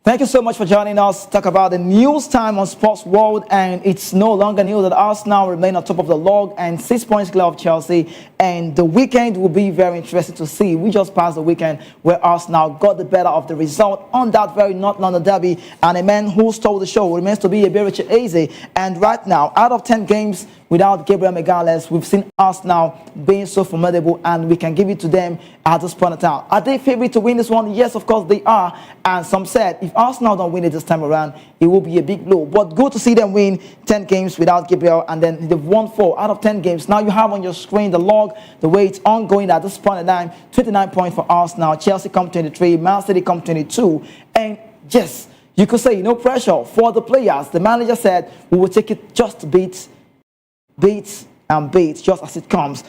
Thank you so much for joining us to talk about the news time on Sports World. And it's no longer new that Arsenal remain on top of the log and 6 points clear of Chelsea. And the weekend will be very interesting to see. We just passed the weekend where Arsenal got the better of the result on that very North London derby. And a man who stole the show remains to be Eberechi Eze. And right now, out of 10 games without Gabriel Magalhaes, we've seen Arsenal being so formidable, and we can give it to them at this point in time. Are they favourite to win this one? Yes, of course they are. And some said if Arsenal don't win it this time around, it will be a big blow. But good to see them win 10 games without Gabriel, and then they've won 4 out of 10 games. Now you have on your screen the log, the way it's ongoing at this point in time. 29 points for Arsenal. Chelsea come 23. Man City come 22. And yes, you could say no pressure for the players. The manager said we will take it just to beat just as it comes.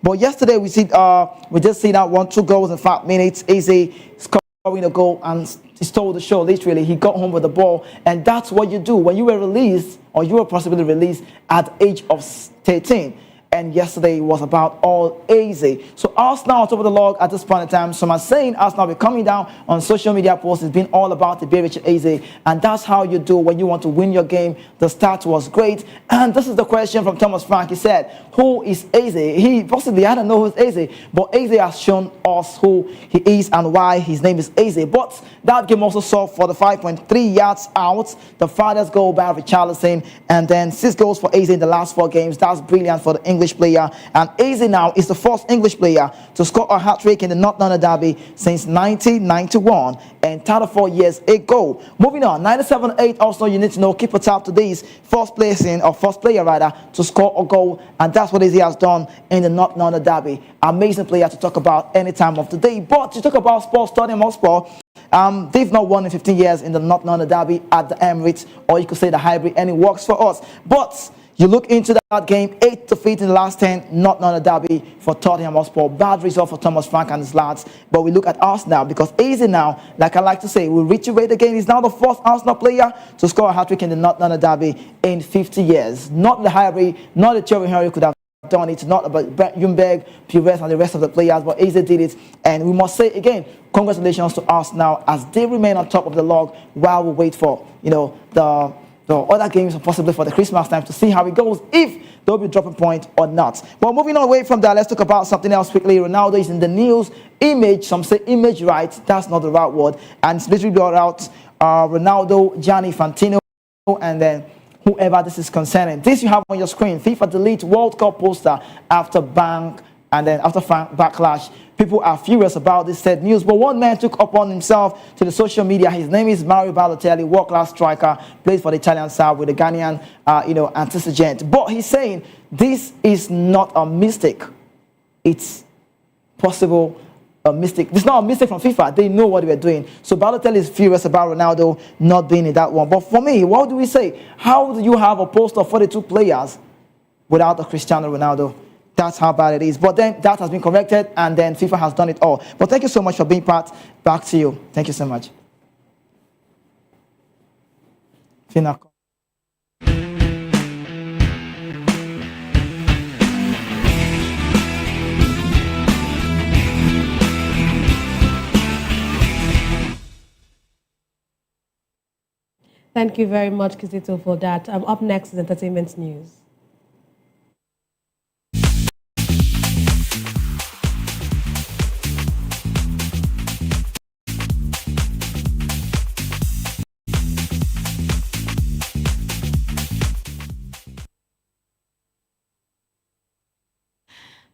But yesterday we just see that 1-2 goals in 5 minutes. Eze scoring a goal and he stole the show. Literally, he got home with the ball, and that's what you do when you were released, or you were possibly released at the age of 13. And yesterday was about all Eze. So Arsenal on top of the log at this point in time. Some are saying Arsenal will be coming down on social media posts. It's been all about Eberechi Eze. And that's how you do when you want to win your game. The start was great. And this is the question from Thomas Frank. He said, who is Eze? He possibly, I don't know who's Eze. But Eze has shown us who he is and why his name is Eze. But that game also saw for the 5.3 yards out. The farthest goal by Richarlison. And then 6 goals for Eze in the last 4 games. That's brilliant for the English player. And Eze now is the first English player to score a hat-trick in the North London derby since 1991, and 34 years ago. Moving on, 97-8. Also, you need to know, keep a tab to this first player to score a goal, and that's what Eze has done in the North London derby. Amazing player to talk about any time of the day. But to talk about sports, Tottenham Hotspur, they've not won in 15 years in the North London derby at the Emirates, or you could say the hybrid, and it works for us. But you look into that game, 8 defeats in the last 10, not on a derby for Tottenham Hotspur. Bad result for Thomas Frank and his lads. But we look at Arsenal, because Eze now, like I like to say, will reiterate again, he's now the first Arsenal player to score a hat-trick in the North London derby in 50 years. Not the Highbury, not the Thierry Henry could have done it, not about Ljungberg, Pires, and the rest of the players, but Eze did it. And we must say again, congratulations to Arsenal as they remain on top of the log while we wait for, the other games, possibly for the Christmas time, to see how it goes, if they'll be dropping point or not. Well, moving away from that, let's talk about something else quickly. Ronaldo is in the news. Image, some say image rights. That's not the right word. And it's literally about Ronaldo, Gianni Infantino, and then whoever this is concerning. This you have on your screen. FIFA delete World Cup poster after backlash. People are furious about this said news, but one man took upon himself to the social media. His name is Mario Balotelli, world-class striker, plays for the Italian side with the Ghanaian, antecedent. But he's saying this is not a mistake. It's possible a mistake. It's not a mistake from FIFA. They know what they were doing. So Balotelli is furious about Ronaldo not being in that one. But for me, what do we say? How do you have a poster of 42 players without a Cristiano Ronaldo? That's how bad it is. But then that has been corrected, and then FIFA has done it all. But thank you so much for being part. Back to you. Thank you so much. Thank you very much, Kizito, for that. Up next is entertainment news.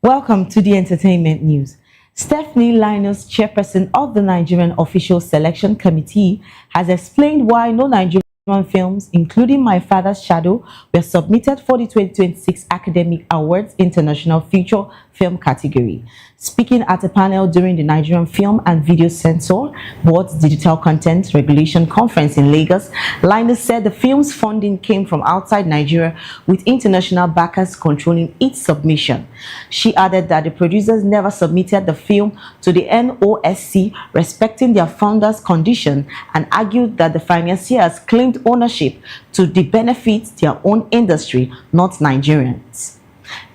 Welcome to the entertainment news. Stephanie Linus, chairperson of the Nigerian Official Selection Committee, has explained why no Nigerian films, including My Father's Shadow, were submitted for the 2026 Academic Awards International Feature Film category. Speaking at a panel during the Nigerian Film and Video Censor Board's Digital Content Regulation Conference in Lagos, Linus said the film's funding came from outside Nigeria, with international backers controlling its submission. She added that the producers never submitted the film to the NOSC, respecting their founders' condition, and argued that the financiers claimed ownership to the benefit their own industry, not Nigerians.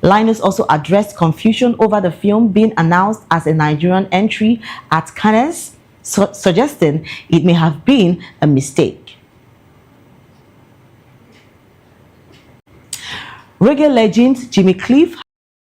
Linus also addressed confusion over the film being announced as a Nigerian entry at Cannes suggesting it may have been a mistake. Reggae legend Jimmy Cliff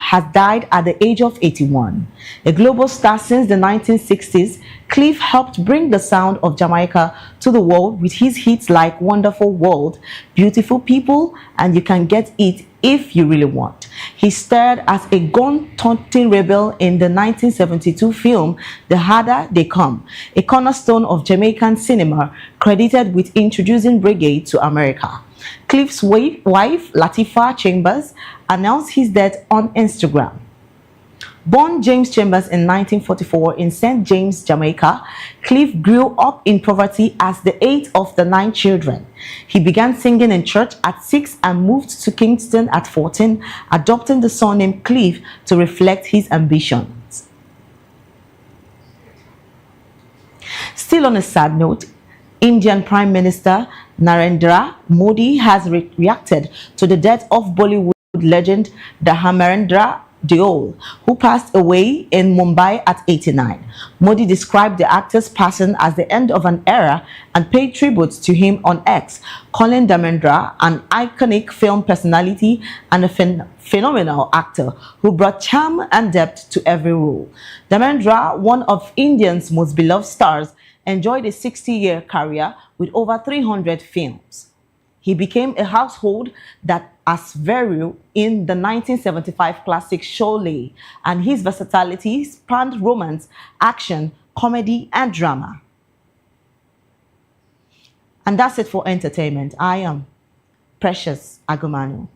has died at the age of 81. A global star since the 1960s, Cliff helped bring the sound of Jamaica to the world with his hits like Wonderful World, Beautiful People, and You Can Get It If You Really Want. He starred as a gun-toting rebel in the 1972 film The Harder They Come, a cornerstone of Jamaican cinema credited with introducing reggae to America. Cliff's wife, Latifah Chambers, announced his death on Instagram. Born James Chambers in 1944 in St. James, Jamaica, Cliff grew up in poverty as the eighth of the 9 children. He began singing in church at 6 and moved to Kingston at 14, adopting the surname Cliff to reflect his ambitions. Still on a sad note, Indian Prime Minister Narendra Modi has reacted to the death of Bollywood legend Dharmendra Deol, who passed away in Mumbai at 89. Modi described the actor's passing as the end of an era and paid tribute to him on X, calling Dharmendra an iconic film personality and a phenomenal actor who brought charm and depth to every role. Dharmendra, one of India's most beloved stars, enjoyed a 60-year career with over 300 films. He became a household that as Veru in the 1975 classic Sholay, and his versatility spanned romance, action, comedy, and drama. And that's it for entertainment. I am Precious Agumanu.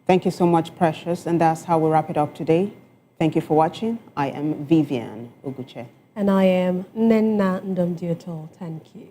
Thank you so much, Precious, and that's how we wrap it up today. Thank you for watching. I am Vivian Uguche. And I am Nenna Ndomdioto. Thank you.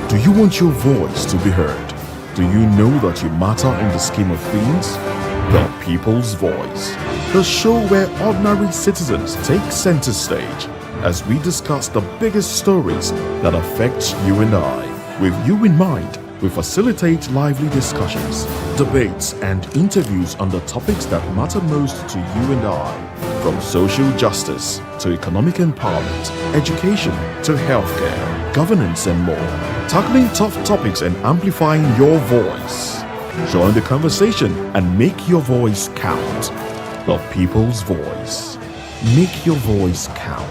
Do you want your voice to be heard? Do you know that you matter in the scheme of things? The People's Voice, the show where ordinary citizens take center stage as we discuss the biggest stories that affect you and I. With you in mind, we facilitate lively discussions, debates, and interviews on the topics that matter most to you and I, from social justice to economic empowerment, education to healthcare, governance, and more. Tackling tough topics and amplifying your voice. Join the conversation and make your voice count. The People's Voice. Make your voice count.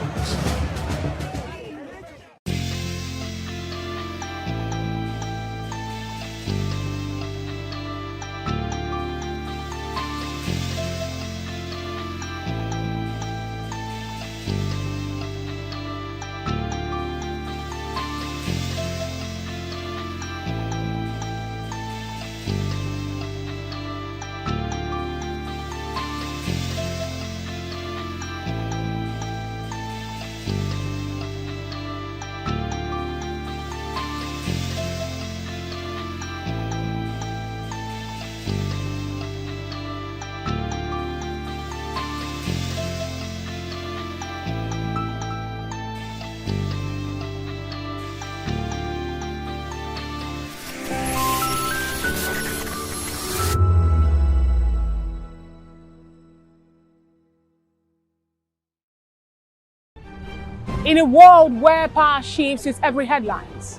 In a world where power shifts with every headlines,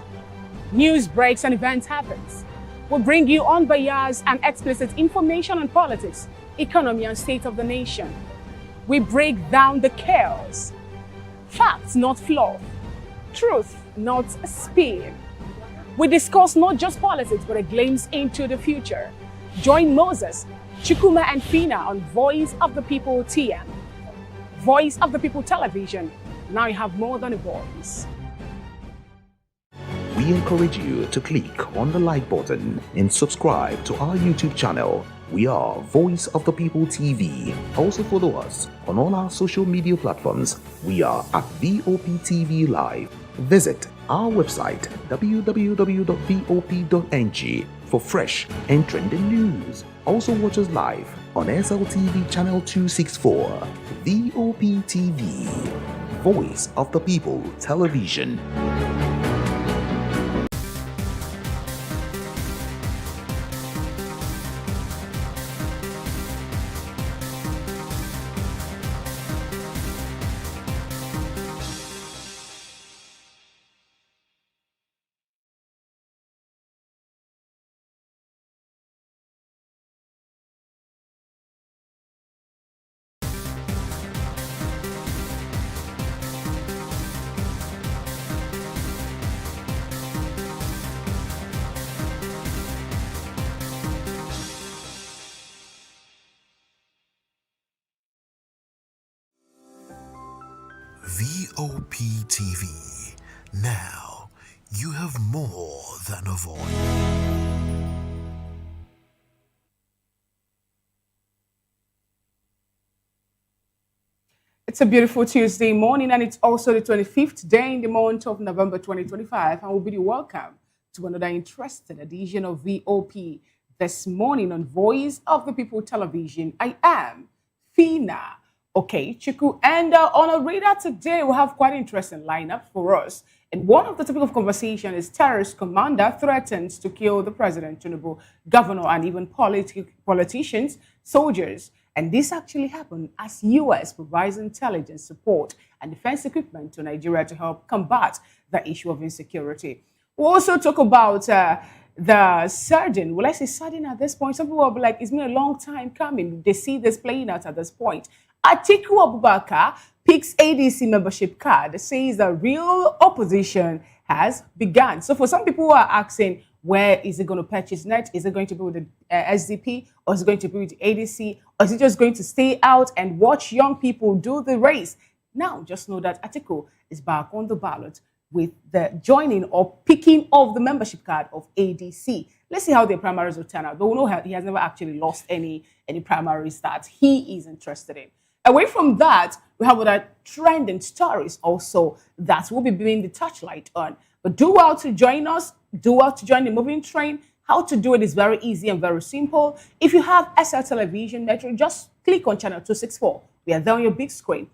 news breaks and events happens, we bring you unbiased and explicit information on politics, economy, and state of the nation. We break down the chaos. Facts, not fluff. Truth, not spin. We discuss not just politics, but a glimpse into the future. Join Moses, Chukuma, and Fina on Voice of the People TM. Voice of the People Television. Now you have more than a voice. We encourage you to click on the like button and subscribe to our YouTube channel. We are Voice of the People TV. Also follow us on all our social media platforms. We are at VOPTV Live. Visit our website www.vop.ng for fresh and trending news. Also watch us live on SLTV channel 264. VOPTV, Voice of the People Television. VOP TV. Now you have more than a voice. It's a beautiful Tuesday morning, and it's also the 25th day in the month of November 2025. And we'll bid you welcome to another interesting edition of VOP this morning on Voice of the People Television. I am Fina Chiku, and on our radar today, we have quite an interesting lineup for us. And one of the topic of conversation is terrorist commander threatens to kill the president, Tinubu, governor, and even politicians, soldiers. And this actually happened as U.S. provides intelligence support and defense equipment to Nigeria to help combat the issue of insecurity. We'll also talk about the sudden, will I say sudden at this point? Some people will be like, it's been a long time coming. They see this playing out at this point. Atiku Abubakar picks ADC membership card, says the real opposition has begun. So for some people who are asking, where is it going to purchase net? Is it going to be with the SDP, or is it going to be with the ADC, or is it just going to stay out and watch young people do the race? Now, just know that Atiku is back on the ballot with the joining or picking of the membership card of ADC. Let's see how the primaries will turn out. But we know he has never actually lost any primaries that he is interested in. Away from that, we have other trending stories also that we'll be bringing the touchlight on. But do well to join us. Do well to join the moving train. How to do it is very easy and very simple. If you have SL Television Metro, just click on channel 264. We are there on your big screen.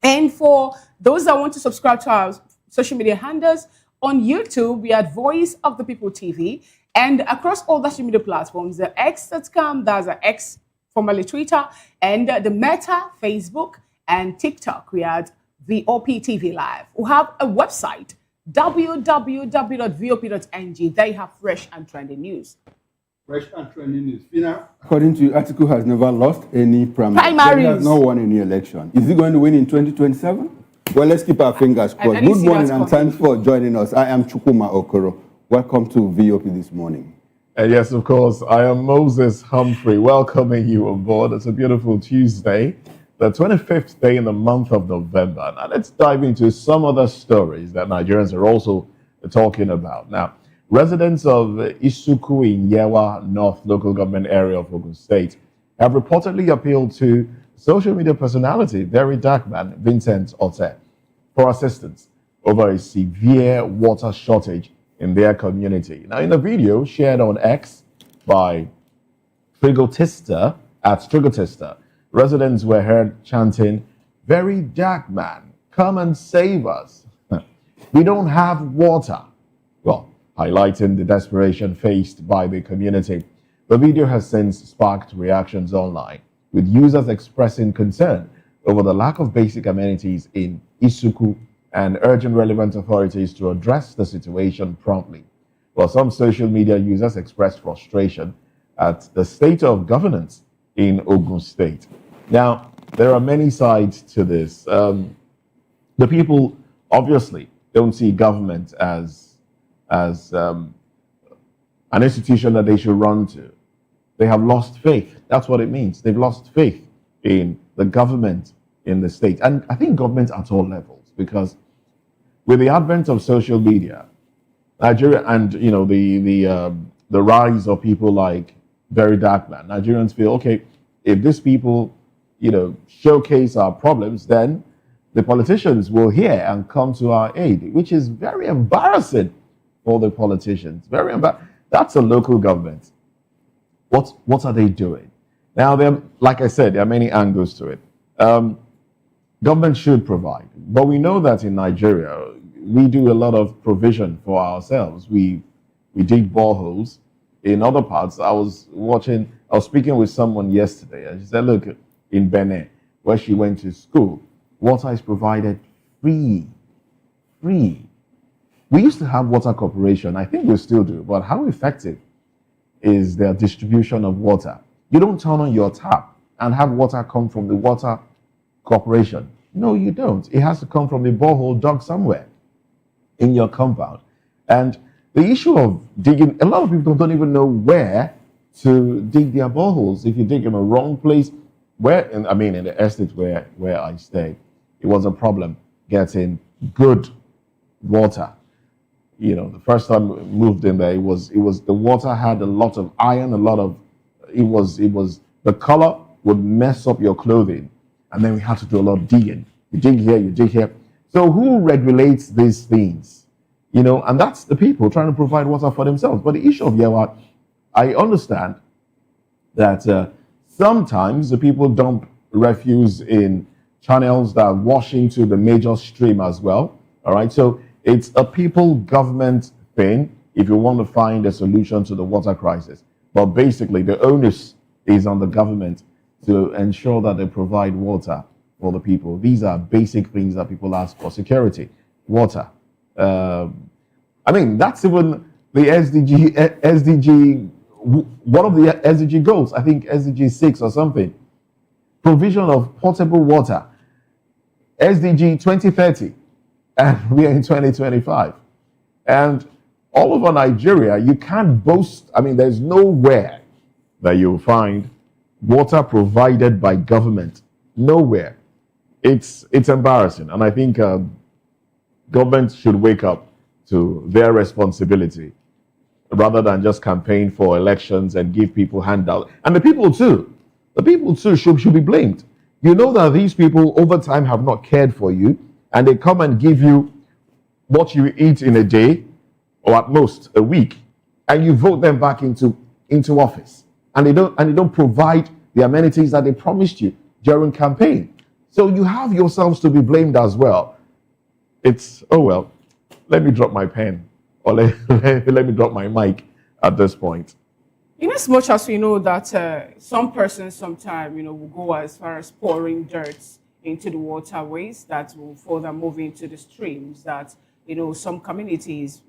And for those that want to subscribe to our social media handles, on YouTube, we are at Voice of the People TV. And across all the social media platforms, the X.com, that's the X, formerly Twitter, and the Meta, Facebook, and TikTok. We are at VOP TV Live. We have a website, www.vop.ng. They have fresh and trending news. Fresh and trending news. Fina, according to your article, has never lost any primaries. He has not won any election. Is he going to win in 2027? Well, let's keep our fingers crossed. Good morning and thanks for joining us. I am Chukuma Okoro. Welcome to VOP this morning. Yes, of course. I am Moses Humphrey, welcoming you on board. It's a beautiful Tuesday, the 25th day in the month of November. Now, let's dive into some other stories that Nigerians are also talking about. Now, residents of Isuku in Yewa North local government area of Ogun State have reportedly appealed to social media personality, very dark man, Vincent Ote, for assistance over a severe water shortage in their community. Now, in a video shared on X by Frigotista, at Frigotista, residents were heard chanting, "Very dark man, come and save us. We don't have water." Well, highlighting the desperation faced by the community. The video has since sparked reactions online, with users expressing concern over the lack of basic amenities in Isuku and urging relevant authorities to address the situation promptly. While some social media users expressed frustration at the state of governance in Ogun State. Now, there are many sides to this. The people obviously don't see government as an institution that they should run to. They have lost faith. That's what it means. They've lost faith in the government in the state. And I think government at all levels, because with the advent of social media, Nigeria and the rise of people like Very Dark Man, Nigerians feel, okay, if these people showcase our problems, then the politicians will hear and come to our aid, which is very embarrassing for the politicians. Very embarrassing. That's a local government. What are they doing? Now, like I said, there are many angles to it. Government should provide, but we know that in Nigeria, we do a lot of provision for ourselves. We dig boreholes. In other parts, I was speaking with someone yesterday, and she said, look, in Benin, where she went to school, water is provided free. We used to have water corporation. I think we still do, but how effective is their distribution of water? You don't turn on your tap and have water come from the water corporation. No, you don't. It has to come from a borehole dug somewhere in your compound. And the issue of digging, a lot of people don't even know where to dig their boreholes. If you dig in the wrong place, in the estate where I stayed, it was a problem getting good water. The first time we moved in there, it was the water had a lot of iron, the color would mess up your clothing. And then we had to do a lot of digging. You dig here, you dig here. So who regulates these things? And that's the people trying to provide water for themselves. But the issue of Yewa, I understand that sometimes the people dump refuse in channels that wash into the major stream as well. All right, so it's a people government thing if you want to find a solution to the water crisis. But basically, the onus is on the government to ensure that they provide water for the people. These are basic things that people ask for. Security, water. That's even the SDG, one of the SDG goals, I think SDG 6 or something. Provision of potable water. SDG 2030, and we are in 2025. And all over Nigeria, you can't boast, there's nowhere that you'll find water provided by government. Nowhere. It's embarrassing. And I think government should wake up to their responsibility rather than just campaign for elections and give people handouts. And the people too should be blamed. You know that these people over time have not cared for you, and they come and give you what you eat in a day, or at most a week, and you vote them back into office. And they don't provide the amenities that they promised you during campaign. So you have yourselves to be blamed as well. It's, let me drop my pen, or let me drop my mic at this point. In as much as we know that some persons sometime, will go as far as pouring dirt into the waterways that will further move into the streams, that, some communities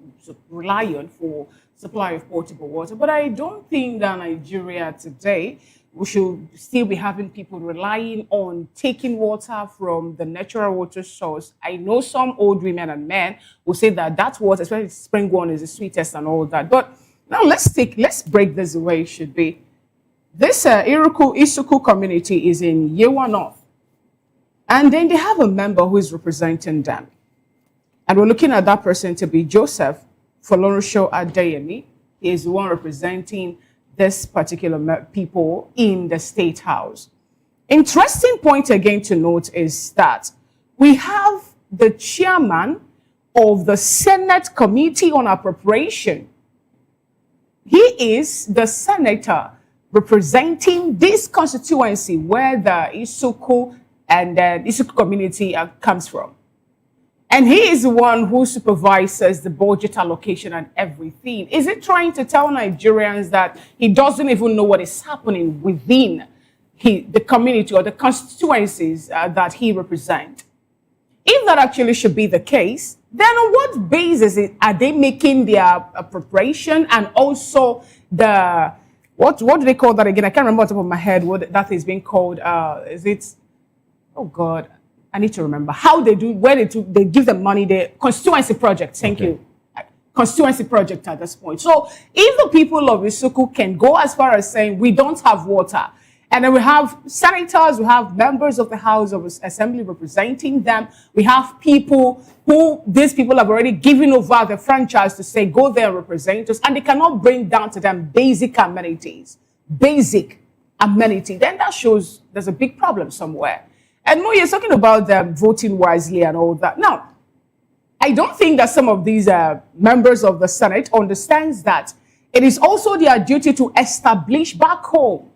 rely on for supply of potable water. But I don't think that Nigeria today, we should still be having people relying on taking water from the natural water source. I know some old women and men will say that water, especially spring one, is the sweetest and all that. But now let's break this the way it should be. This Isuku community is in Yewa North. And then they have a member who is representing them. And we're looking at that person to be Joseph Folorusho Adeyemi. He is the one representing this particular people in the State House. Interesting point again to note is that we have the chairman of the Senate Committee on Appropriation. He is the senator representing this constituency where the Isuku and the Isuku community comes from. And he is the one who supervises the budget allocation and everything. Is it trying to tell Nigerians that he doesn't even know what is happening within the community or the constituencies that he represents? If that actually should be the case, then on what basis are they making their appropriation and also the, what do they call that again? I can't remember on top of my head what that is being called. Is it, oh God, I need to remember how they do, where they give them money, the constituency project. Thank you. Constituency project at this point. So if the people of Isuku can go as far as saying we don't have water, And then we have senators, we have members of the House of Assembly representing them. We have people who, these people have already given over the franchise to say, go there and represent us. And they cannot bring down to them basic amenities. Basic amenity. Then that shows there's a big problem somewhere. And Mo, you're talking about voting wisely and all that. Now, I don't think that some of these members of the Senate understands that it is also their duty to establish back home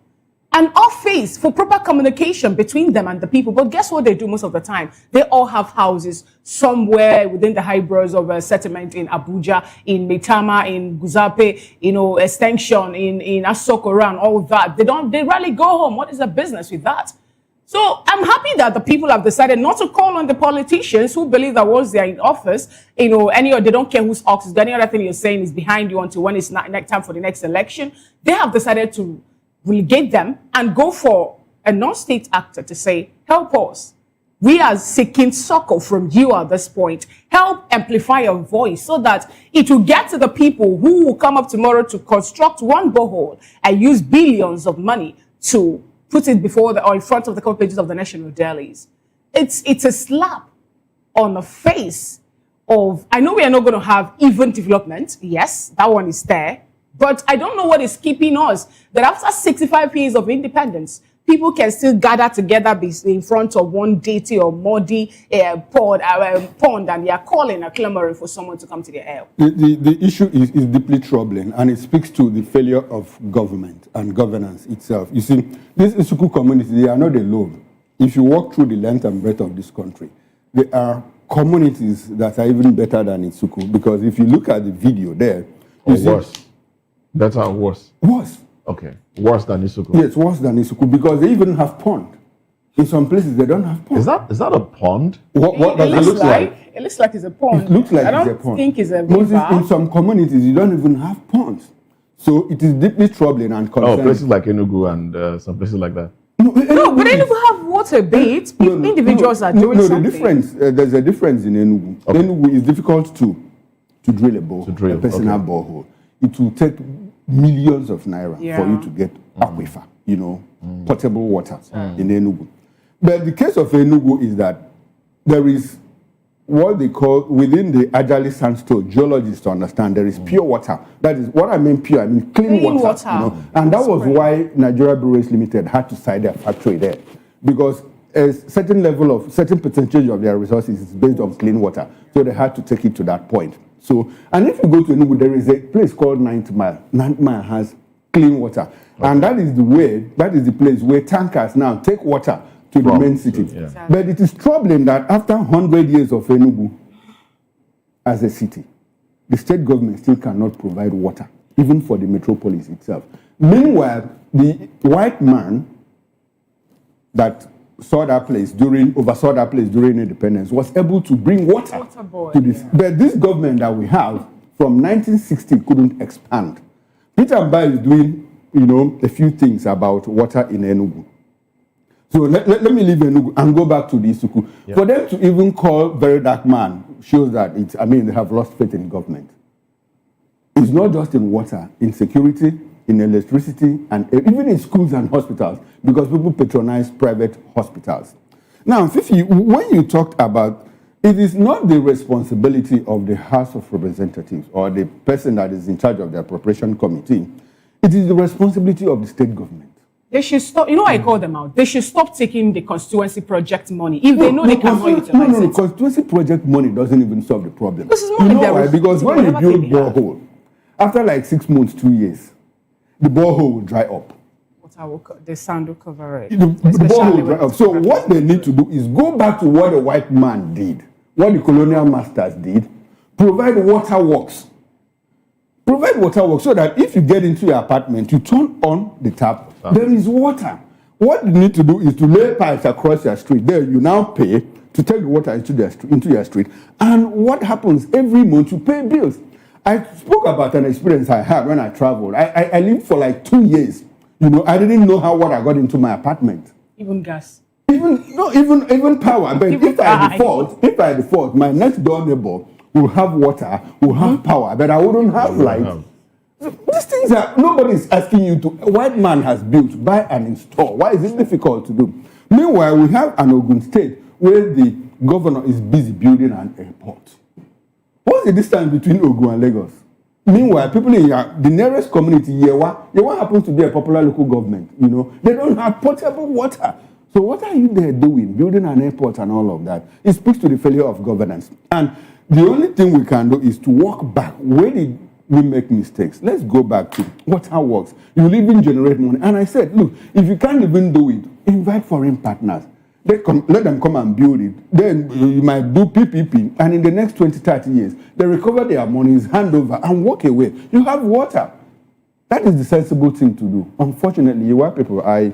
an office for proper communication between them and the people. But guess what they do most of the time? They all have houses somewhere within the high boroughs of a settlement in Abuja, in Maitama, in Guzape, Extension, in Asokoran, all that. They rarely go home. What is the business with that? So I'm happy that the people have decided not to call on the politicians who believe that once they're in office, they don't care whose ox is. Any other thing you're saying is behind you until when it's not time for the next election. They have decided to relegate them and go for a non-state actor to say, help us. We are seeking succor from you at this point. Help amplify your voice so that it will get to the people who will come up tomorrow to construct one borehole and use billions of money to put it before or in front of the cover pages of the national dailies. It's a slap on the face of, I know we are not going to have even development. Yes, that one is there. But I don't know what is keeping us that after 65 years of independence, people can still gather together in front of one dirty or muddy pond and they are calling and clamoring for someone to come to their help. The issue is deeply troubling, and it speaks to the failure of government and governance itself. You see, this Isuku community, they are not alone. If you walk through the length and breadth of this country, there are communities that are even better than Isuku, because if you look at the video there, you see, worse. Better or worse? Worse. Okay. Worse than Isuku? Yes, worse than Isuku, because they even have pond. In some places, they don't have pond. Is that a pond? What does it look like? It looks like it's a pond. It looks like it's a pond. I don't think it's a river. Moses, in some communities, you don't even have ponds. So it is deeply troubling and concerning. Oh, places like Enugu and some places like that. No, but Enugu have water bit. Individuals are doing something. The difference, there's a difference in Enugu. Okay. Enugu is difficult to drill a borehole, a personal borehole. It will take millions of naira for you to get aquifer, potable water in Enugu. But the case of Enugu is that there is what they call, within the Ajali sandstone, geologists understand, there is pure water. That is, what I mean pure, I mean clean water. And that was why Nigeria Breweries Limited had to site their factory there. Because a certain percentage of their resources is based on clean water. So they had to take it to that point. So, and if you go to Enugu, there is a place called 9th Mile. 9th Mile has clean water. Okay. And that is the place where tankers now take water to the main city. But it is troubling that after 100 years of Enugu as a city, the state government still cannot provide water, even for the metropolis itself. Meanwhile, the white man that oversaw that place during independence was able to bring water to this. But this government that we have from 1960 couldn't expand. Peter Mbai is doing, a few things about water in Enugu. So let me leave Enugu and go back to the Isuku. Yep. For them to even call Very Dark Man shows that they have lost faith in government. It's not just in water, in security, in electricity, and even in schools and hospitals, because people patronize private hospitals. Now, Fifi, when you talked about, it is not the responsibility of the House of Representatives or the person that is in charge of the appropriation committee, it is the responsibility of the state government. They should stop, I call them out. They should stop taking the constituency project money if they know they cannot utilize it. Constituency project money doesn't even solve the problem. This is more why? Because when you build borehole, after like 6 months, 2 years, the borehole will dry up. The sand will cover it. The borehole will dry up. So what they need to do is go back to what the white man did, what the colonial masters did, provide waterworks. Provide waterworks so that if you get into your apartment, you turn on the tap, there is water. What you need to do is to lay pipes across your street. There you now pay to take the water into your street. And what happens every month, you pay bills. I spoke about an experience I had when I traveled. I lived for like 2 years. I didn't know how water got into my apartment. Even gas. Even power. But if I default, my next door neighbor will have water, will have power, but I wouldn't have light. These things are, nobody is asking you to, a white man has built, buy and install. Why is it difficult to do? Meanwhile, we have an Ogun state where the governor is busy building an airport. What's the distance between Ogun and Lagos? Meanwhile, people in the nearest community, Yewa happens to be a popular local government, you know, they don't have potable water. So what are you there doing, building an airport and all of that? It speaks to the failure of governance. And the only thing we can do is to walk back. Where did we make mistakes? Let's go back to what works. You will even generate money. And I said, look, if you can't even do it, invite foreign partners. Let them come and build it. Then you might do PPP, and in the next 20, 30 years, they recover their monies, hand over, and walk away. You have water. That is the sensible thing to do. Unfortunately, you white people, I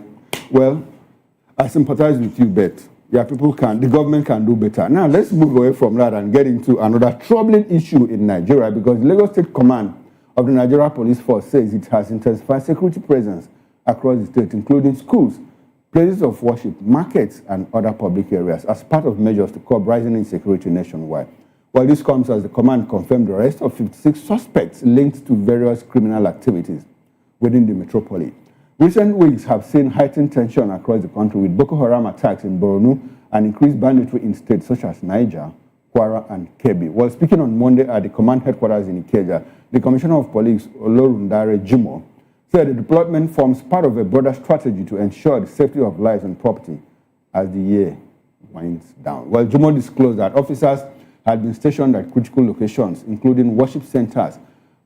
sympathize with you, but the government can do better. Now, let's move away from that and get into another troubling issue in Nigeria, because the Lagos State Command of the Nigeria Police Force says it has intensified security presence across the state, including schools, places of worship, markets, and other public areas as part of measures to curb rising insecurity nationwide. Well, this comes as the command confirmed the arrest of 56 suspects linked to various criminal activities within the metropolis. Recent weeks have seen heightened tension across the country with Boko Haram attacks in Borno and increased banditry in states such as Niger, Kwara, and Kebbi. While speaking on Monday at the command headquarters in Ikeja, the Commissioner of Police, Olorundare Jimo, said the deployment forms part of a broader strategy to ensure the safety of lives and property as the year winds down. Well, Jimo disclosed that officers had been stationed at critical locations, including worship centers,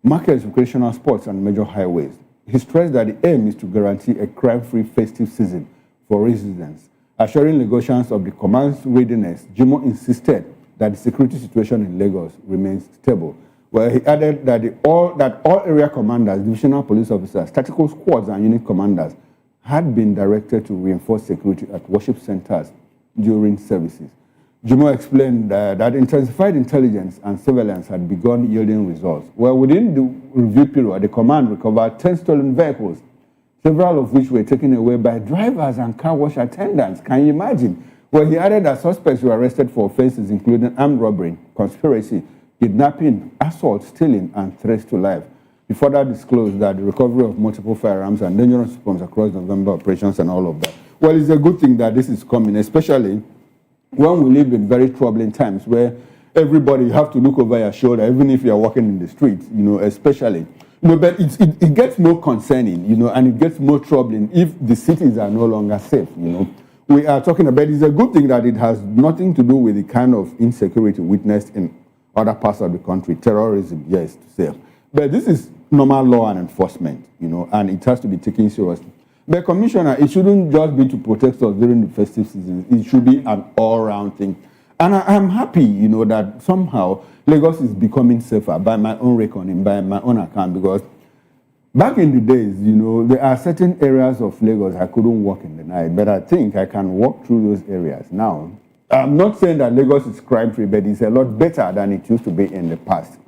markets, recreational spots, and major highways. He stressed that the aim is to guarantee a crime-free festive season for residents. Assuring Lagosians of the command's readiness, Jimo insisted that the security situation in Lagos remains stable. Well, he added that all area commanders, divisional police officers, tactical squads, and unit commanders had been directed to reinforce security at worship centers during services. Jimo explained that intensified intelligence and surveillance had begun yielding results. Well, within the review period, the command recovered 10 stolen vehicles, several of which were taken away by drivers and car wash attendants. Can you imagine? Well, he added that suspects were arrested for offenses including armed robbery, conspiracy, kidnapping, assault, stealing, and threats to life. He further disclosed that the recovery of multiple firearms and dangerous weapons across November operations and all of that. Well, it's a good thing that this is coming, especially when we live in very troubling times where everybody, you have to look over your shoulder, even if you're walking in the streets, you know, especially. You know, but it gets more concerning, you know, and it gets more troubling if the cities are no longer safe, you know. We are talking about, it's a good thing that it has nothing to do with the kind of insecurity witnessed in other parts of the country, terrorism, yes, to say. But this is normal law and enforcement, you know, and it has to be taken seriously. But Commissioner, it shouldn't just be to protect us during the festive season. It should be an all-round thing. And I'm happy, you know, that somehow Lagos is becoming safer by my own reckoning, by my own account, because back in the days, you know, there are certain areas of Lagos I couldn't walk in the night, but I think I can walk through those areas now. I'm not saying that Lagos is crime-free, but it's a lot better than it used to be in the past.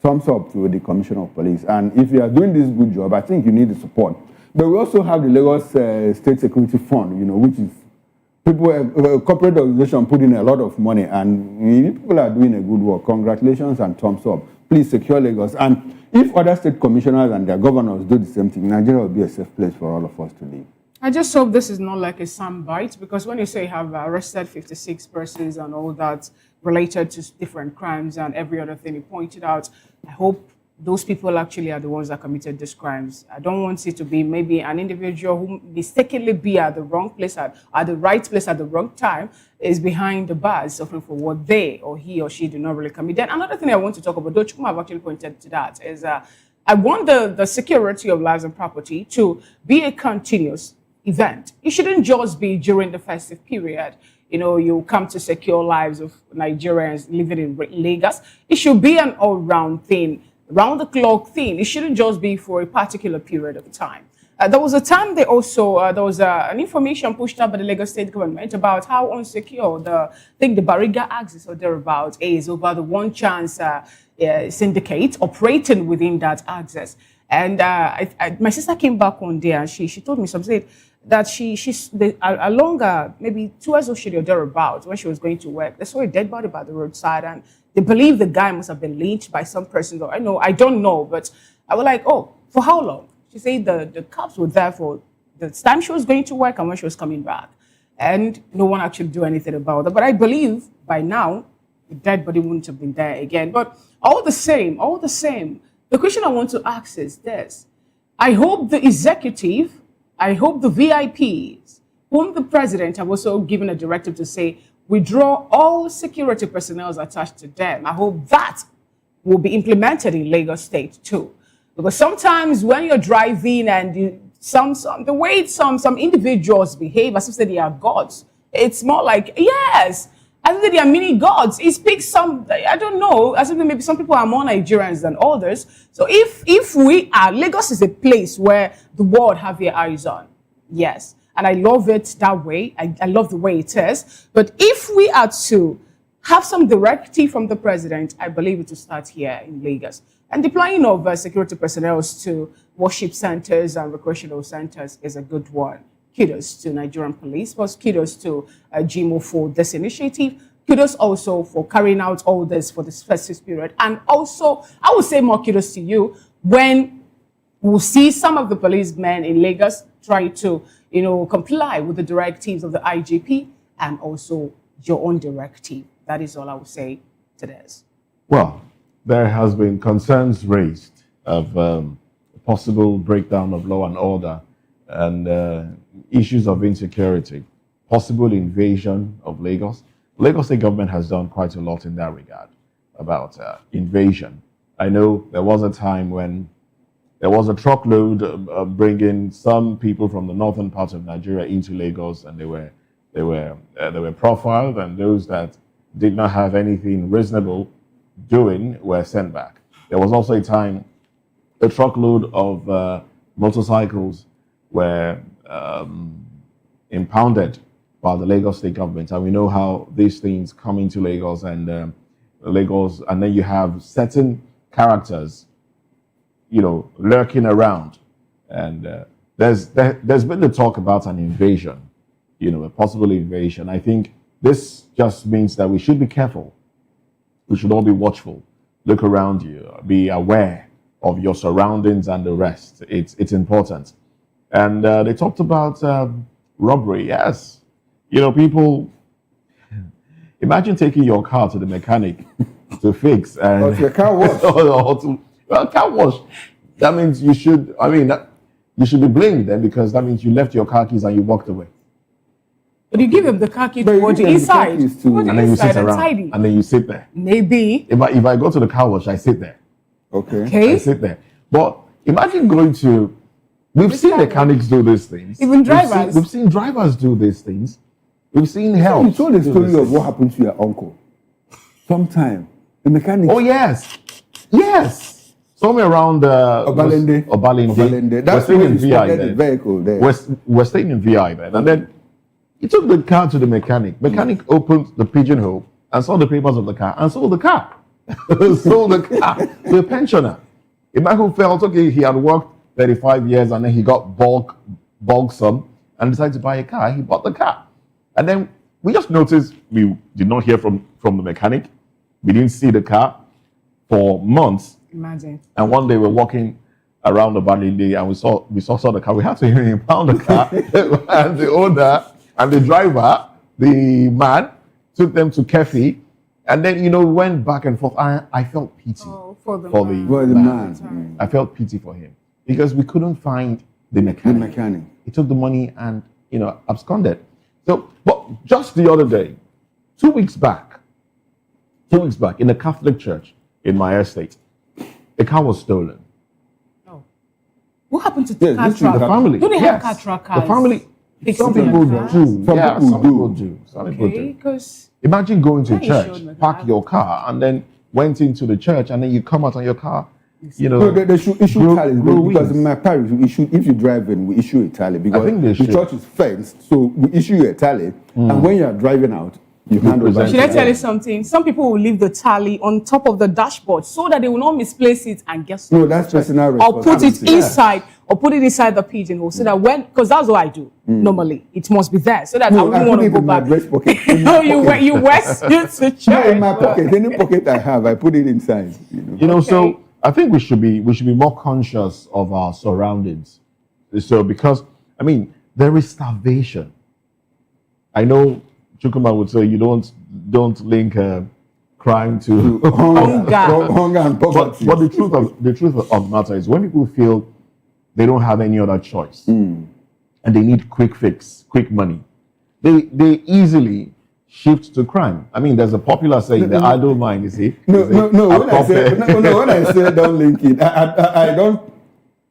Thumbs up to the Commissioner of Police. And if you are doing this good job, I think you need the support. But we also have the Lagos State Security Fund, you know, which is a corporate organization putting a lot of money, and people are doing a good work. Congratulations and thumbs up. Please secure Lagos. And if other state commissioners and their governors do the same thing, Nigeria will be a safe place for all of us to live. I just hope this is not like a soundbite, because when you say you have arrested 56 persons and all that related to different crimes and every other thing you pointed out, I hope those people actually are the ones that committed these crimes. I don't want it to be maybe an individual who mistakenly be at the wrong place, at the right place at the wrong time, is behind the bars suffering for what they or he or she do not really commit. Then another thing I want to talk about, though Chukuma have actually pointed to that, is I want the security of lives and property to be a continuous event. It shouldn't just be during the festive period. You know, you come to secure lives of Nigerians living in Lagos. It should be an all-round thing, round-the-clock thing. It shouldn't just be for a particular period of time. There was a time they also, there was an information pushed out by the Lagos state government about how unsecure the Bariga axis or thereabouts is over the One Chance syndicate operating within that axis. And my sister came back one day and she told me something that along maybe 2 hours of shade or thereabouts when she was going to work, they saw a dead body by the roadside, and they believe the guy must have been lynched by some person. I don't know, but I was like, oh, For how long? She said the cops were there for the time she was going to work and when she was coming back. And no one actually do anything about it. But I believe by now, the dead body wouldn't have been there again. But all the same, the question I want to ask is this. I hope the executive, I hope the VIPs, whom the president have also given a directive to say, withdraw all security personnel attached to them. I hope that will be implemented in Lagos State too. Because sometimes when you're driving and the way some individuals behave as if they are gods, it's more like, yes, as if they are mini gods. It speaks some, I don't know, as if maybe some people are more Nigerians than others. So if we are, Lagos is a place where the world have their eyes on. Yes. And I love it that way. I love the way it is. But if we are to have some directive from the president, I believe it will start here in Lagos. And deploying of security personnel to worship centers and recreational centers is a good one. Kudos to Nigerian police, but kudos to GMO for this initiative. Kudos also for carrying out all this for this festive period. And also, I would say more kudos to you when we'll see some of the policemen in Lagos try to, comply with the directives of the IGP and also your own directive. That is all I would say to this. Well, there has been concerns raised of possible breakdown of law and order and issues of insecurity, possible invasion of Lagos. Lagos State government has done quite a lot in that regard about invasion. I know there was a time when there was a truckload bringing some people from the northern part of Nigeria into Lagos, and they were profiled, and those that did not have anything reasonable doing were sent back. There was also a time a truckload of motorcycles were impounded by the Lagos State government, and we know how these things come into Lagos, and then you have certain characters, lurking around, and there's been the talk about an invasion, a possible invasion. I think this just means that we should be careful. We should all be watchful. Look around you. Be aware of your surroundings and the rest. It's important. And they talked about robbery. Yes. People, imagine taking your car to the mechanic to fix. And Or to a car wash. Car wash. That means you should be blamed then, because that means you left your car keys and you walked away. But you give him the car key to go to inside. And then you sit around. And then you sit there. Maybe. If I go to the car wash, I sit there. Okay. I sit there. But imagine going to... We've seen mechanics do these things. Even drivers. We've seen drivers do these things. We've seen help. You told the story of what happened to your uncle. Sometime. The mechanic... Oh, yes. Yes. Somewhere around Obalende. That's where you spotted the vehicle there. We're staying in VI then. And then he took the car to the mechanic. Mechanic opened the pigeonhole and saw the papers of the car and sold the car. Sold the car to a pensioner. A man who felt, okay, he had worked 35 years and then he got bulk sum and decided to buy a car. He bought the car. And then we just noticed we did not hear from the mechanic. We didn't see the car for months. Imagine. And one day we're walking around the Balindi and we saw the car. We had to impound the car. And the owner and the driver, the man, took them to Kefi. And then, we went back and forth. I felt pity for the man. I felt pity for him because we couldn't find the mechanic. He took the money and, absconded. So, but just the other day, 2 weeks back, in the Catholic church in my estate, a car was stolen. Oh. What happened to the car The family. Do they have car trackers? The family. Some people do. Some people do. Because imagine going to church, park your car, and then went into the church, and then you come out on your car. No, they should issue tallies because in my parish, if you drive in, we issue a tally because the church is fenced, so we issue you a tally, and when you are driving out, you hand over. Should I tell you something? Some people will leave the tally on top of the dashboard so that they will not misplace it and guess. No, that's personal responsibility. Or put it inside, or put it inside the pigeonhole so that because that's what I do normally. It must be there so that I wouldn't want to go back. No, you wear suits to church. No, in my pocket, any pocket I have, I put it inside. So I think we should be more conscious of our surroundings. So because I mean there is starvation. I know Chukuma would say you don't link crime to hunger and poverty. But the truth of the matter is when people feel they don't have any other choice and they need quick fix, quick money, they easily shift to crime. I mean, there's a popular saying, the idle mind, you see. No, when I say don't link it, I don't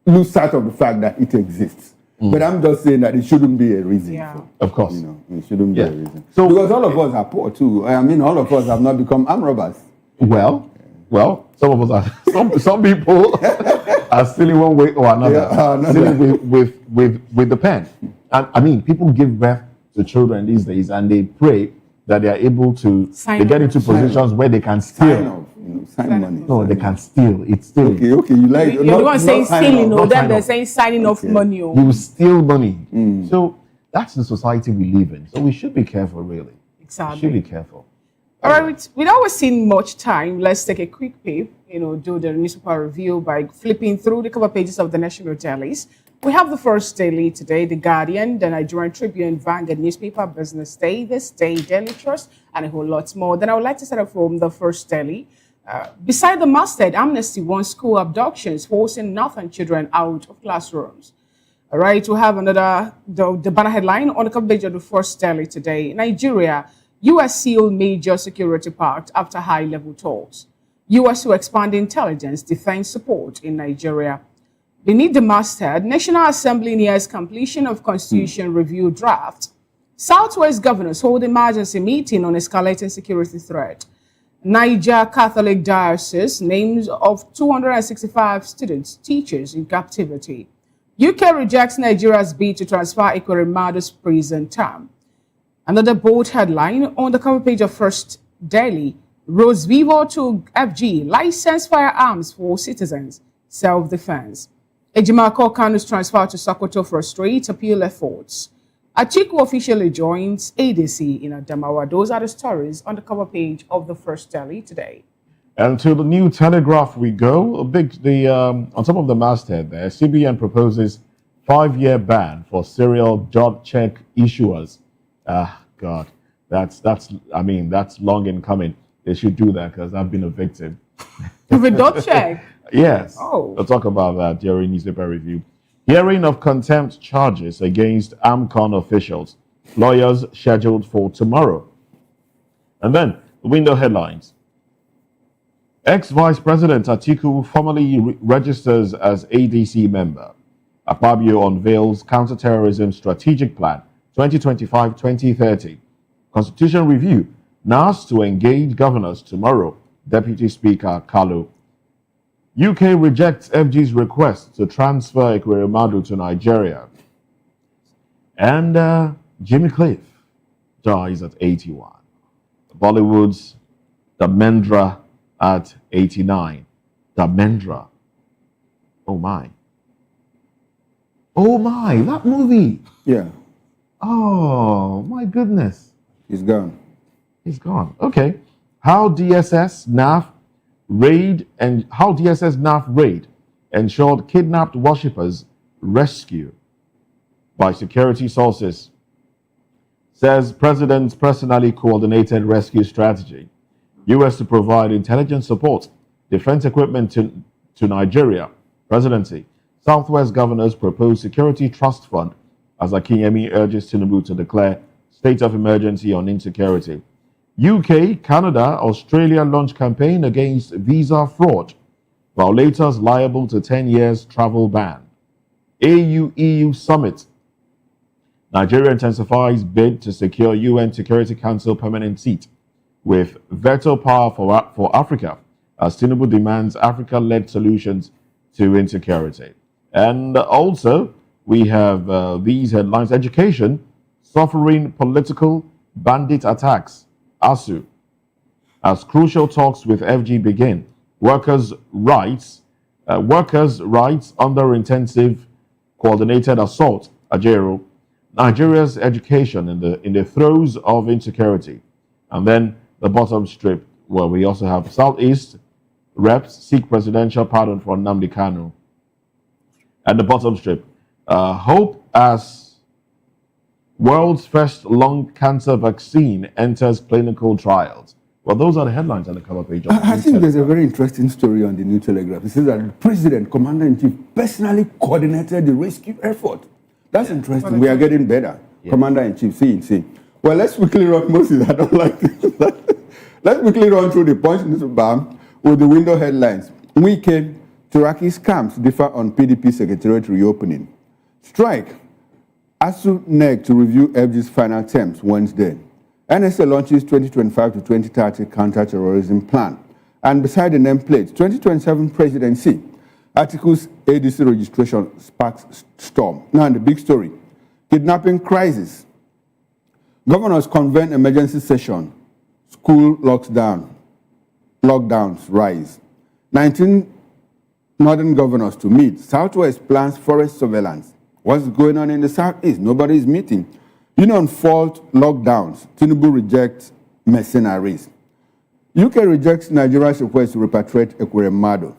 lose sight of the fact that it exists. But I'm just saying that it shouldn't be a reason. Yeah. Of course. You know, it shouldn't be a reason. So, because all of us are poor too. I mean, all of us have not become armed robbers. Well, some of us are. Some people are stealing one way or another. Stealing with the pen. And I mean, people give birth to children these days, and they pray that they are able to get into positions where they can steal. Sign money. No, they can steal. It's stealing. Okay. You like you're the one saying stealing, no? Then they're saying signing off money. You steal money. So that's the society we live in. So we should be careful, really. Exactly. We should be careful. All right, without wasting much time, let's take a quick peep, do the newspaper review by flipping through the cover pages of the national dailies. We have the first daily today, The Guardian, the Nigerian Tribune, Vanguard newspaper, Business Day, This Day, Daily Trust, and a whole lot more. Then I would like to start off from the first daily. Beside the masthead, Amnesty wants school abductions, forcing Northern children out of classrooms. All right, we have another, the banner headline on the cover page of the first daily today. Nigeria, U.S. seal major security pact after high-level talks. U.S. to expand intelligence defense support in Nigeria. Beneath the masthead, National Assembly nears completion of Constitution review draft. Southwest governors hold emergency meeting on escalating security threat. Niger Catholic Diocese names of 265 students, teachers in captivity. UK rejects Nigeria's bid to transfer Ekweremadu's prison term. Another bold headline on the cover page of First Daily, Rose Vivo to FG, license firearms for citizens, self-defense. Ejimako Kanu's transfer to Sokoto frustrates appeal efforts. Atiku officially joins ADC in Adamawa. Those are the stories on the cover page of the First Daily today. And to the New Telegraph we go. On top of the masthead there, CBN proposes 5-year ban for serial job check issuers. God, that's long in coming. They should do that because I've been a victim. With a job check? Yes. Oh. We'll talk about that during newspaper review. Hearing of contempt charges against AMCON officials. Lawyers scheduled for tomorrow. And then the window headlines. Ex-Vice President Atiku formally registers as ADC member. Akpabio unveils counter-terrorism strategic plan 2025-2030. Constitution review. NAS to engage governors tomorrow. Deputy Speaker Kalu. UK rejects FG's request to transfer Ekweremadu to Nigeria. And Jimmy Cliff dies at 81. Bollywood's Dharmendra at 89. Dharmendra. Oh my, that movie. Yeah. Oh my goodness. He's gone. He's gone. Okay. How DSS NAF raid ensured kidnapped worshippers rescue by security sources. Says President personally coordinated rescue strategy. U.S. to provide intelligence support, defense equipment to Nigeria. Presidency. Southwest governors propose security trust fund as Akinyemi urges Tinubu to declare state of emergency on insecurity. UK, Canada, Australia launch campaign against visa fraud. Violators liable to 10 years travel ban. AU-EU summit. Nigeria intensifies bid to secure UN Security Council permanent seat with veto power for Africa as Tinubu demands Africa-led solutions to insecurity. And also, we have these headlines. Education, suffering political bandit attacks. ASU. As crucial talks with FG begin, workers' rights under intensive coordinated assault. Ajero. Nigeria's education in the throes of insecurity. And then the bottom strip, where we also have Southeast Reps seek presidential pardon for Nnamdi Kanu. At the bottom strip, hope as world's first lung cancer vaccine enters clinical trials. Well, those are the headlines on the cover page. I think there's a very interesting story on the New Telegraph. It says that the President, Commander-in-Chief, personally coordinated the rescue effort. That's interesting. We are getting better. Yeah. Commander-in-Chief, see. Well, let's quickly run, Moses, I don't like this. Let's quickly run through the Punch newspaper with the window headlines. Wike, Turaki's camps differ on PDP Secretariat reopening. Strike, ASU NEG to review FG's final terms Wednesday. NSA launches 2025 to 2030 counter-terrorism plan. And beside the nameplate, 2027 presidency, articles ADC registration sparks storm. Now, the big story, kidnapping crisis. Governors convene emergency session. School lockdowns rise. 19 northern governors to meet. Southwest plans forest surveillance. What's going on in the southeast? Nobody is meeting. Union fault lockdowns. Tinubu rejects mercenaries. UK rejects Nigeria's request to repatriate Ekweremadu.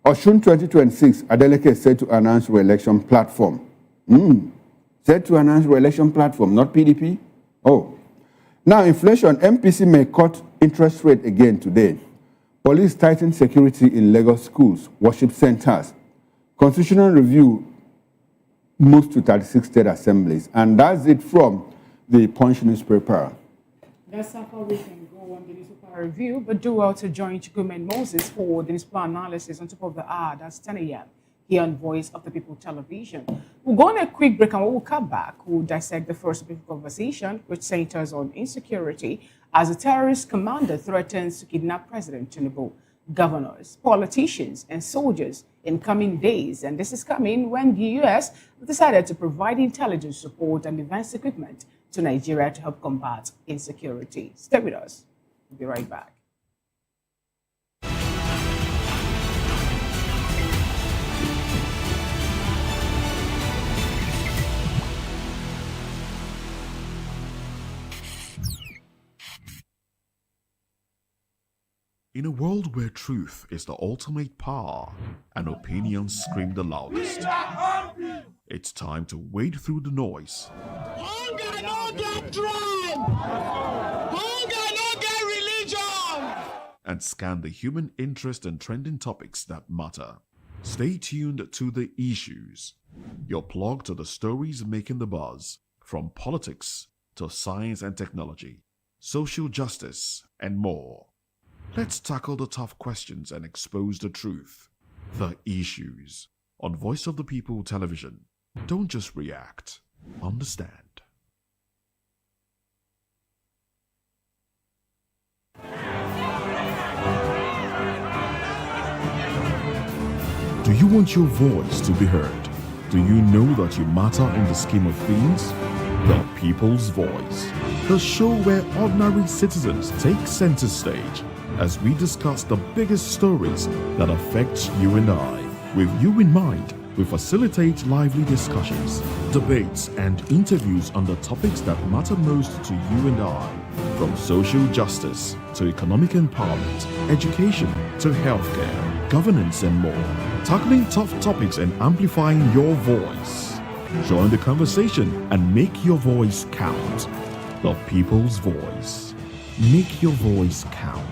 Osun 2026, Adeleke is said to announce re-election platform. Said to announce re-election platform, not PDP? Oh. Now, inflation, MPC may cut interest rate again today. Police tighten security in Lagos schools, worship centers. Constitutional review moves to 36 state assemblies. And that's it from the Punch newspaper. That's how we can go on the newspaper review, but do well to join Chukwumen Moses for the newspaper analysis on top of the hour. That's 10 a.m. here on Voice of the People Television. We'll go on a quick break and when we'll come back, we'll dissect the first big conversation, which centers on insecurity as a terrorist commander threatens to kidnap President Tinubu, governors, politicians, and soldiers in coming days. And this is coming when the U.S. decided to provide intelligence support and defense equipment to Nigeria to help combat insecurity. Stay with us. We'll be right back. In a world where truth is the ultimate power and opinions scream the loudest, it's time to wade through the noise. Hunger no get tribe! Hunger no get religion! And scan the human interest and trending topics that matter. Stay tuned to The Issues, your plug to the stories making the buzz, from politics to science and technology, social justice, and more. Let's tackle the tough questions and expose the truth. The Issues on Voice of the People Television. Don't just react, understand. Do you want your voice to be heard? Do you know that you matter in the scheme of things? The People's Voice, the show where ordinary citizens take center stage as we discuss the biggest stories that affect you and I. With you in mind, we facilitate lively discussions, debates, and interviews on the topics that matter most to you and I, from social justice to economic empowerment, education to healthcare, governance, and more, tackling tough topics and amplifying your voice. Join the conversation and make your voice count. The People's Voice. Make your voice count.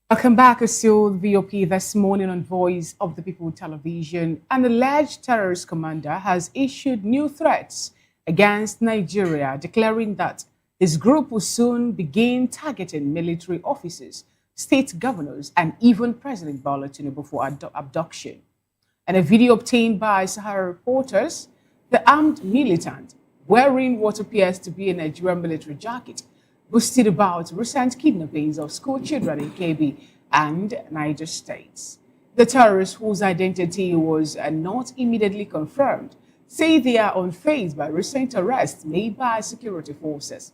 Welcome back. It's still VOP this morning on Voice of the People Television. An alleged terrorist commander has issued new threats against Nigeria, declaring that his group will soon begin targeting military officers state governors, and even President Bola Tinubu for abduction. And a video obtained by Sahara reporters, the armed militant, wearing what appears to be a Nigerian military jacket, boasted about recent kidnappings of school children in Kebbi and Niger states. The terrorists, whose identity was not immediately confirmed, say they are unfazed by recent arrests made by security forces.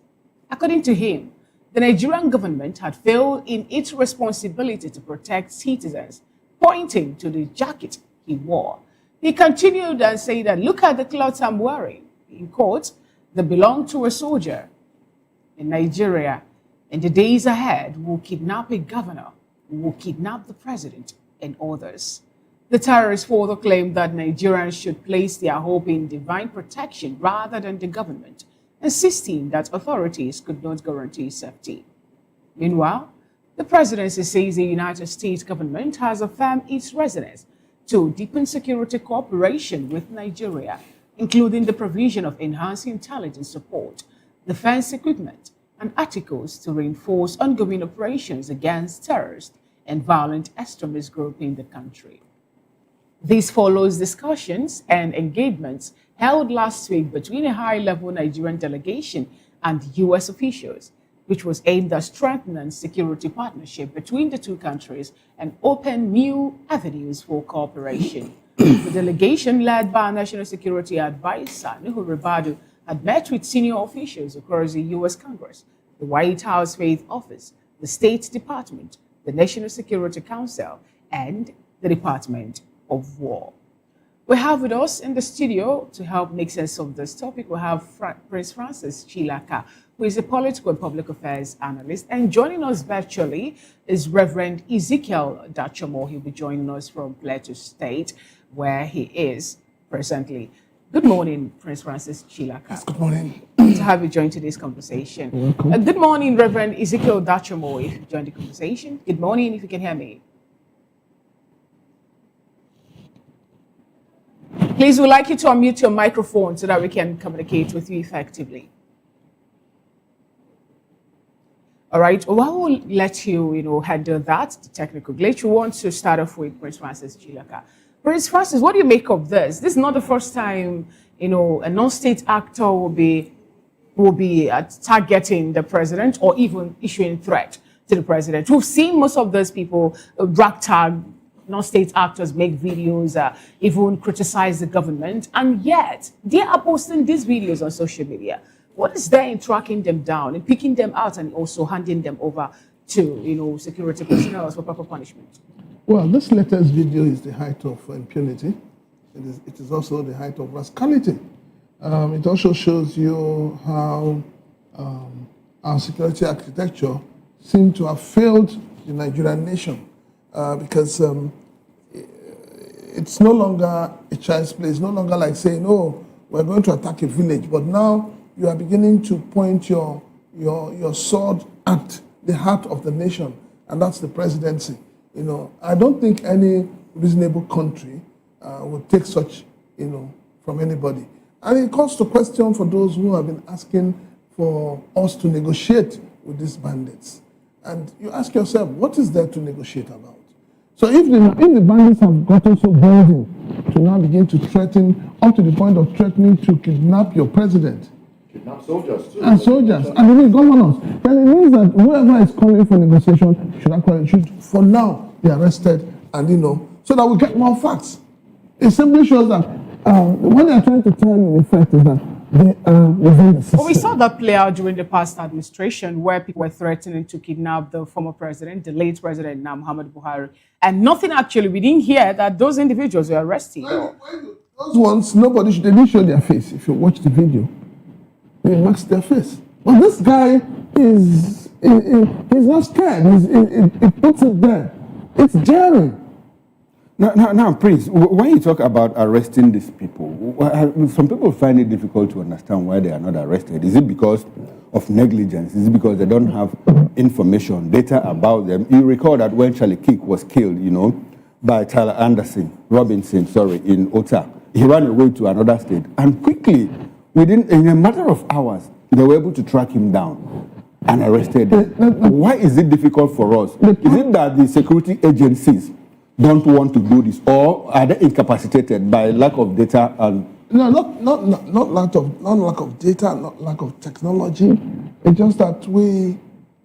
According to him, the Nigerian government had failed in its responsibility to protect citizens, pointing to the jacket he wore. He continued and said that, "Look at the clothes I'm wearing." In quotes, they belong to a soldier. In Nigeria, in the days ahead, will kidnap a governor, will kidnap the president, and others. The terrorists further claimed that Nigerians should place their hope in divine protection rather than the government, insisting that authorities could not guarantee safety. Meanwhile, the presidency says the United States government has affirmed its readiness to deepen security cooperation with Nigeria, including the provision of enhanced intelligence support, defense equipment, and articles to reinforce ongoing operations against terrorists and violent extremist groups in the country. This follows discussions and engagements held last week between a high-level Nigerian delegation and U.S. officials, which was aimed at strengthening security partnership between the two countries and open new avenues for cooperation. The delegation, led by National Security Advisor Nuhu Ribadu, had met with senior officials across the U.S. Congress, the White House Faith Office, the State Department, the National Security Council, and the Department of War. We have with us in the studio to help make sense of this topic, we have Prince Francis Chilaka, who is a political and public affairs analyst. And joining us virtually is Reverend Ezekiel Dachomo. He'll be joining us from Plateau State, where he is presently. Good morning, Prince Francis Chilaka. Yes, good morning. Good to have you join today's conversation. Welcome. Good morning, Reverend Ezekiel Dachomo, if you joined the conversation. Good morning, if you can hear me. Please, we'd like you to unmute your microphone so that we can communicate with you effectively. All right, well, we'll let you, handle that, the technical glitch. We want to start off with Prince Francis Chilaka. Prince Francis, what do you make of this? This is not the first time, a non-state actor will be targeting the president or even issuing threat to the president. We've seen most of those people ragtag non-state actors, make videos, even criticize the government, and yet they are posting these videos on social media. What is there in tracking them down and picking them out and also handing them over to, security personnel for proper punishment? Well, this latest video is the height of impunity. It is also the height of rascality. It also shows you how our security architecture seemed to have failed the Nigerian nation because it's no longer a child's play. It's no longer like saying, "Oh, we're going to attack a village," but now you are beginning to point your sword at the heart of the nation, and that's the presidency. I don't think any reasonable country would take such, from anybody. And it calls to question for those who have been asking for us to negotiate with these bandits. And you ask yourself, what is there to negotiate about? So if the bandits have gotten so bold to now begin to threaten, up to the point of threatening to kidnap your president, Kidnap soldiers too. and soldiers, and even governors, then it means that whoever is calling for negotiation should for now be arrested, and so that we get more facts. It simply shows that what they are trying to tell in effect is that they are within the system. Well, we saw that play out during the past administration where people were threatening to kidnap the former president, the late president, now Muhammadu Buhari, and nothing actually, we didn't hear that those individuals were arrested. Those ones, they didn't show their face. If you watch the video, they mask their face. But this guy he's not scared. He puts it there. It's daring. Now, Prince, when you talk about arresting these people, some people find it difficult to understand why they are not arrested. Is it because of negligence? Is it because they don't have information, data about them? You recall that when Charlie Kirk was killed, by Tyler Robinson, in Ota, he ran away to another state, and quickly, in a matter of hours, they were able to track him down. and arrested them. Why is it difficult for us? Is it that the security agencies don't want to do this, or are they incapacitated by lack of data? And no, not lack of data, not lack of technology. It's just that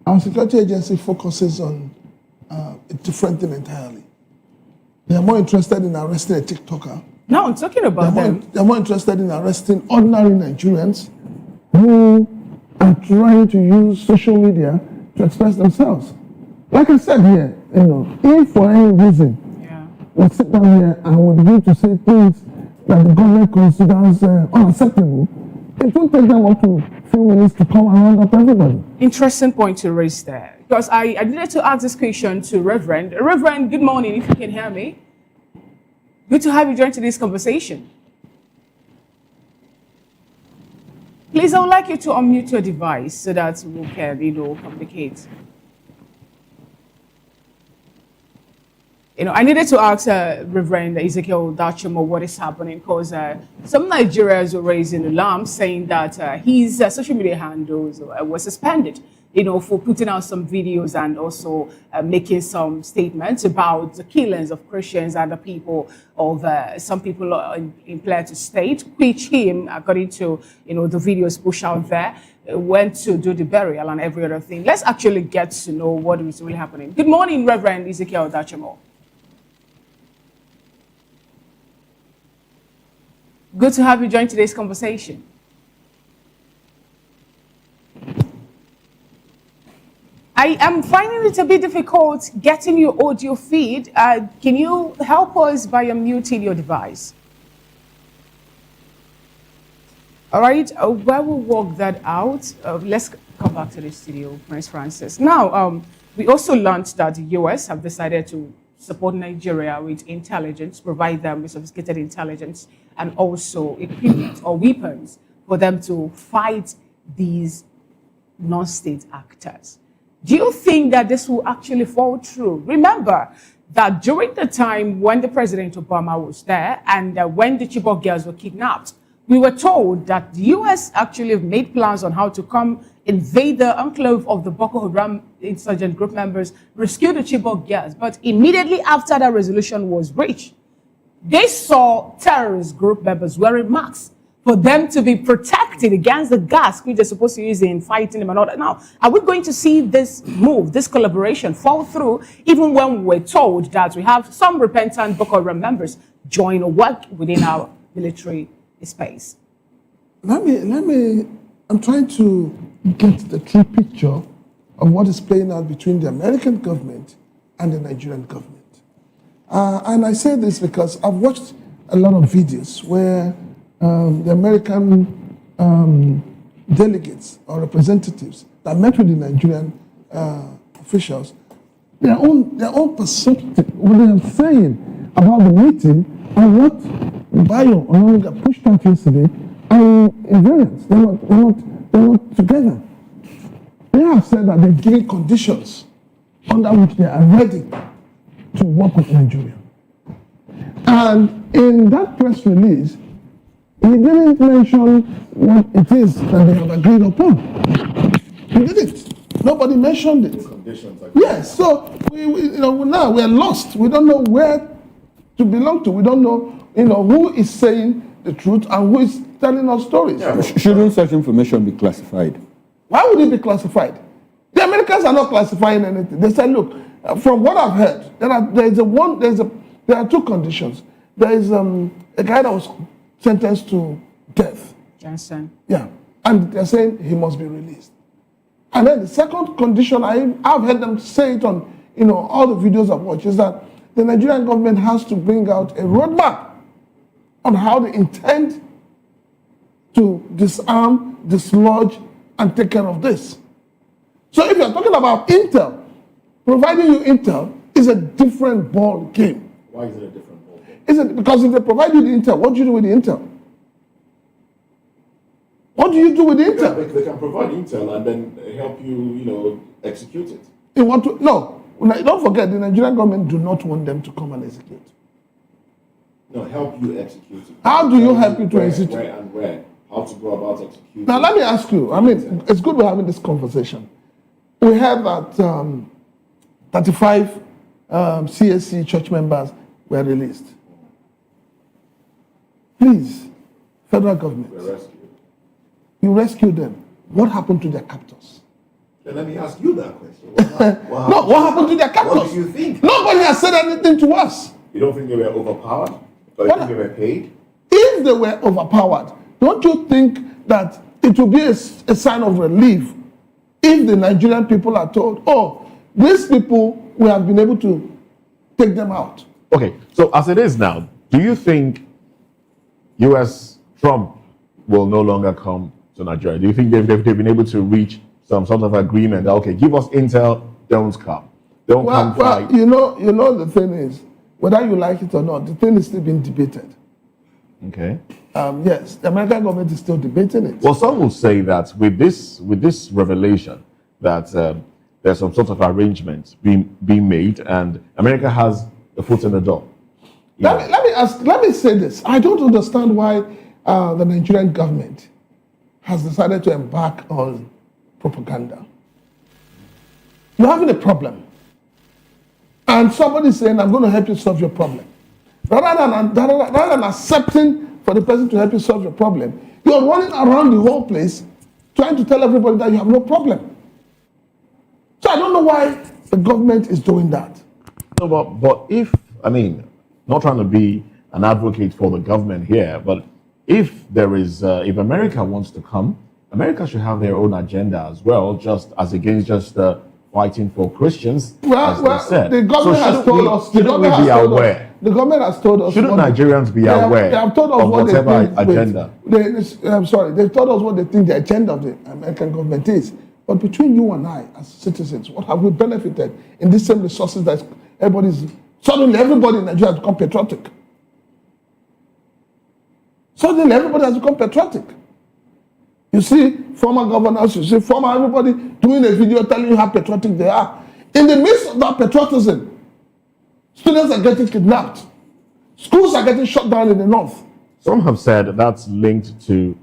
our security agency focuses on a different thing entirely. They are more interested in arresting a TikToker. No, I'm talking about them. They're more interested in arresting ordinary Nigerians who are trying to use social media to express themselves. Like I said here, if for any reason we sit down here and we begin to say things that the government considers unacceptable, it will take them up to a few minutes to come around up everybody. Interesting point to raise there. Because I needed to ask this question to Reverend. Reverend, good morning, if you can hear me. Good to have you join today's conversation. Please, I would like you to unmute your device so that we can, communicate. I needed to ask Reverend Ezekiel Dachimo what is happening, because some Nigerians were raising alarm saying that his social media handles were suspended, for putting out some videos and also making some statements about the killings of Christians and the people of some people in Plateau State, which him, according to the videos pushed out there, went to do the burial and every other thing. Let's actually get to know what is really happening. Good morning, Reverend Ezekiel Dachimo. Good to have you join today's conversation. I am finding it a bit difficult getting your audio feed. Can you help us by unmuting your device? All right, while we work that out, let's come back to the studio, Prince Francis. Now, we also learned that the US have decided to support Nigeria with intelligence, provide them with sophisticated intelligence and also equipment or weapons for them to fight these non-state actors. Do you think that this will actually fall through? Remember that during the time when the President Obama was there and when the Chibok girls were kidnapped, we were told that the US actually made plans on how to come invade the enclave of the Boko Haram insurgent group members, rescue the Chibok girls. But immediately after that resolution was reached, they saw terrorist group members wearing masks for them to be protected against the gas which they're supposed to use in fighting them and all that. Now, are we going to see this move, this collaboration fall through, even when we're told that we have some repentant Boko Haram members join or work within our military space? I'm trying to get the true picture of what is playing out between the American government and the Nigerian government. And I say this because I've watched a lot of videos where the American delegates or representatives that met with the Nigerian officials, their own perspective, what they are saying about the meeting and what Bayo Onanuga pushed out yesterday are invariants. They're not together. They have said that they're giving conditions under which they are ready to work with Nigeria. And in that press release, he didn't mention what it is that they have agreed upon. He didn't. Nobody mentioned it. Yes, so now we're lost. We don't know where to belong to. We don't know, who is saying the truth and who is telling us stories. Yeah, shouldn't such information be classified? Why would it be classified? The Americans are not classifying anything. They said, look, from what I've heard, there are two conditions. There is a guy that was sentenced to death. Johnson. Yeah, and they're saying he must be released. And then the second condition, I've heard them say it on all the videos I've watched, is that the Nigerian government has to bring out a roadmap on how they intend to disarm, dislodge, and take care of this. So if you're talking about intel, providing you intel is a different ball game. Why is it a different ball game? Is it because if they provide you the intel, what do you do with the intel? What do you do with the intel? They can provide intel and then help you, execute it. No, don't forget, the Nigerian government do not want them to come and execute. No, help you execute it. How do you help you to execute? Where? How to go about executing? Now let me ask you, it's good we're having this conversation. we heard that 35 CSC church members were released. Please, federal government, you rescued them. What happened to their captors? Then let me ask you that question. What happened to their captors? What do you think? Nobody has said anything to us. You don't think they were overpowered? Or you think they were paid? If they were overpowered, don't you think that it will be a sign of relief if the Nigerian people are told, oh, these people, we have been able to take them out? Okay, so as it is now, do you think US Trump will no longer come to Nigeria? Do you think they've been able to reach some sort of agreement that, okay, give us intel, don't come. Don't come fight. You know the thing is, whether you like it or not, the thing is still being debated. Okay. Yes, the American government is still debating it. Well, some will say that with this revelation that there's some sort of arrangement being made, and America has a foot in the door. Let me say this. I don't understand why the Nigerian government has decided to embark on propaganda. You're having a problem, and somebody's saying, I'm going to help you solve your problem. Rather than accepting for the person to help you solve your problem, you're running around the whole place trying to tell everybody that you have no problem. So I don't know why the government is doing that. No, but if, I mean, not trying to be an advocate for the government here, but if if America wants to come, America should have their own agenda as well, just as against just fighting for Christians, as they said. The government has told us. The government has told us. Shouldn't Nigerians be aware they have told us of what whatever they think, agenda? They've told us what they think the agenda of the American government is. But between you and I, as citizens, what have we benefited in these same resources that suddenly everybody in Nigeria has become patriotic? Suddenly everybody has become patriotic. You see former governors, you see former everybody doing a video telling you how patriotic they are. In the midst of that patriotism, students are getting kidnapped. Schools are getting shut down in the north. Some have said that's linked to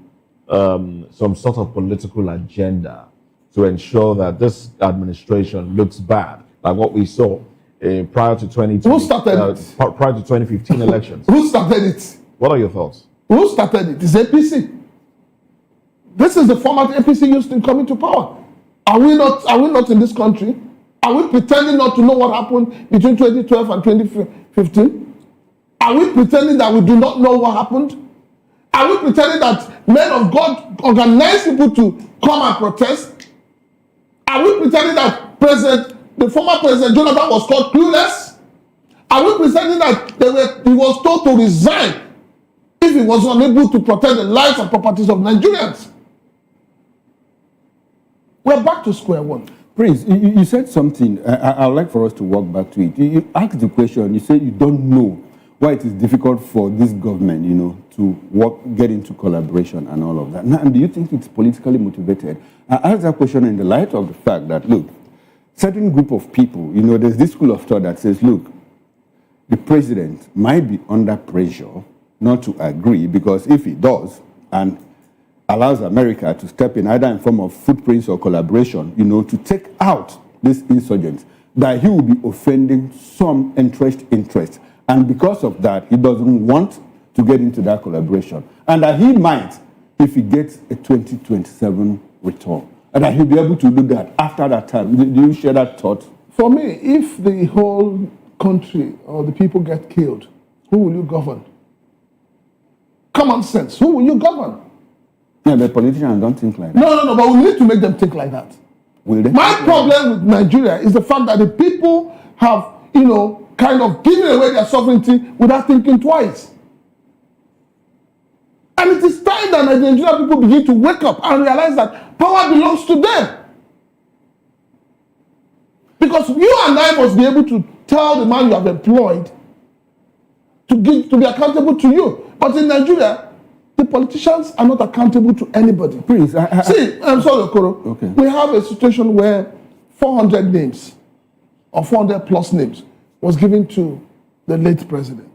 some sort of political agenda to ensure that this administration looks bad, like what we saw prior to 2020. Who started it? Prior to 2015 elections. Who started it? What are your thoughts? Who started it? It's APC. This is the format APC used in coming to power. Are we not in this country? Are we pretending not to know what happened between 2012 and 2015? Are we pretending that we do not know what happened? Are we pretending that men of God organized people to come and protest? Are we pretending that the former President Jonathan was called clueless? Are we pretending that he was told to resign if he was unable to protect the lives and properties of Nigerians? We're back to square one. Prince, you said something. I'd like for us to walk back to it. You asked the question. You said you don't know why it is difficult for this government, to get into collaboration and all of that. Now, and do you think it's politically motivated? I ask that question in the light of the fact that, look, certain group of people, there's this school of thought that says, look, the president might be under pressure not to agree, because if he does and allows America to step in either in form of footprints or collaboration, to take out these insurgents, that he will be offending some interest. And because of that, he doesn't want to get into that collaboration. And that he might, if he gets a 2027 return, and that he'll be able to do that after that time. Do you share that thought? For me, if the whole country or the people get killed, who will you govern? Common sense. Who will you govern? Yeah, the politicians don't think like that. No, but we need to make them think like that. Will they? My problem with Nigeria is the fact that the people have, kind of given away their sovereignty without thinking twice. And it is time that the Nigerian people begin to wake up and realize that power belongs to them. Because you and I must be able to tell the man you have employed to be accountable to you. But in Nigeria, the politicians are not accountable to anybody. Please, See, I'm sorry, Okoro. Okay. We have a situation where 400 names or 400 plus names was given to the late president.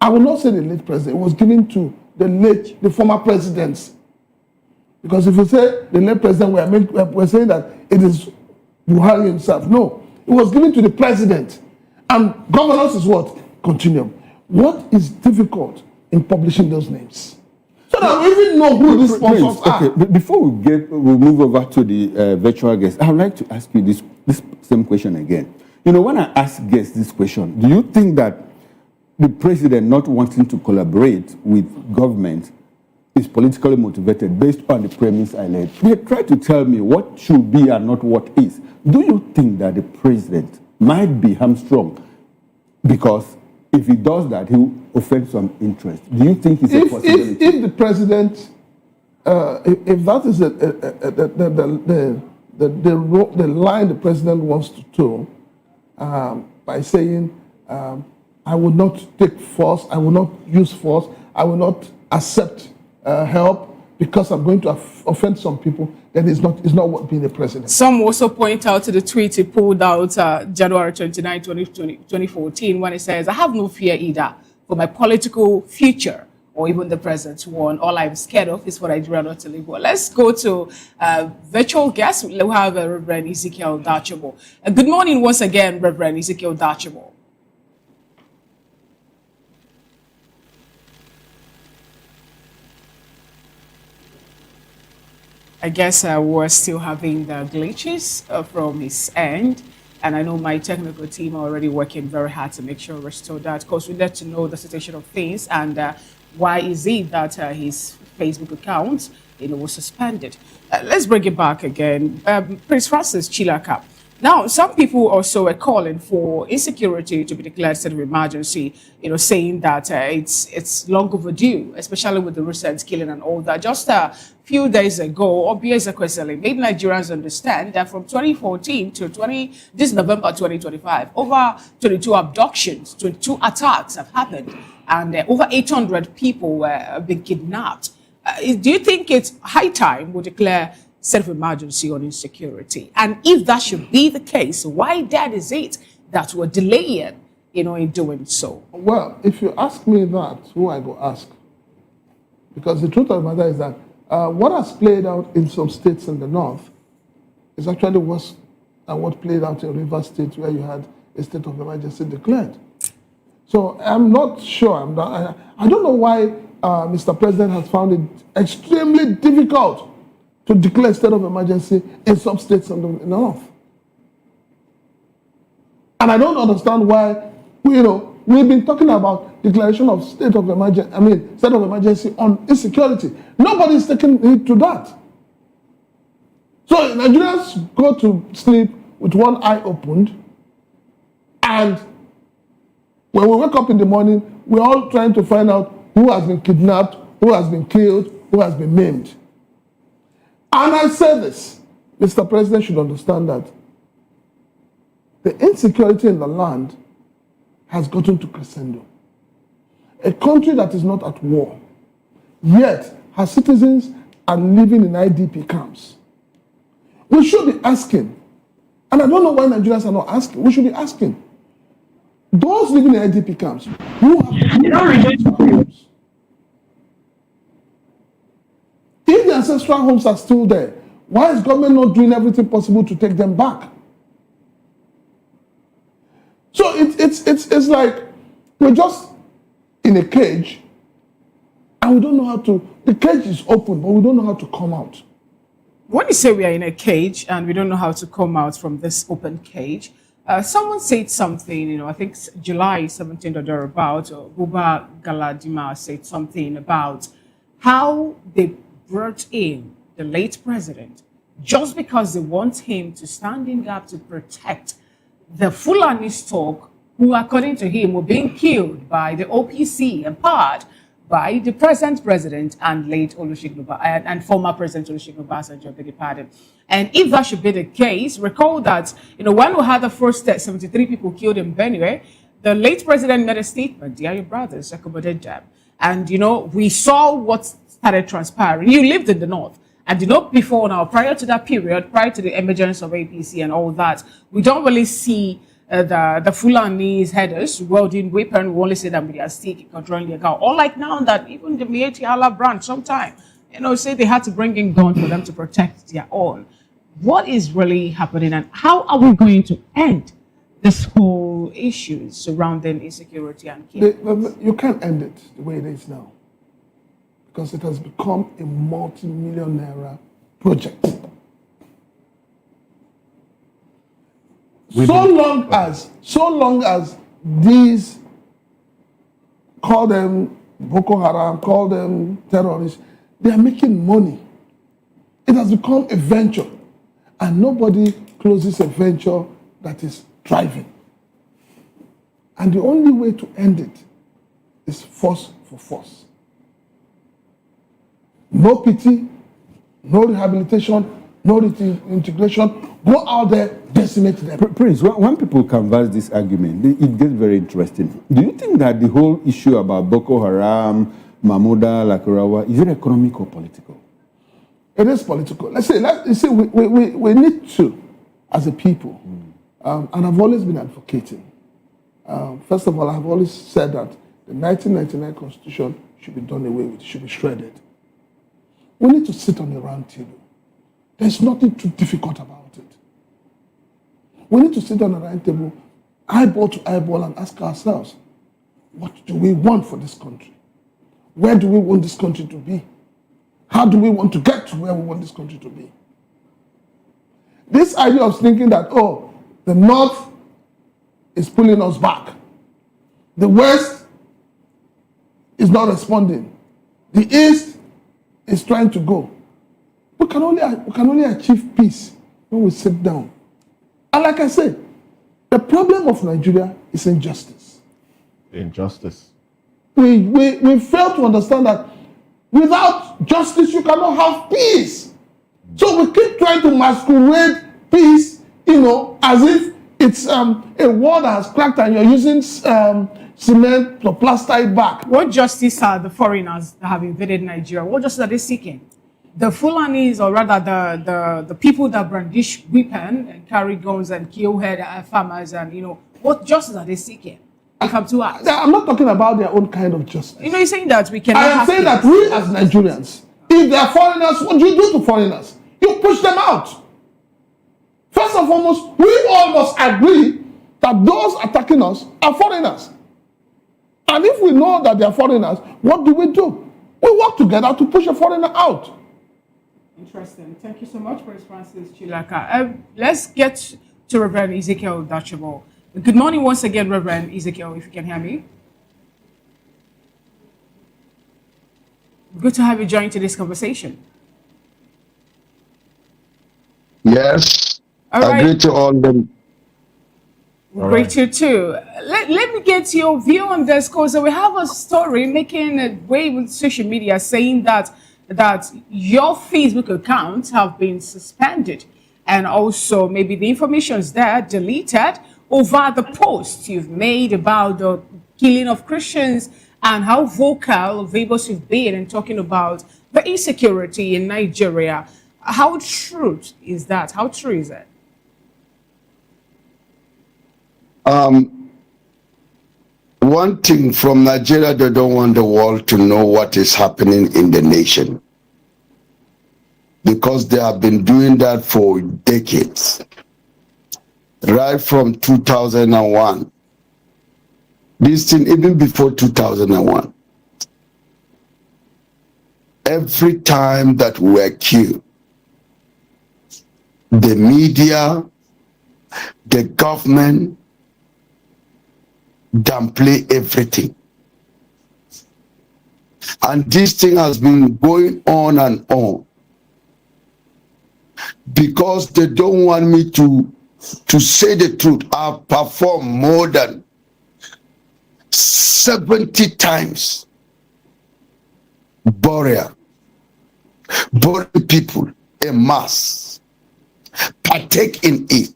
I will not say the late president. It was given to the former presidents. Because if you say the late president, we're saying that it is Buhari himself. No, it was given to the president. And governance is what? Continuum. What is difficult in publishing those names? So that we even know who these sponsors are. Okay, before we move over to the virtual guest, I would like to ask you this same question again. You know, when I ask guests this question, do you think that the president not wanting to collaborate with government is politically motivated based on the premise I laid? They try to tell me what should be and not what is. Do you think that the president might be hamstrung because if he does that, he will offend some interest? Do you think it's a possibility? If the president, if that is the line the president wants to toe, by saying, I will not take force, I will not use force, I will not accept help because I'm going to offend some people, then it's not what being a president. Some also point out to the tweet he pulled out January 29, 2014, when he says, I have no fear either for my political future or even the present one. All I'm scared of is for Nigeria not to live well. Let's go to virtual guest. We have Reverend Ezekiel Dachimo. Good morning once again, Reverend Ezekiel Dachimo. I guess we're still having the glitches from his end. And I know my technical team are already working very hard to make sure we restore that. Of course, we need to know the situation of things and why is it that his Facebook account was suspended. Let's bring it back again. Prince Francis Chilaka. Now, some people also are calling for insecurity to be declared state of emergency, saying that it's long overdue, especially with the recent killing and all that. Just a few days ago, Obieze Kwesili made Nigerians understand that from 2014 to this November 2025, over 22 abductions, 22 attacks have happened, and over 800 people were being kidnapped. Do you think it's high time we declare state of emergency on insecurity? And if that should be the case, why then is it that we're delaying, in doing so? Well, if you ask me that, who I go ask? Because the truth of the matter is that what has played out in some states in the north is actually worse than what played out in Rivers State, where you had a state of emergency declared. So I'm not sure. I don't know why Mr. President has found it extremely difficult to declare a state of emergency in some states in the north. And I don't understand why, we've been talking about declaration of state of emergency on insecurity. Nobody's taking heed to that. So Nigerians go to sleep with one eye opened, and when we wake up in the morning, we're all trying to find out who has been kidnapped, who has been killed, who has been maimed. And I say this, Mr. President should understand that the insecurity in the land has gotten to crescendo. A country that is not at war, yet her citizens are living in IDP camps. We should be asking, and I don't know why Nigerians are not asking, we should be asking, those living in IDP camps, who have homes? If the ancestral homes are still there, why is government not doing everything possible to take them back? So it's like we're just in a cage and we don't know how to, the cage is open, but we don't know how to come out. When you say we are in a cage and we don't know how to come out from this open cage, someone said something, I think July 17th or thereabout, Buba Galadima said something about how they brought in the late president just because they want him to stand in gap to protect the Fulani stock who, according to him, were being killed by the OPC, empowered by the present president and late Olusegun and former President Olusegun Obasanjo, beg your pardon. And if that should be the case, recall that when we had the first 73 people killed in Benue, the late president made a statement, "They are your brothers, accommodate them." And we saw what started transpiring. You lived in the north. And before now, prior to that period, prior to the emergence of APC and all that, we don't really see the Fulani's headers wielding weapon. We only see them with their stick controlling their cow. Or like now that even the Mieti Allah branch sometime, say they had to bring in guns for them to protect their own. what is really happening and how are we going to end this whole issue surrounding insecurity and killings? You can't end it the way it is now because it has become a multi-million naira project. So long as these, call them Boko Haram, call them terrorists, they are making money. It has become a venture, and nobody closes a venture that is thriving. And the only way to end it is force for force. No pity, no rehabilitation, no integration. Go out there, decimate them. Prince, when people canvass this argument, it gets very interesting. Do you think that the whole issue about Boko Haram, Mahmouda, Lakurawa, is it economic or political? It is political. Let's say we need to, as a people, and I've always been advocating. First of all, I've always said that the 1999 Constitution should be done away with, should be shredded. We need to sit on a round table. There's nothing too difficult about it. We need to sit on a round table, eyeball to eyeball, and ask ourselves, what do we want for this country? Where do we want this country to be? How do we want to get to where we want this country to be? This idea of thinking that, oh, the North is pulling us back. The West is not responding. The East is trying to go. We can only achieve peace when we sit down. And like I said, the problem of Nigeria is injustice. Injustice. We fail to understand that without justice, you cannot have peace. So we keep trying to masquerade peace, as if it's a wall that has cracked and you're using cement to plaster it back. What justice are the foreigners that have invaded Nigeria? What justice are they seeking? The Fulanis, or rather the people that brandish weapons and carry guns and kill farmers, and what justice are they seeking? If I'm to ask, I'm not talking about their own kind of justice. You're saying that we cannot. I am saying that we as Nigerians, if they are foreigners, what do you do to foreigners? You push them out. First and foremost, we all must agree that those attacking us are foreigners. And if we know that they are foreigners, what do? We work together to push a foreigner out. Interesting. Thank you so much, Prince Francis Chilaka. Let's get to Reverend Ezekiel Dachabo. Good morning once again, Reverend Ezekiel, if you can hear me. Good to have you join today's conversation. Yes. All right. I greet to all them. Great you too. Let me get your view on this, because we have a story making a wave with social media saying that your Facebook accounts have been suspended, and also maybe the information is there deleted over the posts you've made about the killing of Christians and how vocal Vabos you've been in talking about the insecurity in Nigeria. How true is that? How true is it? One thing from Nigeria, they don't want the world to know what is happening in the nation, because they have been doing that for decades, right from 2001. This thing, even before 2001, every time that we were killed, the media, the government, downplay everything. And this thing has been going on and on, because they don't want me to say the truth. I've performed more than 70 times burying people en mass, partake in it.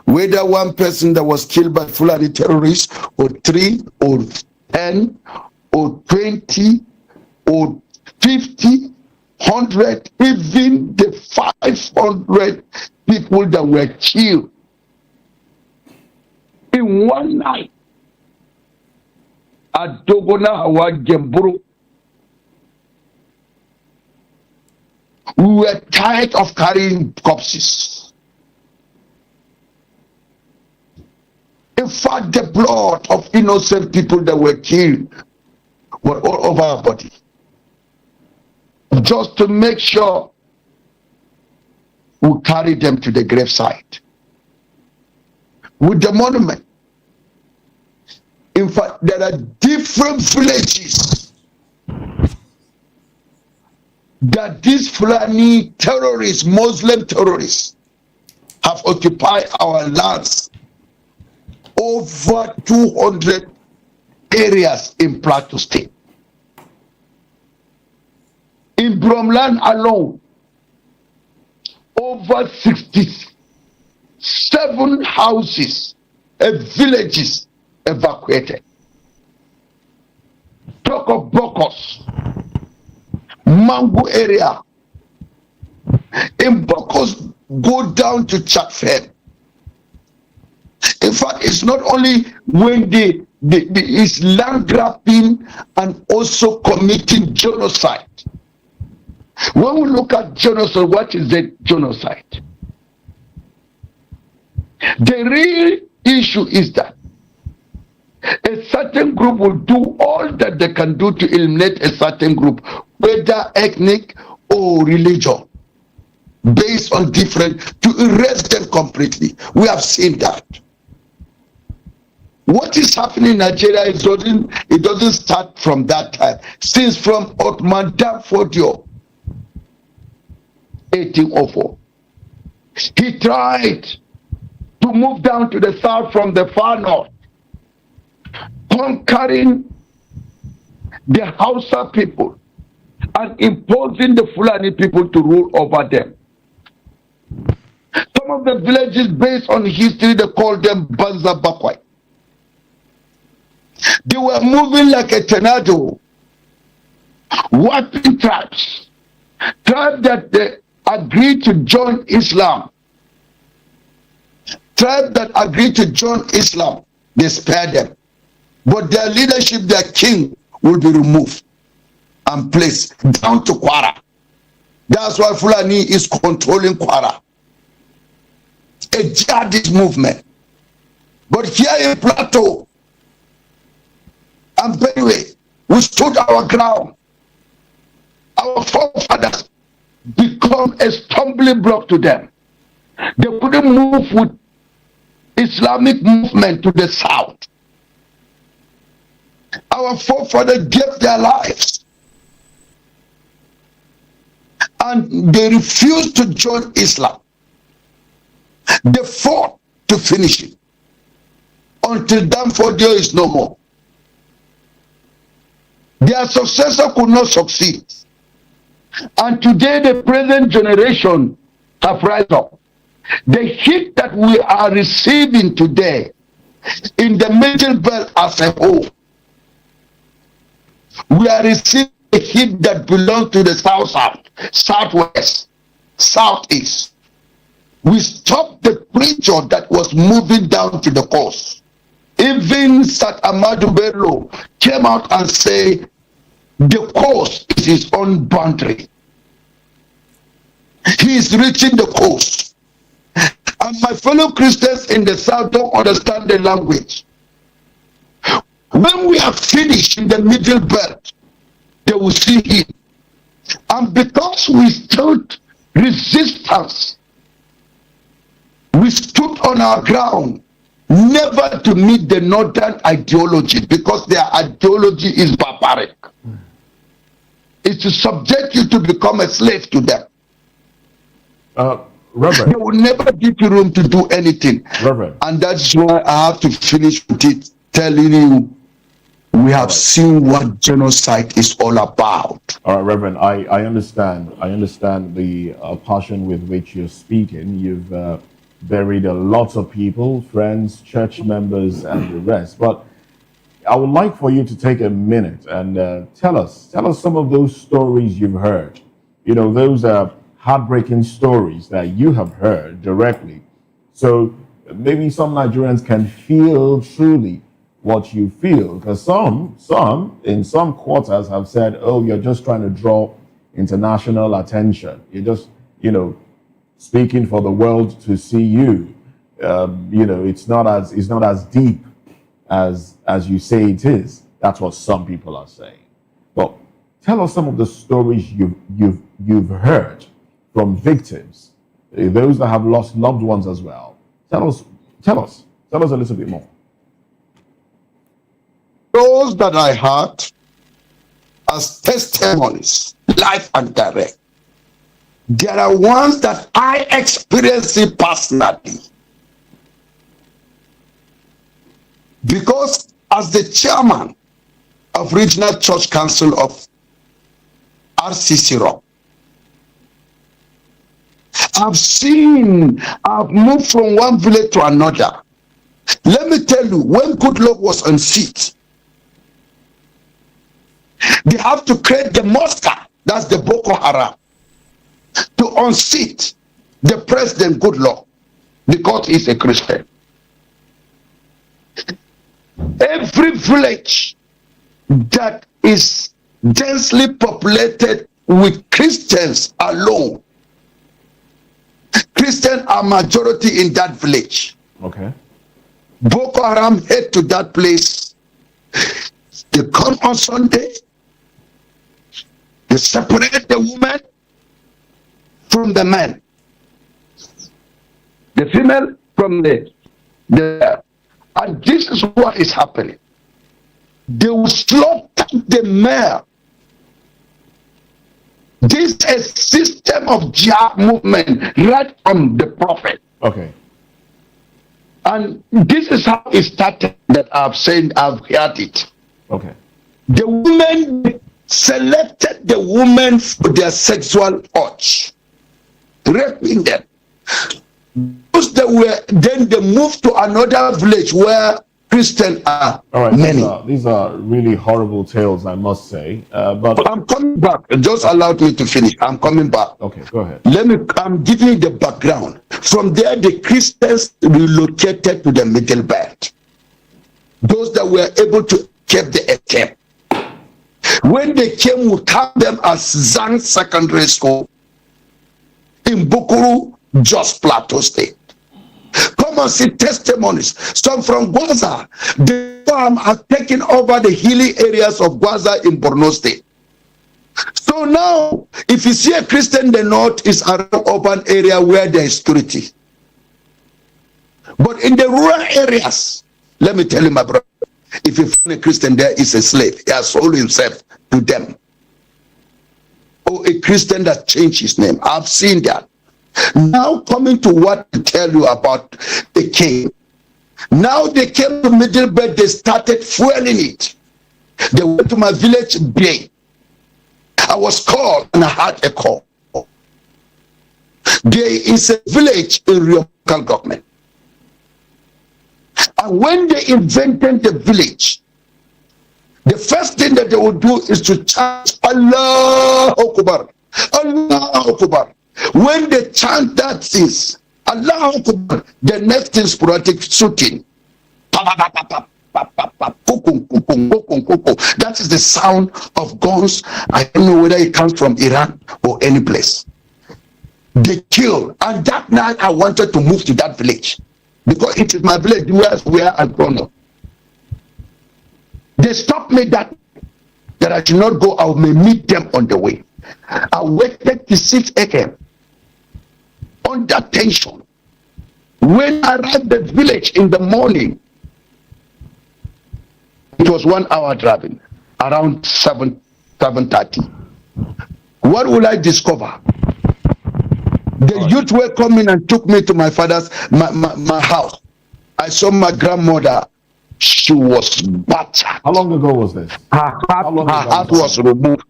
Whether one person that was killed by Fulani terrorists, or 3, or 10, or 20, or 50, 100, even the 500 people that were killed in one night at Dogona Hawa Gemburu. We were tired of carrying corpses. In fact, the blood of innocent people that were killed were all over our body. Just to make sure we carry them to the gravesite. With the monument. In fact, there are different villages that these Fulani terrorists, Muslim terrorists, have occupied our lands. Over 200 areas in Plateau State. In Bromland alone, over 67 houses and villages evacuated. Talk of Bokos, Mango area. In Bokos, go down to Chatfed. In fact, it's not only when it's land grabbing and also committing genocide. When we look at genocide, what is the genocide? The real issue is that a certain group will do all that they can do to eliminate a certain group, whether ethnic or religion, based on different, to erase them completely. We have seen that. What is happening in Nigeria, it doesn't start from that time. Since from Ottoman Danfodio, 1804. He tried to move down to the south from the far north, conquering the Hausa people and imposing the Fulani people to rule over them. Some of the villages, based on history, they call them Banza Bakwai. They were moving like a tornado, wiping tribes that they agreed to join Islam. Tribes that agreed to join Islam, they spared them. But their leadership, their king, will be removed and placed down to Kwara. That's why Fulani is controlling Kwara. A jihadist movement. But here in Plateau, and Benue, we stood our ground. Our forefathers become a stumbling block to them. They couldn't move with Islamic movement to the south. Our forefathers gave their lives. And they refused to join Islam. They fought to finish it. Until Danfodio is no more. Their successor could not succeed. And today the present generation have risen up. The hit that we are receiving today in the Middle Belt as a whole, we are receiving a hit that belongs to the south-south, southwest, southeast. We stopped the preacher that was moving down to the coast. Even Sat Amadou Bello came out and said the coast is his own boundary. He is reaching the coast. And my fellow Christians in the south don't understand the language. When we are finished in the Middle Belt, they will see him. And because we stood resistance, we stood on our ground, never to meet the northern ideology, because their ideology is barbaric. It's to subject you to become a slave to them. Reverend, they will never give you room to do anything. Reverend. And that's why I have to finish with it, telling you we have seen what genocide is all about. All right, Reverend, I understand. I understand the passion with which you're speaking. You've buried a lot of people, friends, church members, and the rest. But I would like for you to take a minute and tell us some of those stories you've heard. You know, those are heartbreaking stories that you have heard directly. So maybe some Nigerians can feel truly what you feel, because some in some quarters have said, oh, you're just trying to draw international attention. You're just, speaking for the world to see you. It's not as deep as you say it is. That's what some people are saying. But tell us some of the stories you've heard from victims, those that have lost loved ones as well. Tell us a little bit more. Those that I heard as testimonies, live and direct. There are ones that I experienced it personally. Because as the chairman of Regional Church Council of RCC Rock, I've moved from one village to another. Let me tell you, when Goodluck was on seat, they have to create the muster, that's the Boko Haram, to unseat the President Goodluck because he's a Christian. Every village that is densely populated with Christians alone, Christians are majority in that village. Okay. Boko Haram head to that place. They come on Sunday. They separate the woman from the man, the female from the and this is what is happening. They will slaughter the male. This is a system of jihad movement right from the prophet. Okay. And this is how it started that I've heard it. Okay. The women selected the women for their sexual urge, raping them. Those that were, then they moved to another village where Christians are many. These are really horrible tales, I must say. But I'm coming back. Just allow me to finish. I'm coming back. Okay, go ahead. I'm giving you the background. From there, the Christians relocated to the Middle Belt. Those that were able to keep the attempt. When they came, we count them as Zang Secondary School in Bukuru, Jos Plateau State. Come and see testimonies. Some from Gwaza. The farm have taken over the hilly areas of Gwaza in Borno State. So now, if you see a Christian in the north, it's an urban area where there is security. But in the rural areas, let me tell you, my brother, if you find a Christian there, is a slave. He has sold himself to them. Or a Christian that changed his name. I've seen that. Now coming to what to tell you about the king. Now they came to Middle Belt, they started fueling it. They went to my village, Bay. I was called and I had a call. There is a village in your local government. And when they invented the village, the first thing that they would do is to chant Allah Akbar, Allah Akbar. When they chant that things, Allah Akbar, the next thing is sporadic shooting. That is the sound of guns. I don't know whether it comes from Iran or any place. They kill. And that night I wanted to move to that village. Because it is my village where I'm grown up. They stopped me that I should not go. I may meet them on the way. I waited till 6 a.m. under tension. When I arrived at the village in the morning, it was 1 hour driving, around 7:30. What will I discover? The youth were coming and took me to my father's my house. I saw my grandmother. She was battered. How long ago was this? Her heart was removed.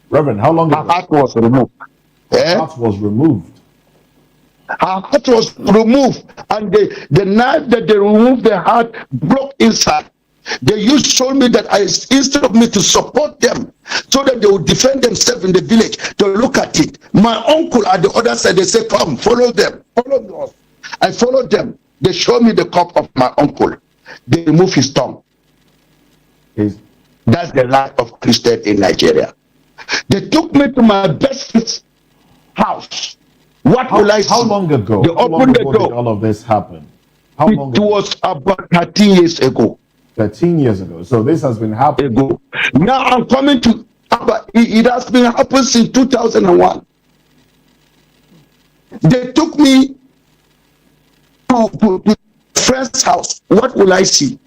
Reverend, how long ago? Her heart was removed. Her heart was removed. Her heart was removed, and the knife that they removed the heart broke inside. They used to show me that instead of me to support them so that they would defend themselves in the village, to look at it. My uncle at the other side, they say, come, follow them. Follow us. I followed them. They showed me the cup of my uncle. They remove his tongue. That's the life of Christian in Nigeria. They took me to my best friend's house. What will I see? How long ago? They opened the door. Did all of this happen? How long ago? It was about 13 years ago. 13 years ago. So this has been happening. Now I'm coming to. It has been happening since 2001. They took me to a friend's house. What will I see?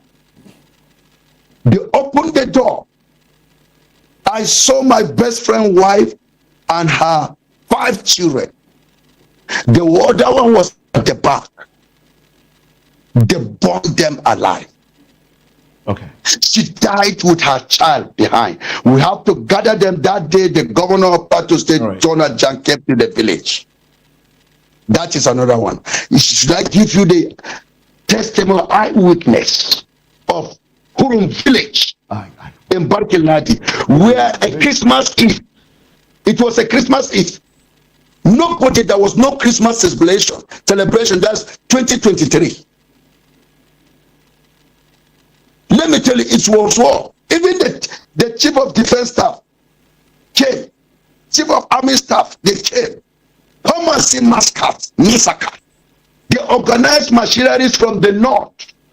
They opened the door. I saw my best friend's wife and her 5 children. The other one was at the back. They burned them alive. Okay. She died with her child behind. We have to gather them that day. The governor of Plateau State, Jonah Jan, came to the village. That is another one. Should I give you the testimony eyewitness of Hurum village in Barkelnadi, where a Christmas Eve, it was a Christmas Eve. Nobody, there was no Christmas celebration. That's 2023. Let me tell you, it was war. Even the chief of defense staff came. Chief of army staff, they came. Come and see massacre. They organized machineries from the north,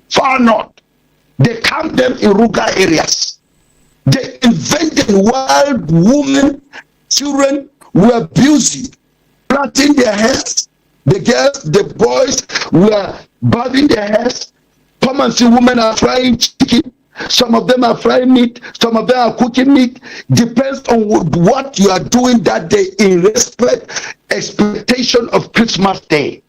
far north. They camped them in rural areas. They invented wild women, children were busy plaiting their hairs. The girls, the boys were bathing their hairs. Come and see women are frying chicken. Some of them are frying meat. Some of them are cooking meat. Depends on what you are doing that day in expectation of Christmas Day.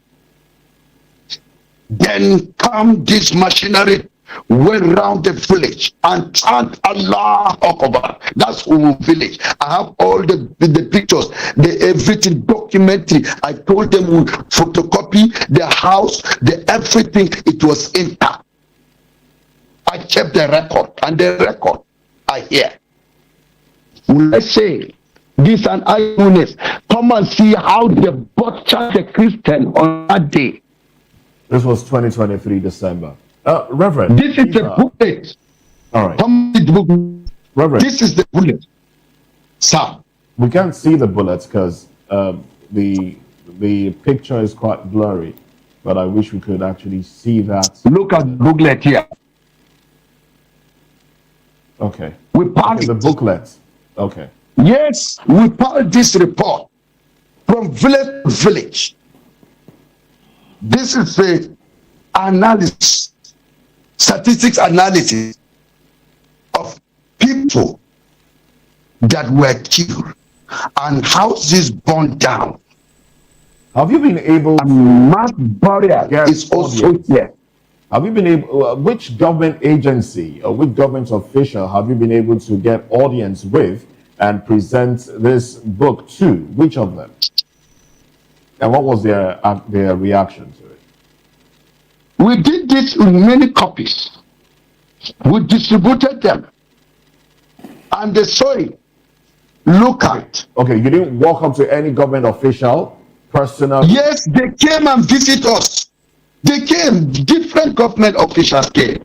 Then come this machinery, went around the village and chant Allah Akbar. That's Umu village. I have all the pictures, everything documentary. I told them we photocopy the house, everything. It was intact. I kept the record, and the record I hear. Let's say this an eyewitness. Come and see how they butchered the Christian on that day. This was 2023 December. Reverend, this is the booklet. All right. Come with the book. Reverend, this is the bullet. Sir, we can't see the bullets because the picture is quite blurry. But I wish we could actually see that. Look at the booklet here. Okay. We passed the booklet. Okay. Yes, we passed this report from village to village. This is the analysis, statistics analysis of people that were killed and houses burned down. Have you been able to mass burial is also here. Have you been able, which government agency or which government official have you been able to get audience with and present this book to? Which of them? And what was their reaction to it? We did this in many copies. We distributed them. And they saw it. Look at. Okay, you didn't walk up to any government official personally? Yes, they came and visit us. They came, different government officials came.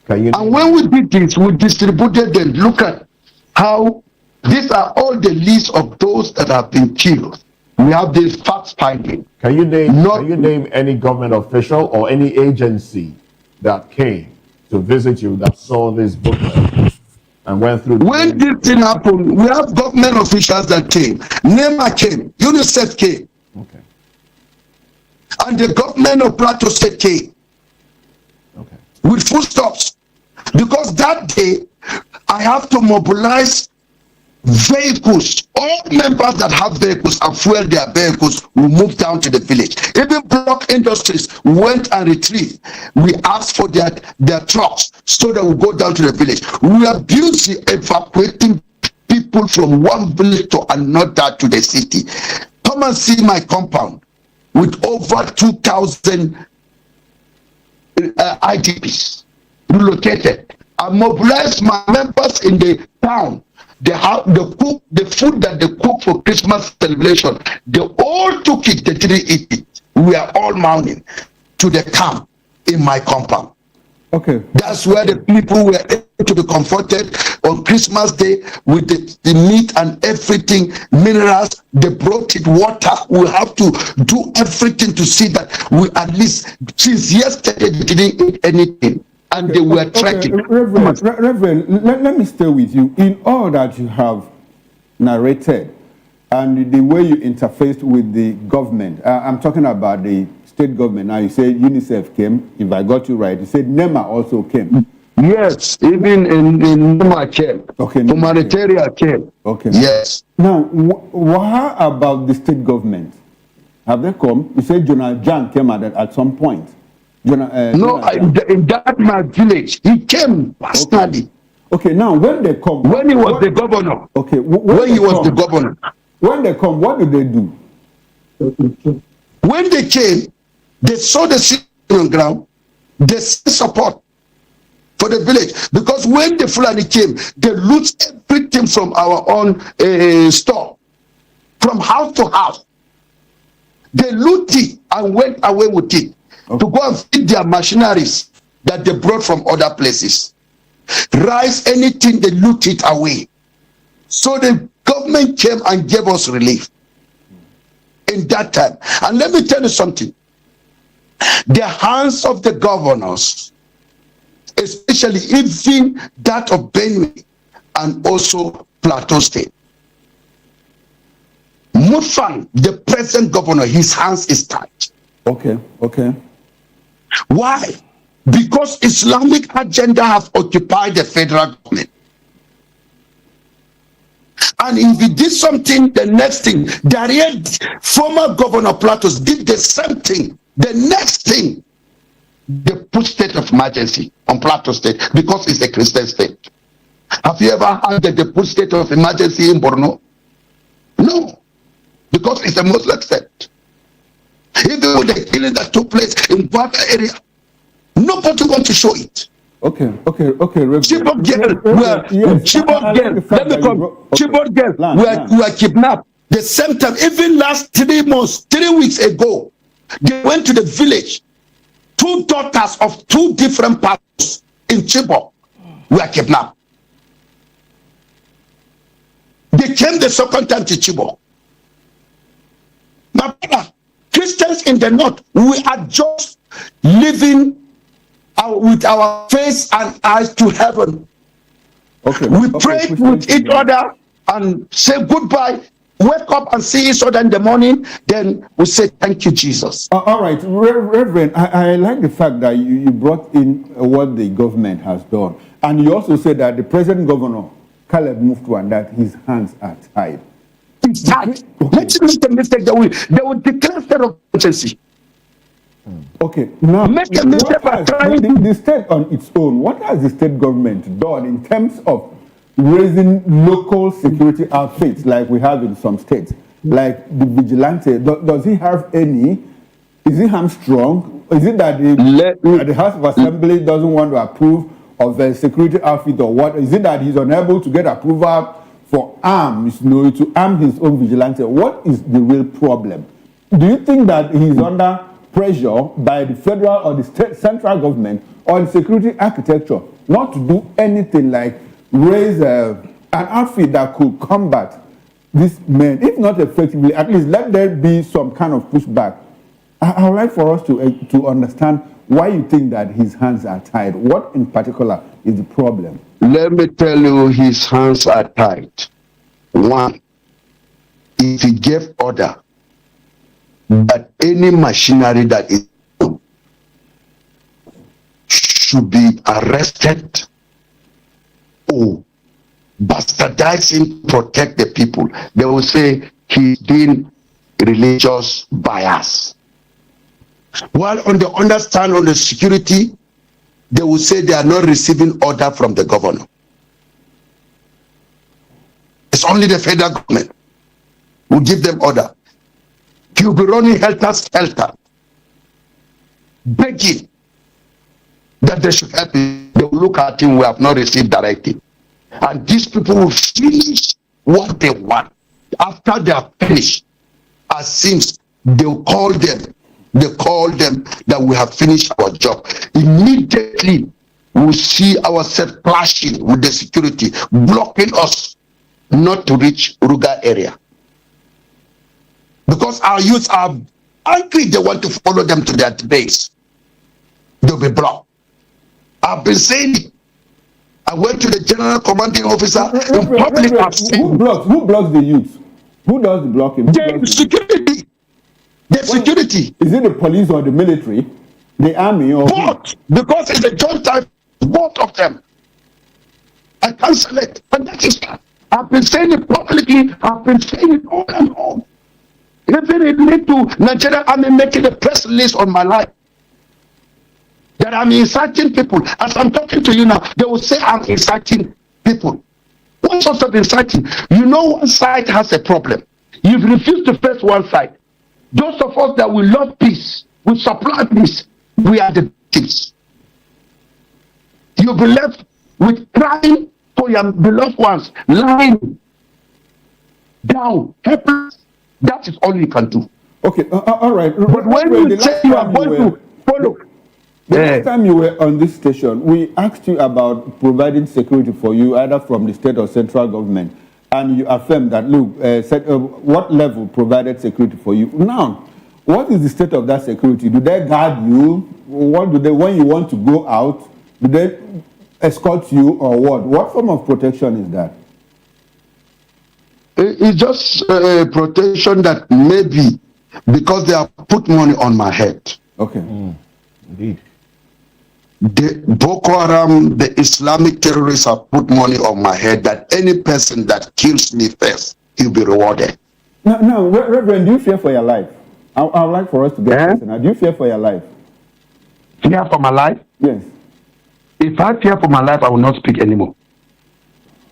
And when we did this, we distributed them. Look at how these are all the lists of those that have been killed. We have this fact finding. Can you name any government official or any agency that came to visit you that saw this booklet and went through? When this thing happened, we have government officials that came. NEMA came, UNICEF came. Okay. And the government of Plateau State came. Okay. With full stops. Because that day, I have to mobilize vehicles. All members that have vehicles and fuel their vehicles will move down to the village. Even Block Industries went and retrieved. We asked for their trucks so that we go down to the village. We are busy evacuating people from one village to another to the city. Come and see my compound with over 2,000 IDPs relocated. I mobilized my members in the town. The food that they cook for Christmas celebration, they all took it, they didn't eat it. We are all mounting to the camp in my compound. Okay. That's where the people were able to be comforted on Christmas Day with the meat and everything, minerals. They brought it, water. We have to do everything to see that we at least, since yesterday, they didn't eat anything. And they were trekking. Reverend, let me stay with you. In all that you have narrated and the way you interfaced with the government, I'm talking about the state government. Now you said UNICEF came, if I got you right. You said NEMA also came. Yes, even in NEMA came. Okay. Humanitarian came. Okay. Yes. Now, how about the state government? Have they come? You said Jonah Jan came at some point. In that my village, he came personally. Okay, now when they come, when he was the governor. Okay, when he was the governor. When they come, what do they do? When they came, they saw the situation on the ground. They sent support for the village, because when the Fulani came, they loot everything from our own store, from house to house. They loot it and went away with it. To go and feed their machineries that they brought from other places. Rice, anything, they loot it away. So the government came and gave us relief in that time. And let me tell you something. The hands of the governors, especially even that of Benue and also Plateau State. Mufang, the present governor, his hands is tied. Okay. Why? Because Islamic agenda have occupied the federal government. And if he did something, the next thing, Daria, former governor Plateau, did the same thing. The next thing, they put state of emergency on Plateau State because it's a Christian state. Have you ever heard that they put state of emergency in Borno? No, because it's a Muslim state. Even with the killing that took place in Baka area, nobody wants to show it. Okay. Chibok girl, were kidnapped. The same time, even last 3 weeks ago, they went to the village. 2 daughters of 2 different pastors in Chibok were kidnapped. They came the second time to Chibok. My brother, Christians in the north, we are just living with our face and eyes to heaven. We pray with each other and say goodbye, wake up and see each other in the morning, then we say thank you, Jesus. All right, Reverend, I like the fact that you brought in what the government has done. And you also said that the present governor, Caleb Mutfwang, that his hands are tied. It's tied. Let's make a mistake that they will declare state of emergency. Okay, now the state on its own, what has the state government done in terms of raising local security outfits like we have in some states, like the vigilante? Does he have any? Is he hamstrung? Is it that the House of Assembly doesn't want to approve of a security outfit, or what? Is it that he's unable to get approval for arms, to arm his own vigilante? What is the real problem? Do you think that he's under pressure by the federal or the state central government or the security architecture not to do anything like raise an outfit that could combat these men? If not effectively, at least let there be some kind of pushback. I would like for us to understand why you think that his hands are tied. What in particular is the problem? Let me tell you, his hands are tied. One, if he gave order that any machinery that is should be arrested or bastardizing, protect the people, they will say he's been religious bias. While on the understand on the security, they will say they are not receiving order from the governor. It's only the federal government who give them order. He will be running helter-skelter, begging that they should help him. They will look at him, we have not received directive. And these people will finish what they want. After they are finished, as seems, they will call them. They call them that we have finished our job. Immediately, we see ourselves clashing with the security, blocking us not to reach Ruga area. Because our youth are angry, they want to follow them to their base. They'll be blocked. I've been saying it. I went to the general commanding officer in public. Who blocks the youth? Who does the blocking? The security. The security. Is it the police or the military? The army or both? Because it's a joint time, both of them. I cancel it. And that is, I've been saying it publicly, I've been saying it all and all. Even it led to Nigerian army making a press release on my life. That I'm inciting people. As I'm talking to you now, they will say I'm inciting people. What sort of inciting? You know one side has a problem. You've refused to face one side. Those of us that will love peace, will supply peace, we are the victims. You'll be left with crying for your beloved ones, lying down, helpless. That is all you can do. Okay, all right. But when you say you are going to follow, the last time you were on this station, we asked you about providing security for you, either from the state or central government, and you affirmed that, look, what level provided security for you? Now, what is the state of that security? Do they guard you? What do they, when you want to go out, do they escort you or what? What form of protection is that? It's just a protection that maybe because they have put money on my head. Okay. Indeed. The Boko Haram, the Islamic terrorists have put money on my head that any person that kills me first, he'll be rewarded. Now, Reverend, do you fear for your life? I would like for us to get this. Now, do you fear for your life? Fear for my life? Yes. If I fear for my life, I will not speak anymore.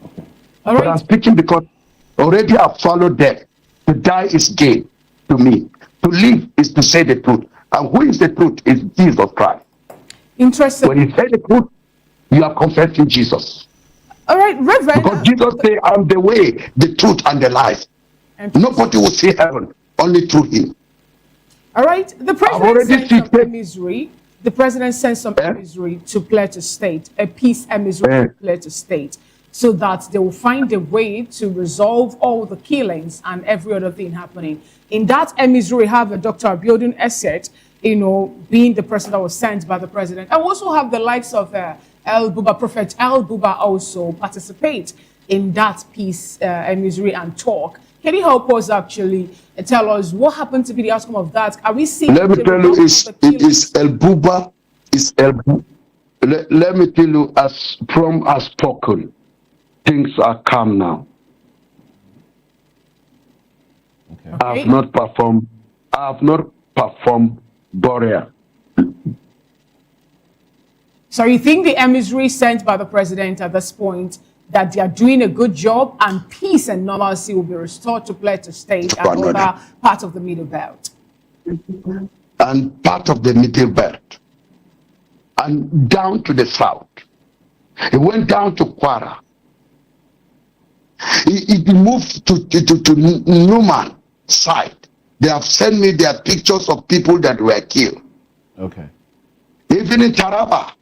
Okay. All right. But I'm speaking because already I've followed death. To die is gain to me. To live is to say the truth. And who is the truth? Is Jesus Christ. Interesting. When you say the truth, you are confessing Jesus. All right, Reverend. Because Jesus said, I'm the way, the truth, and the life. Nobody will see heaven, only through him. All right, the president sent some emissary. The president sent some emissary to Plateau State, a peace emissary to Plateau State, so that they will find a way to resolve all the killings and every other thing happening. In that emissary, have Dr. Abiodun Esset, being the person that was sent by the president. I also have the likes of El Buba, Prophet El Buba also participate in that peace emissary and talk. Can you help us actually tell us what happened to be the outcome of that? Are we seeing? Let me tell you, it is El Buba, let me tell you, as spoken, things are calm now. Okay. I have not performed burial. So you think the emissary sent by the president at this point that they are doing a good job and peace and normalcy will be restored to Plateau State and other parts of the Middle Belt? And part of the Middle Belt. And down to the south. It went down to Kwara. It moved to Numan side. They have sent me their pictures of people that were killed. Okay. Even in Taraba.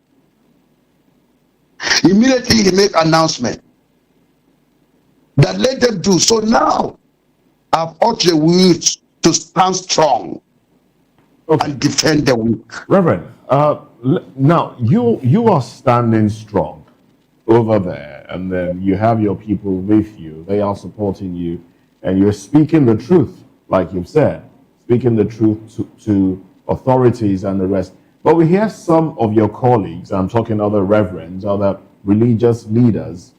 Immediately he made announcement that let them do. So now I've urged the weak to stand strong and defend the weak. Reverend, now you are standing strong over there, and then you have your people with you. They are supporting you, and you're speaking the truth, like you've said, speaking the truth to authorities and the rest. But we hear some of your colleagues, I'm talking other reverends, other religious leaders,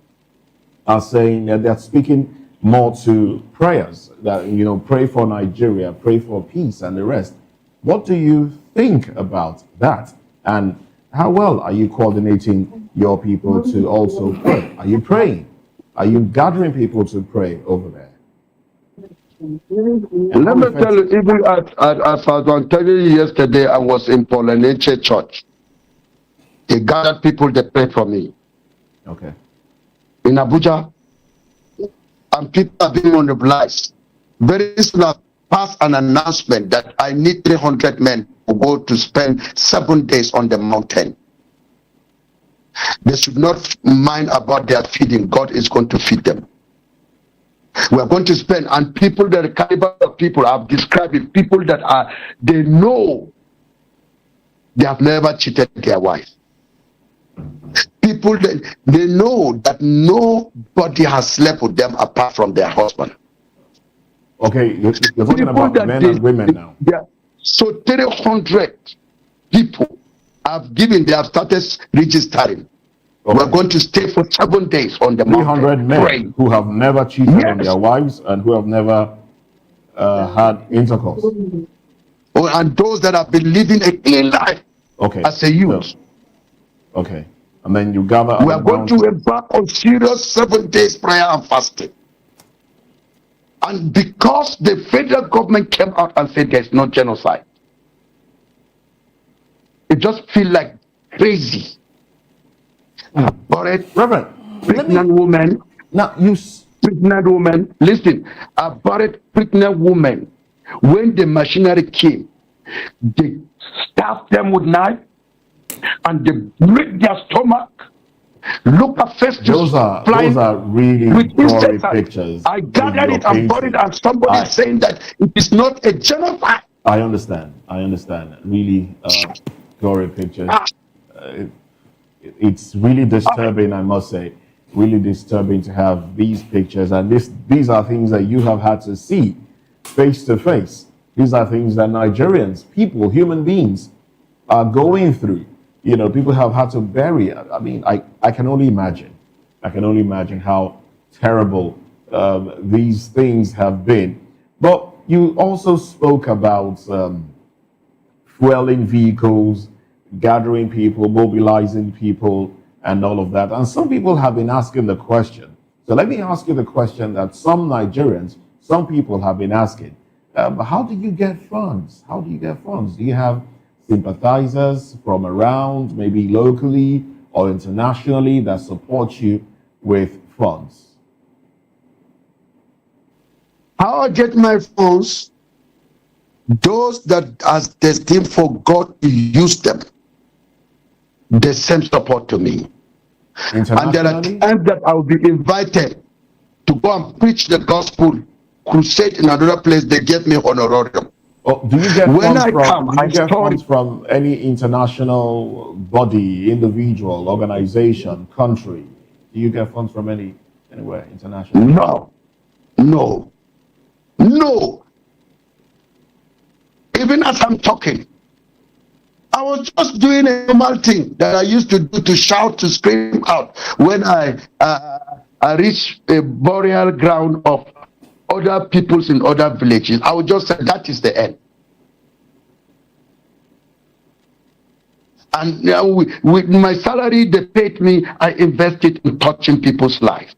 are saying that they're speaking more to prayers, that, pray for Nigeria, pray for peace and the rest. What do you think about that? And how well are you coordinating your people to also pray? Are you praying? Are you gathering people to pray over there? Let me tell you, even as I was telling you yesterday, I was in Poleneche Church. They gathered people that prayed for me. Okay. In Abuja, and people are being mobilized. Very soon I passed an announcement that I need 300 men to go to spend 7 days on the mountain. They should not mind about their feeding. God is going to feed them. We are going to spend, and people, the caliber of people I've described it, people that are, they know they have never cheated their wife. People that they know that nobody has slept with them apart from their husband. Okay, you're talking about men and women now. Yeah. So 300 people they have started registering. Okay. We're going to stay for 7 days on the 300 men who have never cheated on their wives and who have never had intercourse. Oh, and those that have been living a clean life as a youth. Okay. And then you gather. We are going to embark on serious 7 days prayer and fasting. And because the federal government came out and said there's no genocide, it just feels like crazy. But pregnant woman. Now pregnant woman. Listen, about pregnant woman. When the machinery came, they stabbed them with knife and they break their stomach. Look at Festus. Those are really gory pictures. I gathered it and bought it, and somebody is saying that it is not a genocide. I understand. Really gory pictures. It's really disturbing, I must say. Really disturbing to have these pictures, and these are things that you have had to see face to face. These are things that Nigerians, people, human beings, are going through. You know, people have had to bury. I mean, I can only imagine. I can only imagine how terrible these things have been. But you also spoke about fueling vehicles, gathering people, mobilizing people, and all of that. And some people have been asking the question. So let me ask you the question that some Nigerians, some people have been asking. How do you get funds? How do you get funds? Do you have sympathizers from around, maybe locally or internationally, that support you with funds? How I get my funds? Those that are destined for God to use them, they send support to me. And there are times that I will be invited to go and preach the gospel crusade in another place. They get me honorarium. Oh, do you get funds from any international body, individual, organization, country? Do you get funds from anywhere international? No. Even as I'm talking, I was just doing a normal thing that I used to do, to shout, to scream out when I reach a burial ground of other peoples in other villages. I would just say that is the end. And with my salary they paid me, I invested in touching people's lives.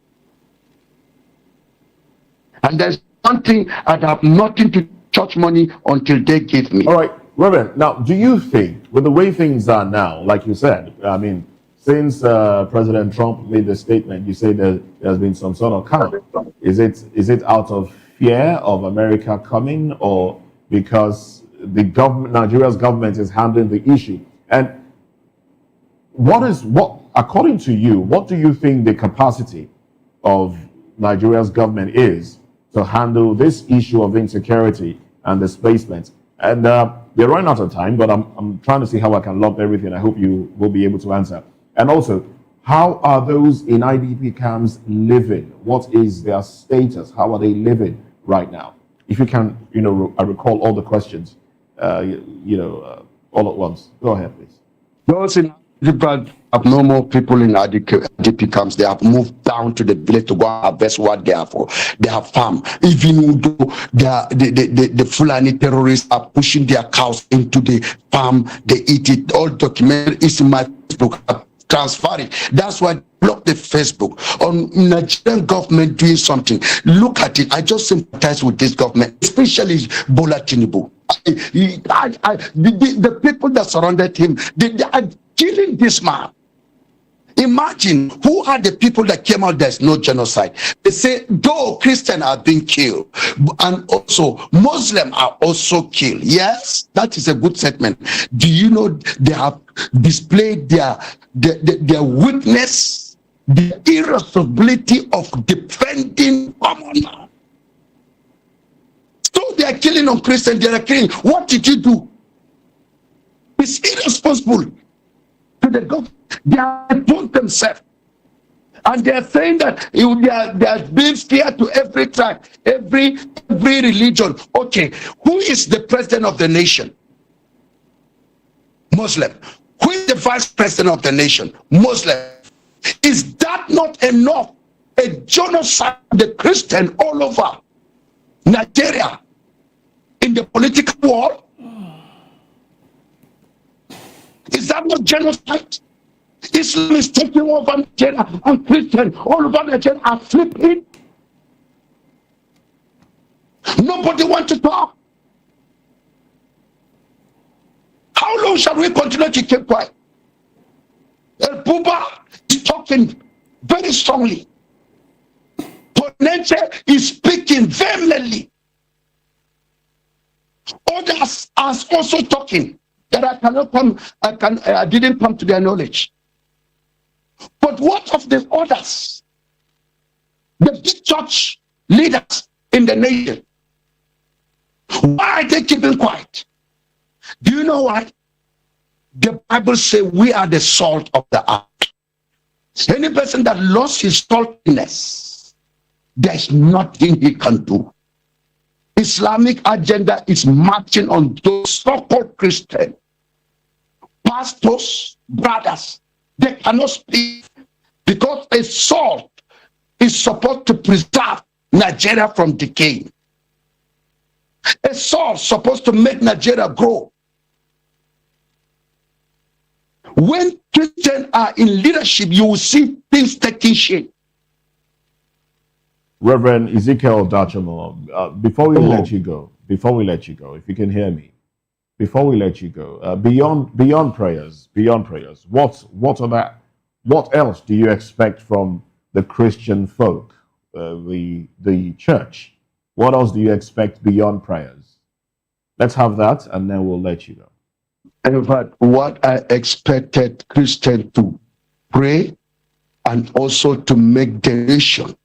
And there's something I have nothing to church money until they give me. All right, Reverend. Now, do you think, with the way things are now, like you said, I mean, since President Trump made the statement, you say that there's been some sort of calm. Is it out of fear of America coming, or because the government, Nigeria's government, is handling the issue? And according to you, what do you think the capacity of Nigeria's government is to handle this issue of insecurity and displacement? And we're running out of time, but I'm trying to see how I can lump everything. I hope you will be able to answer. And also, how are those in IDP camps living? What is their status? How are they living right now? If you can, I recall all the questions, all at once. Go ahead, please. Those in abnormal people in IDP camps, they have moved down to the village to go and harvest what they have for. They have farm. Even though the Fulani terrorists are pushing their cows into the farm, they eat it. All documented is in my Facebook. Transfer it. That's why I blocked the Facebook. On Nigerian government doing something. Look at it. I just sympathize with this government, especially Bola Tinubu. The people that surrounded him, they are killing this man. Imagine who are the people that came out, there's no genocide. They say, though Christians are being killed, and also Muslims are also killed. Yes, that is a good statement. Do you know they have displayed their weakness, the irresponsibility of defending common man? So they are killing on Christians, they are killing. What did you do? It's irresponsible to the government. They are opposed themselves. And they are saying that they are being scared to every tribe, every religion. Okay, who is the president of the nation? Muslim. Who is the vice president of the nation? Muslim. Is that not enough? A genocide of the Christian all over Nigeria in the political war? Is that not genocide? Islam is taking over Nigeria, and Christians all over Nigeria are flipping. Nobody wants to talk. How long shall we continue to keep quiet? El Buba is talking very strongly. Ponente is speaking vehemently. Others are also talking that I cannot come. I didn't come to their knowledge. But what of the others? The big church leaders in the nation. Why are they keeping quiet? Do you know why? The Bible says we are the salt of the earth. Any person that lost his saltiness, there's nothing he can do. Islamic agenda is marching on those so-called Christians, pastors, brothers. They cannot speak because a salt is supposed to preserve Nigeria from decay. A salt is supposed to make Nigeria grow. When Christians are in leadership, you will see things taking shape. Reverend Ezekiel Dachamo, before we let you go, if you can hear me, before we let you go, beyond prayers, what else do you expect from the Christian folk, the church? What else do you expect beyond prayers? Let's have that, and then we'll let you go. In fact, what I expected Christians to pray and also to make donation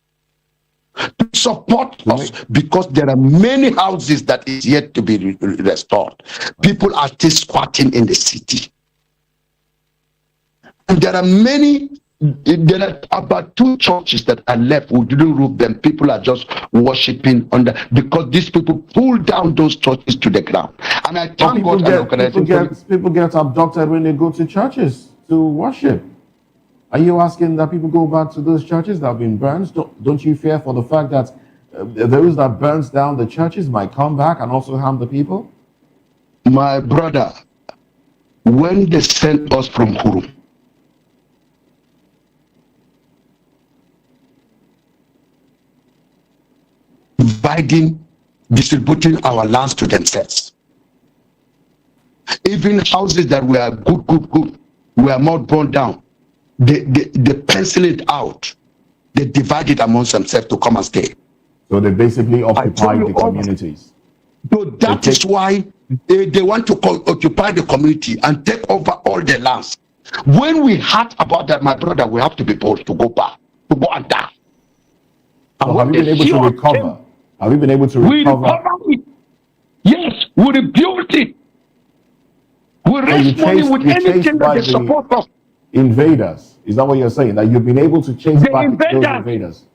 to support us, because there are many houses that is yet to be restored. People are still squatting in the city. And there are about 2 churches that are left. We didn't roof them. People are just worshiping under, because these people pull down those churches to the ground. And I thank God. People get abducted when they go to churches to worship. Are you asking that people go back to those churches that have been burned? Don't you fear for the fact that those that burns down the churches might come back and also harm the people? My brother, when they sent us from Hurum, distributing our lands to themselves. Even houses that were good, were not burned down. They pencil it out. They divide it amongst themselves to come and stay. So they basically occupy the communities. So that is why they want to occupy the community and take over all the lands. When we heard about that, my brother, we have to be bold to go back, to go and die. So have you been able to recover? Have you been able to recover? We recovered it. Yes, we rebuilt it. We raised money with anything that they support us. Invaders, is that what you're saying? That you've been able to chase back those invaders?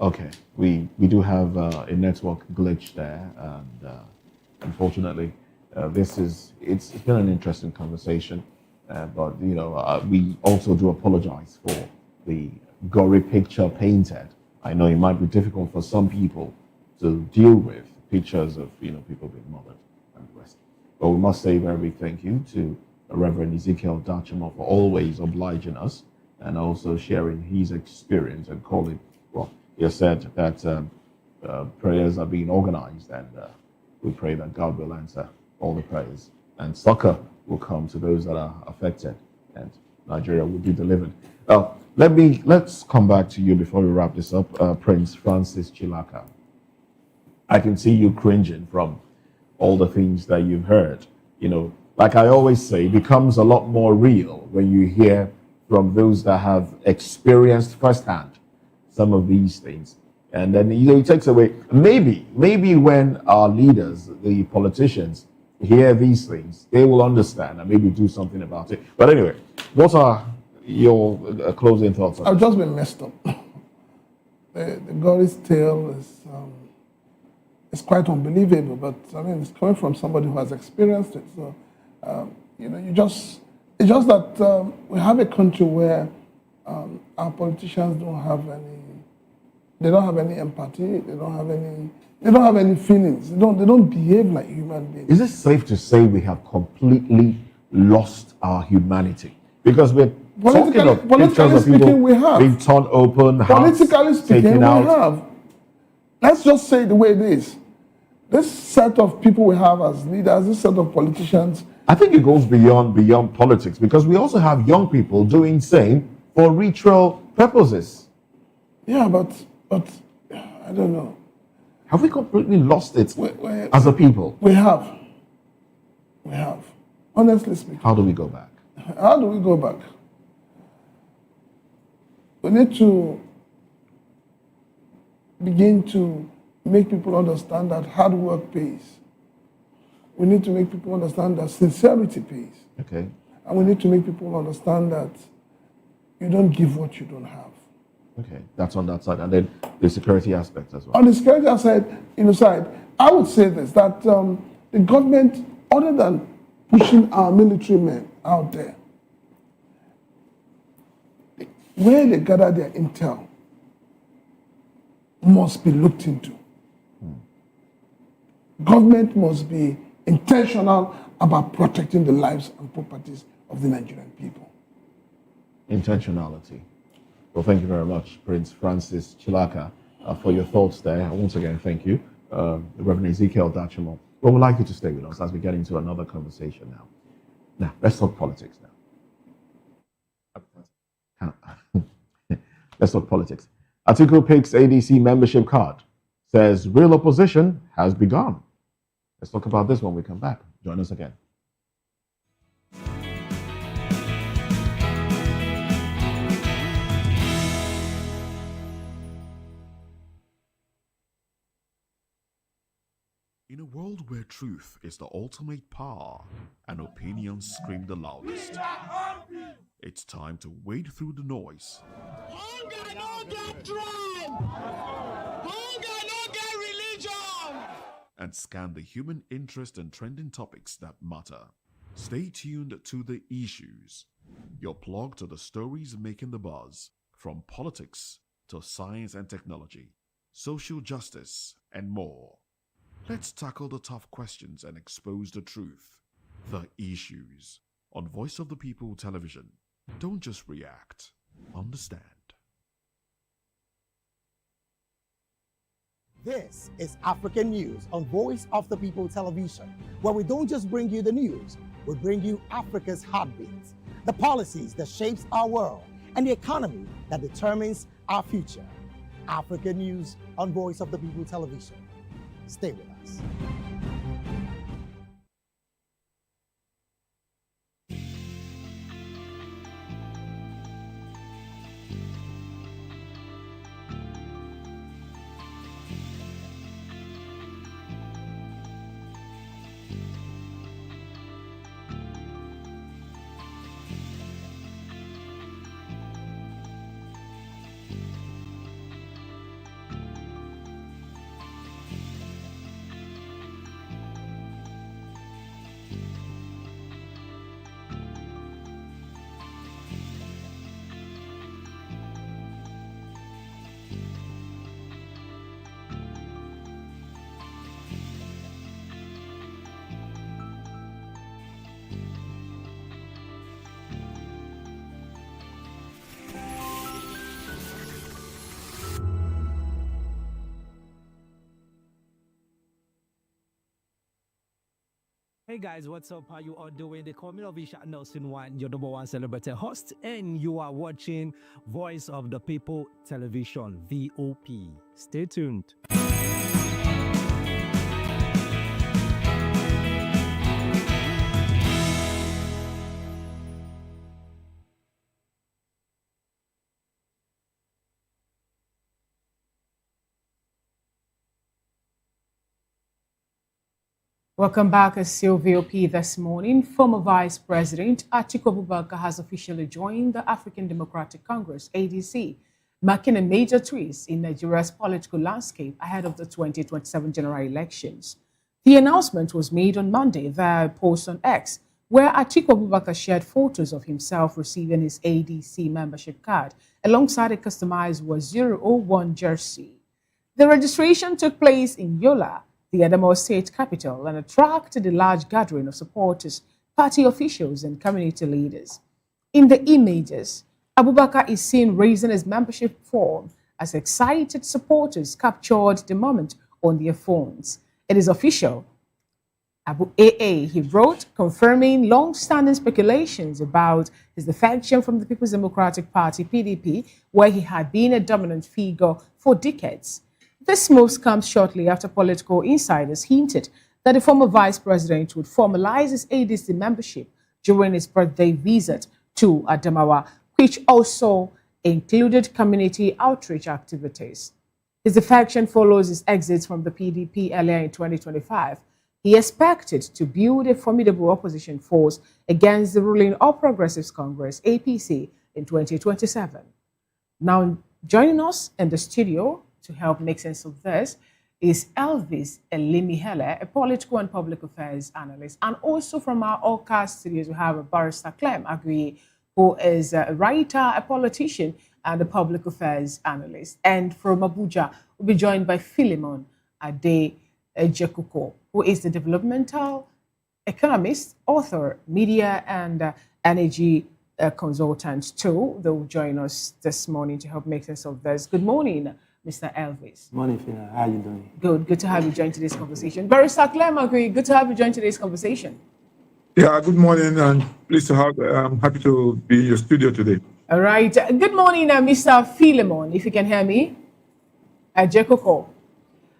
Okay, we do have a network glitch there, and unfortunately, it's been an interesting conversation, but we also do apologize for the gory picture painted. I know it might be difficult for some people to deal with pictures of people being murdered and the rest. But we must say a very big thank you to Reverend Ezekiel Dachamo for always obliging us and also sharing his experience and calling. Well, he said that prayers are being organized, and we pray that God will answer all the prayers, and succor will come to those that are affected, and Nigeria will be delivered. Let's come back to you before we wrap this up, Prince Francis Chilaka. I can see you cringing from all the things that you've heard. You know, like I always say, it becomes a lot more real when you hear from those that have experienced firsthand some of these things. And then, it takes away, maybe when our leaders, the politicians, hear these things, they will understand and maybe do something about it. But anyway, what are your closing thoughts on I've just been messed up. The Goris tale is quite unbelievable, but I mean, it's coming from somebody who has experienced it. So, it's just that we have a country where our politicians don't have any empathy. They don't have any feelings. They don't behave like human beings. Is it safe to say we have completely lost our humanity? Because we're talking of pictures of people we have. being torn open, Politically speaking, taken we out. have. Let's just say it the way it is. This set of people we have as leaders, this set of politicians. I think it goes beyond politics, because we also have young people doing same for ritual purposes. Yeah, but I don't know. Have we completely lost it as a people? We have. Honestly speaking. How do we go back? How do we go back? We need to begin to make people understand that hard work pays. We need to make people understand that sincerity pays. Okay. And we need to make people understand that you don't give what you don't have. Okay, that's on that side. And then the security aspect as well. On the security side, I would say this, that the government, other than pushing our military men out there, where they gather their intel must be looked into. Government must be intentional about protecting the lives and properties of the Nigerian people. Intentionality. Well, thank you very much, Prince Francis Chilaka, for your thoughts there. Once again, thank you. Reverend Ezekiel Dachimo. We would like you to stay with us as we get into another conversation now. Now, let's talk politics now. Let's talk politics. Atiku picks ADC membership card. Says real opposition has begun. Let's talk about this when we come back. Join us again. In a world where truth is the ultimate power and opinions scream the loudest, it's time to wade through the noise. Hunger no get tribe. Hunger no get religion. And scan the human interest and trending topics that matter. Stay tuned to The Issues, your plug to the stories making the buzz, from politics to science and technology, social justice, and more. Let's tackle the tough questions and expose the truth. The Issues on Voice of the People Television. Don't just react, understand. This is African News on Voice of the People Television, where we don't just bring you the news, we bring you Africa's heartbeats, the policies that shapes our world, and the economy that determines our future. African News on Voice of the People Television. Stay with us. Hey guys, what's up? How you all doing? They call me Ovisha Nelson One, your number one celebrity host, and you are watching Voice of the People Television, VOP. Stay tuned. Welcome back as VOP this morning. Former Vice President Atiku Abubakar has officially joined the African Democratic Congress, ADC, marking a major twist in Nigeria's political landscape ahead of the 2027 general elections. The announcement was made on Monday via a post on X, where Atiku Abubakar shared photos of himself receiving his ADC membership card alongside a customized Was001 jersey. The registration took place in Yola, the Adamawa state capital, and attracted a large gathering of supporters, party officials, and community leaders. In the images, Abubakar is seen raising his membership form as excited supporters captured the moment on their phones. It is official. Abu AA, he wrote, confirming long-standing speculations about his defection from the People's Democratic Party, PDP, where he had been a dominant figure for decades. This move comes shortly after political insiders hinted that the former vice president would formalize his ADC membership during his birthday visit to Adamawa, which also included community outreach activities. His defection follows his exit from the PDP earlier in 2025. He expected to build a formidable opposition force against the ruling All Progressives Congress, APC, in 2027. Now, joining us in the studio to help make sense of this is Elvis Elimihele, a political and public affairs analyst. And also from our Allcast studios, we have a Barrister Clem Agui, who is a writer, a politician, and a public affairs analyst. And from Abuja, we'll be joined by Philemon Ade Ejekuko, who is the developmental economist, author, media, and energy consultant too. They'll join us this morning to help make sense of this. Good morning, Mr. Elvis. Morning, Fina. How are you doing? Good to have you join today's conversation. Barrister Clem Agui, good to have you join today's conversation. Yeah, good morning, and pleased to have. I'm happy to be in your studio today. All right. Good morning, Mr. Philemon, if you can hear me. Jekoko.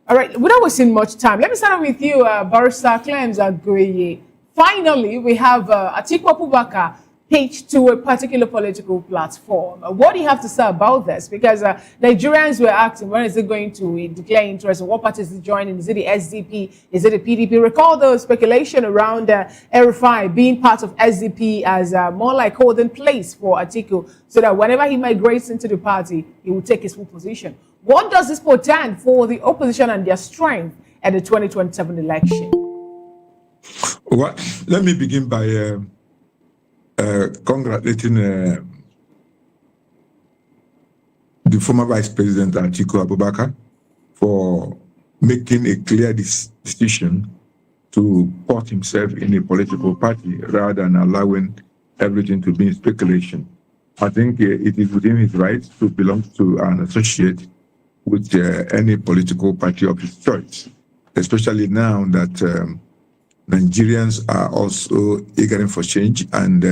All right. Without wasting much time, let me start with you, Barrister Clem Agui. Finally, we have Atiku Abubakar pitched to a particular political platform. What do you have to say about this? Because Nigerians were asking, when is it going to declare interest? What party is it joining? Is it the SDP? Is it the PDP? Recall the speculation around RFI being part of SDP as more like holding place for Atiku, so that whenever he migrates into the party, he will take his full position. What does this portend for the opposition and their strength at the 2027 election? Well, let me begin by congratulating the former Vice President Atiku Abubakar for making a clear decision to put himself in a political party rather than allowing everything to be in speculation. I think it is within his rights to belong to an associate with any political party of his choice, especially now that Nigerians are also eager for change, and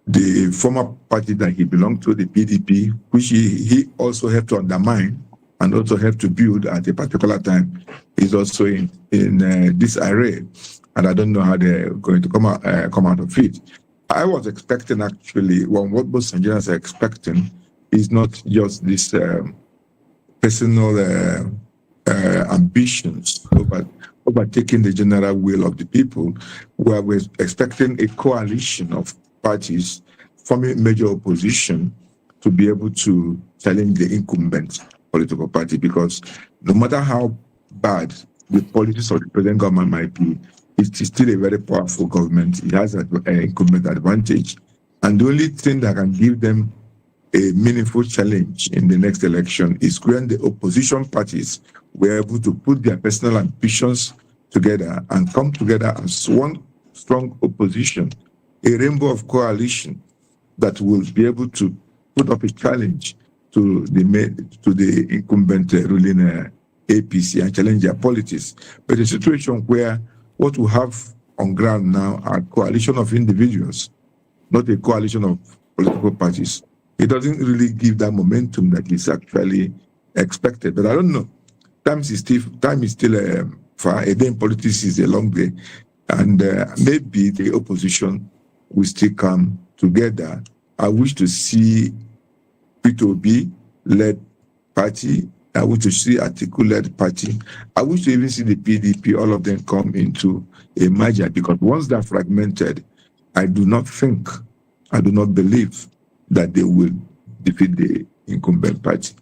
the former party that he belonged to, the PDP, which he also had to undermine and also had to build at a particular time, is also in disarray, and I don't know how they're going to come out of it. I was expecting, actually, what most Nigerians are expecting is not just this personal ambitions overtaking the general will of the people, where we're expecting a coalition of parties forming major opposition to be able to challenge the incumbent political party, because no matter how bad the policies of the present government might be, it is still a very powerful government. It has an incumbent advantage, and the only thing that can give them a meaningful challenge in the next election is when the opposition parties were able to put their personal ambitions together and come together as one strong opposition, a rainbow of coalition that will be able to put up a challenge to the incumbent ruling APC and challenge their politics. But a situation where what we have on ground now are a coalition of individuals, not a coalition of political parties. It doesn't really give that momentum that is actually expected. But I don't know. Time is still far. A day in politics is a long day. And maybe the opposition will still come together. I wish to see P2B-led party. I wish to see Atiku-led party. I wish to even see the PDP, all of them come into a merger, because once they're fragmented, I do not believe that they will defeat the incumbent party.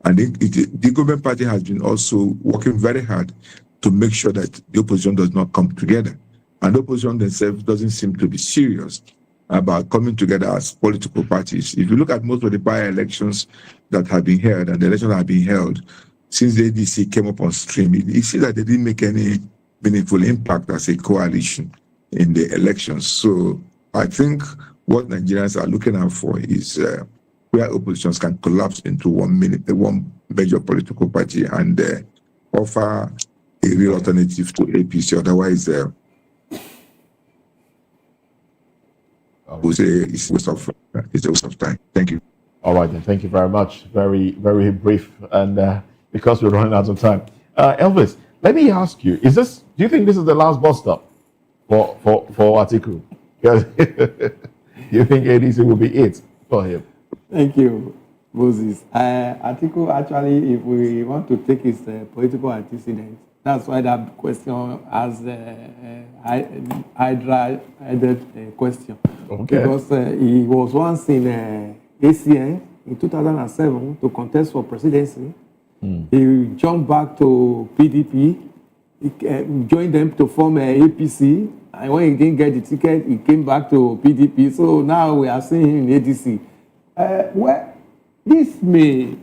And the incumbent party has been also working very hard to make sure that the opposition does not come together. And the opposition themselves doesn't seem to be serious about coming together as political parties. If you look at most of the by-elections that have been held and the elections that have been held since the ADC came up on stream, you see that they didn't make any meaningful impact as a coalition in the elections. So I think what Nigerians are looking out for is where oppositions can collapse into one major political party and offer a real alternative to APC. Otherwise, it's a waste of time. Thank you. All right, then. Thank you very much. Very, very brief, and because we're running out of time, Elvis, let me ask you: do you think this is the last bus stop for Atiku? Because you think ADC will be it for him? Thank you, Moses. Atiku, actually, if we want to take his political antecedents, that's why that question has Hydra-headed question. Okay. Because he was once in ACN in 2007 to contest for presidency. He jumped back to PDP. He joined them to form APC. And when he didn't get the ticket, he came back to PDP. So now we are seeing him in ADC. Well, this may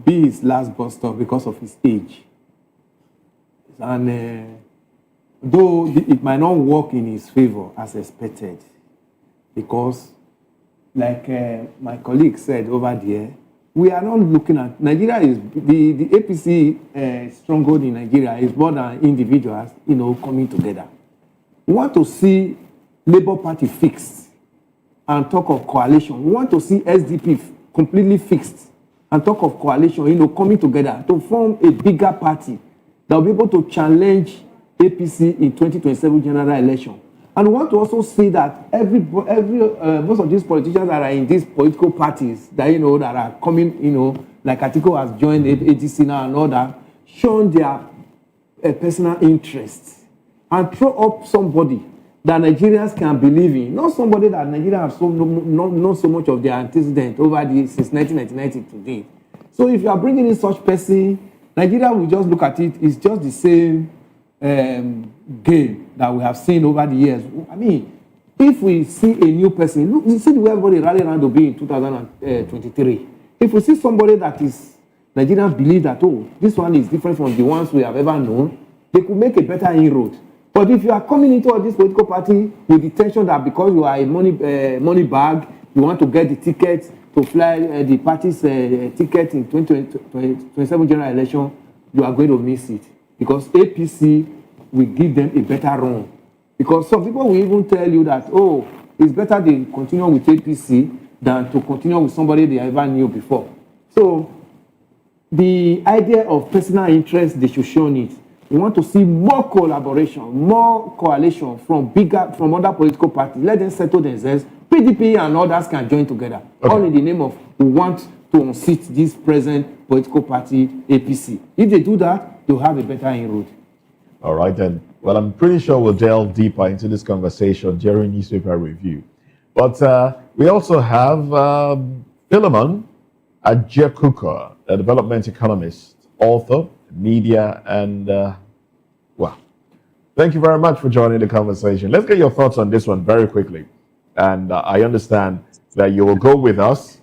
be his last bus stop because of his age. And though it might not work in his favor as expected, because like my colleague said over there, we are not looking at Nigeria is the APC stronghold in Nigeria is more than individuals, coming together. We want to see Labour Party fixed and talk of coalition. We want to see SDP completely fixed and talk of coalition, coming together to form a bigger party that will be able to challenge APC in 2027 general election. And we want to also see that most of these politicians that are in these political parties that that are coming, like Atiku has joined ADC now and all that, showing their personal interests and throw up somebody that Nigerians can believe in, not somebody that Nigerians have known so much of their antecedent over since 1999 to today. So if you are bringing in such person, Nigeria will just look at it. It's just the same game that we have seen over the years. I mean, if we see a new person, look, you see the way everybody rally around to be in 2023. If we see somebody that is Nigerians believe that, this one is different from the ones we have ever known, they could make a better inroad. But if you are coming into all this political party with the tension that because you are a money bag, you want to get the ticket to fly the party's ticket in 2027 general election, you are going to miss it. Because APC will give them a better run. Because some people will even tell you that, it's better they continue with APC than to continue with somebody they ever knew before. So the idea of personal interest, they should show it. We want to see more collaboration, more coalition from other political parties. Let them settle themselves. PDP and others can join together. Okay. All in the name of we want to unseat this present political party, APC. If they do that, they'll have a better inroad. All right, then. Well, I'm pretty sure we'll delve deeper into this conversation during newspaper review. But we also have Philemon Ajekuka, a development economist, author, media, and thank you very much for joining the conversation. Let's get your thoughts on this one very quickly. And I understand that you will go with us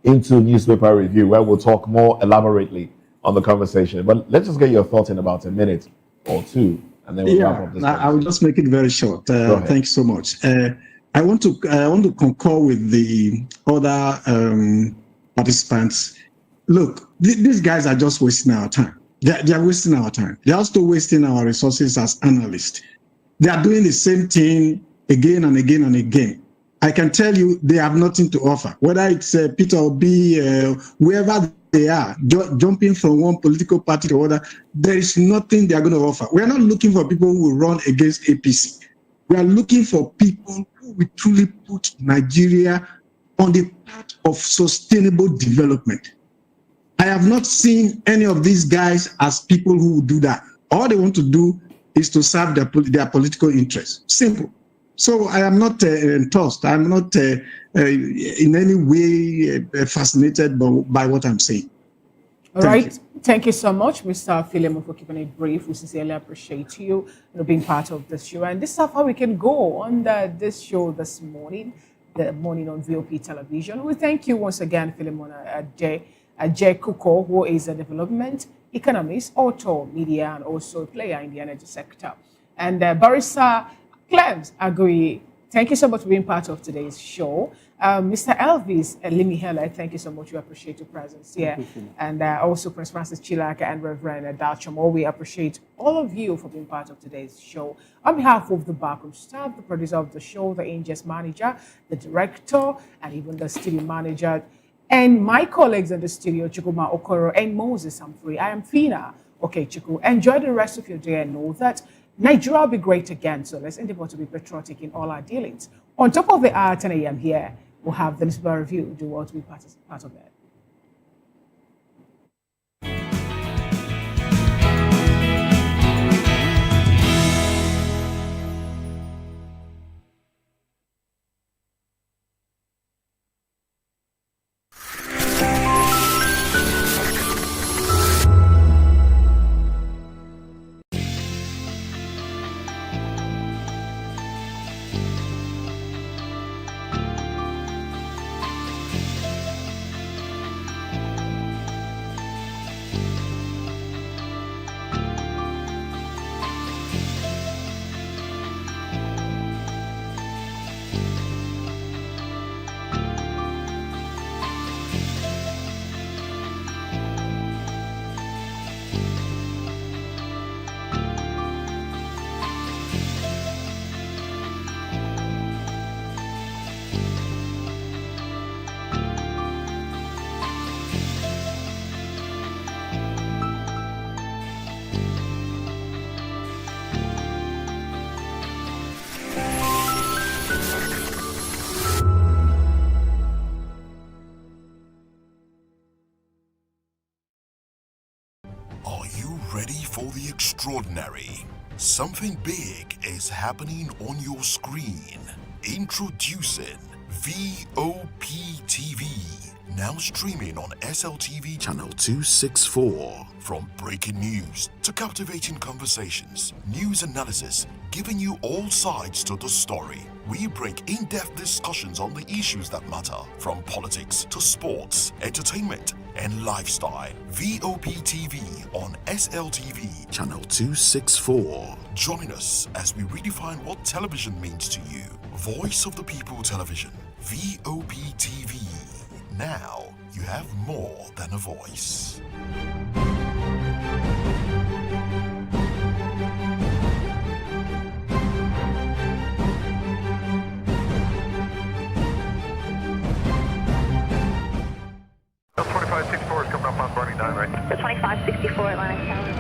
into newspaper review where we'll talk more elaborately on the conversation. But let's just get your thoughts in about a minute or two, and then we'll wrap up this. I will just make it very short. Thanks so much. I want to concur with the other participants. Look, these guys are just wasting our time. They are wasting our time. They are also wasting our resources as analysts. they are doing the same thing again and again and again. I can tell you they have nothing to offer. Whether it's Peter Obi, whoever they are, jumping from one political party to another, there is nothing they are going to offer. We are not looking for people who will run against APC. We are looking for people who will truly put Nigeria on the path of sustainable development. I have not seen any of these guys as people who will do that. All they want to do is to serve their political interests. Simple. So I am not enthused. I'm not in any way fascinated by what I'm saying. All right. Thank you so much, Mr. Philemon, for keeping it brief. We sincerely appreciate you, being part of this show. And this is how we can go on this show this morning, the morning on VOP television. We thank you once again, Philemon Ajay Kuko, who is a development economist, author, media, and also a player in the energy sector. And Barrister Clems Agui, thank you so much for being part of today's show. Mr. Elvis Limihele, thank you so much. We appreciate your presence here. And also Prince Francis Chilaka and Reverend Dalchamo. We appreciate all of you for being part of today's show. On behalf of the backroom staff, the producer of the show, the Angels manager, the director, and even the studio manager, and my colleagues in the studio, Chukuma Okoro and Moses Humphrey, I am Fina. Okay, Chuku, enjoy the rest of your day and know that Nigeria will be great again. So let's endeavor to be patriotic in all our dealings. On top of the hour 10 a.m. here, we'll have the newspaper review. Do well to be part of that. Ready for the extraordinary? Something big is happening on your screen. Introducing VOP TV, now streaming on SLTV channel 264. From breaking news to captivating conversations, news analysis, giving you all sides to the story. We bring in-depth discussions on the issues that matter, from politics to sports, entertainment, and lifestyle. VOP TV on SLTV channel 264. Join us as we redefine what television means to you. Voice of the People Television, VOP TV. Now you have more than a voice. The 2564 Atlantic Tower.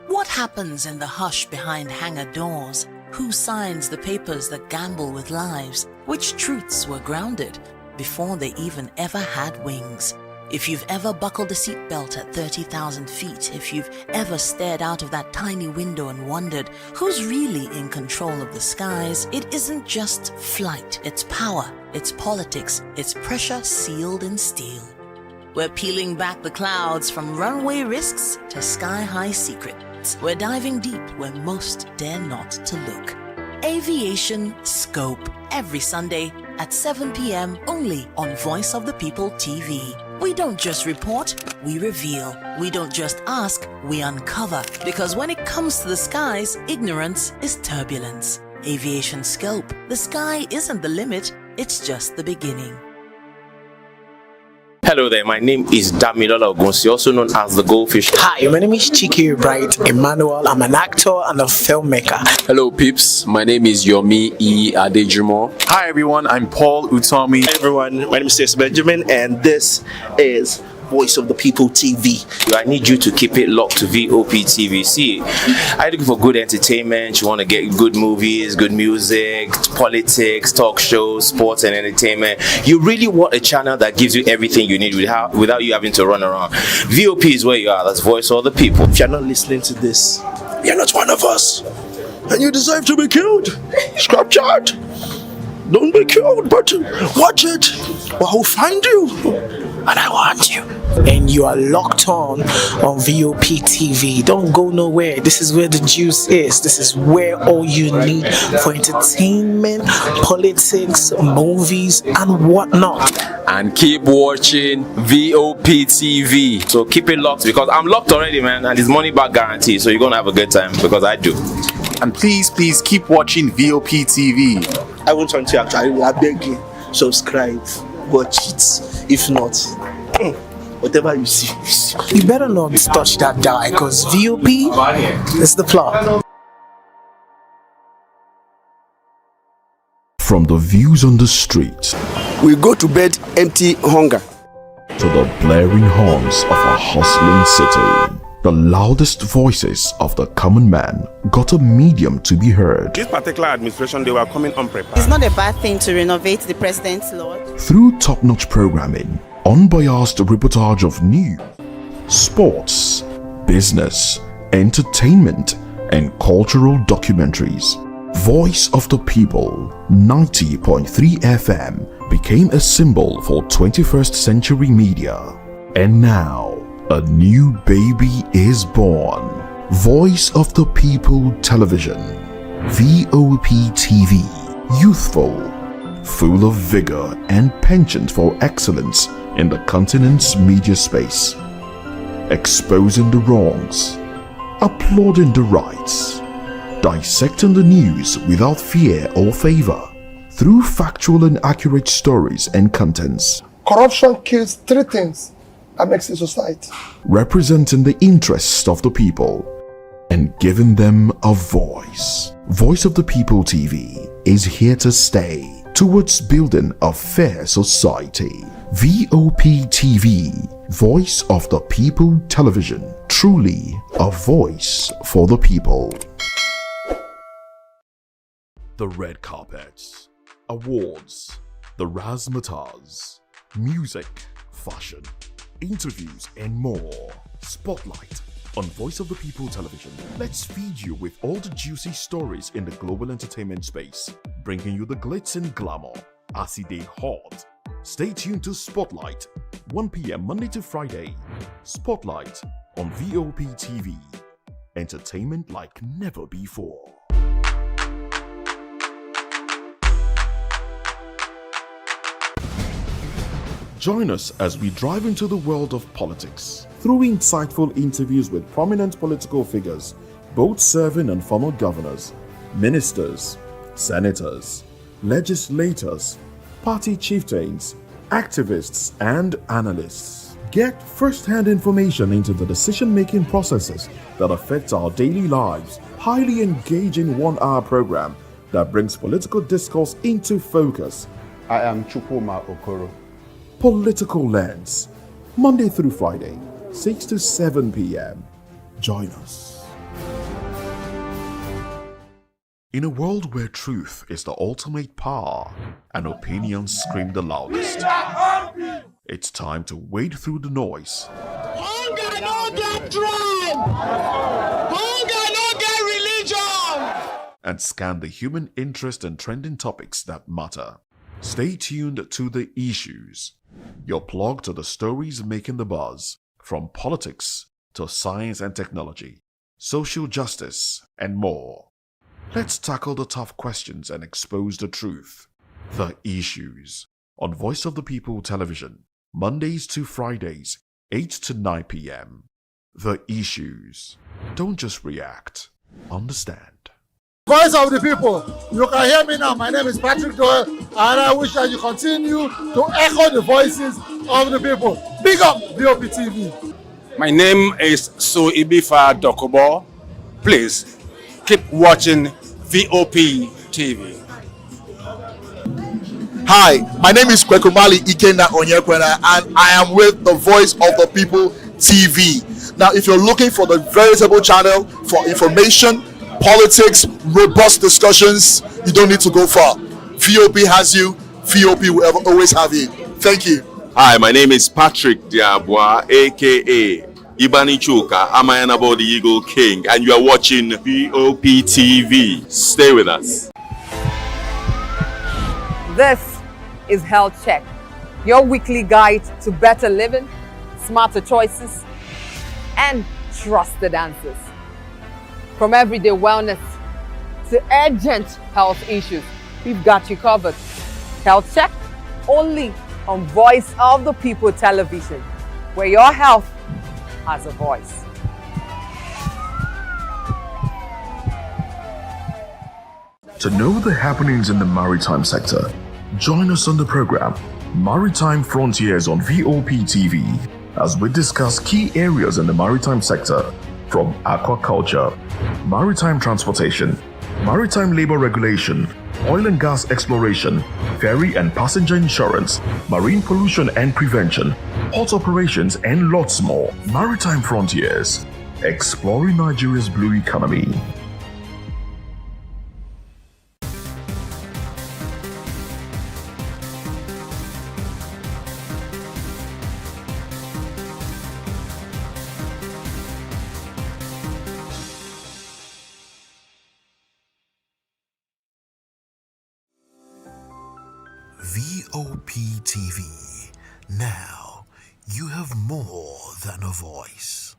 What happens in the hush behind hangar doors? Who signs the papers that gamble with lives? Which truths were grounded before they even ever had wings? If you've ever buckled a seatbelt at 30,000 feet, if you've ever stared out of that tiny window and wondered who's really in control of the skies, it isn't just flight, it's power, it's politics, it's pressure sealed in steel. We're peeling back the clouds from runway risks to sky-high secrets. We're diving deep where most dare not to look. Aviation Scope, every Sunday at 7 p.m. only on Voice of the People TV. We don't just report, we reveal. We don't just ask, we uncover. Because when it comes to the skies, ignorance is turbulence. Aviation Scope, the sky isn't the limit, it's just the beginning. Hello there, my name is Damilola Ogunsi, also known as the Goldfish. Hi, my name is Chiki Bright Emmanuel. I'm an actor and a filmmaker. Hello peeps, my name is Yomi E. Adejumo. Hi everyone, I'm Paul Utomi. Hi everyone, my name is Stacey Benjamin and this is Voice of the People TV. I need you to keep it locked to VOP TV. See, are you looking for good entertainment? You want to get good movies, good music, politics, talk shows, sports and entertainment. You really want a channel that gives you everything you need without you having to run around. VOP is where you are. That's Voice of the People. If you're not listening to this, you're not one of us. And you deserve to be killed. Scrap chat. Don't be killed, but watch it. Or I'll find you. And I want you. And you are locked on VOP TV. Don't go nowhere. This is where the juice is. This is where all you need for entertainment, politics, movies, and whatnot. And keep watching VOP TV. So keep it locked because I'm locked already, man, and it's money back guarantee. So you're gonna have a good time because I do. And please keep watching VOP TV. I want to actually, I beg you, subscribe, watch it. If not, whatever you see. You better not touch that die because VOP is the plot. From the views on the street, we go to bed empty hunger, to the blaring horns of a hustling city. The loudest voices of the common man got a medium to be heard. This particular administration, they were coming unprepared. It's not a bad thing to renovate the president's lawn. Through top-notch programming, unbiased reportage of news, sports, business, entertainment, and cultural documentaries, Voice of the People 90.3 FM became a symbol for 21st century media. And now, a new baby is born. Voice of the People Television, VOP TV, youthful, full of vigor and penchant for excellence in the continent's media space, exposing the wrongs, applauding the rights, dissecting the news without fear or favor, through factual and accurate stories and contents. Corruption kills three things that makes a society. Representing the interests of the people and giving them a voice. Voice of the People TV is here to stay towards building a fair society. VOP TV, Voice of the People Television, truly a voice for the people. The red carpets, awards, the razzmatazz, music, fashion, interviews and more. Spotlight on Voice of the People Television. Let's feed you with all the juicy stories in the global entertainment space, bringing you the glitz and glamour as it is hot. Stay tuned to Spotlight, 1 p.m. Monday to Friday. Spotlight on VOP TV. Entertainment like never before. Join us as we drive into the world of politics through insightful interviews with prominent political figures, both serving and former governors, ministers, senators, legislators, party chieftains, activists, and analysts. Get first-hand information into the decision-making processes that affect our daily lives. Highly engaging one-hour program that brings political discourse into focus. I am Chukwuma Okoro. Political Lens, Monday through Friday, 6 to 7 p.m. Join us. In a world where truth is the ultimate power and opinions scream the loudest, it's time to wade through the noise. Hunger no get tribe. Hunger no get religion. And scan the human interest and trending topics that matter. Stay tuned to The Issues, your plug to the stories making the buzz, from politics to science and technology, social justice, and more. Let's tackle the tough questions and expose the truth. The Issues, on Voice of the People Television, Mondays to Fridays, 8 to 9 p.m. The Issues. Don't just react, understand. Voice of the people. You can hear me now. My name is Patrick Doyle, and I wish that you continue to echo the voices of the people. Big up VOP TV. My name is Suibifa Dokobo. Please keep watching VOP TV. Hi, my name is Kwekumali Ikenna Onyekwena, and I am with the Voice of the People TV. Now, if you're looking for the veritable channel for information, politics, robust discussions, you don't need to go far. VOP has you. VOP will always have you. Thank you. Hi, my name is Patrick Diabwa, aka Ibani Chuka, Amayanabo the Eagle King, and you are watching VOP TV. Stay with us. This is Health Check, your weekly guide to better living, smarter choices, and trusted answers. From everyday wellness to urgent health issues, we've got you covered. Health Check only on Voice of the People television, where your health has a voice. To know the happenings in the maritime sector, join us on the program Maritime Frontiers on VOP TV as we discuss key areas in the maritime sector, from aquaculture, maritime transportation, maritime labor regulation, oil and gas exploration, ferry and passenger insurance, marine pollution and prevention, port operations, and lots more. Maritime Frontiers, exploring Nigeria's blue economy. VOP TV. Now, you have more than a voice.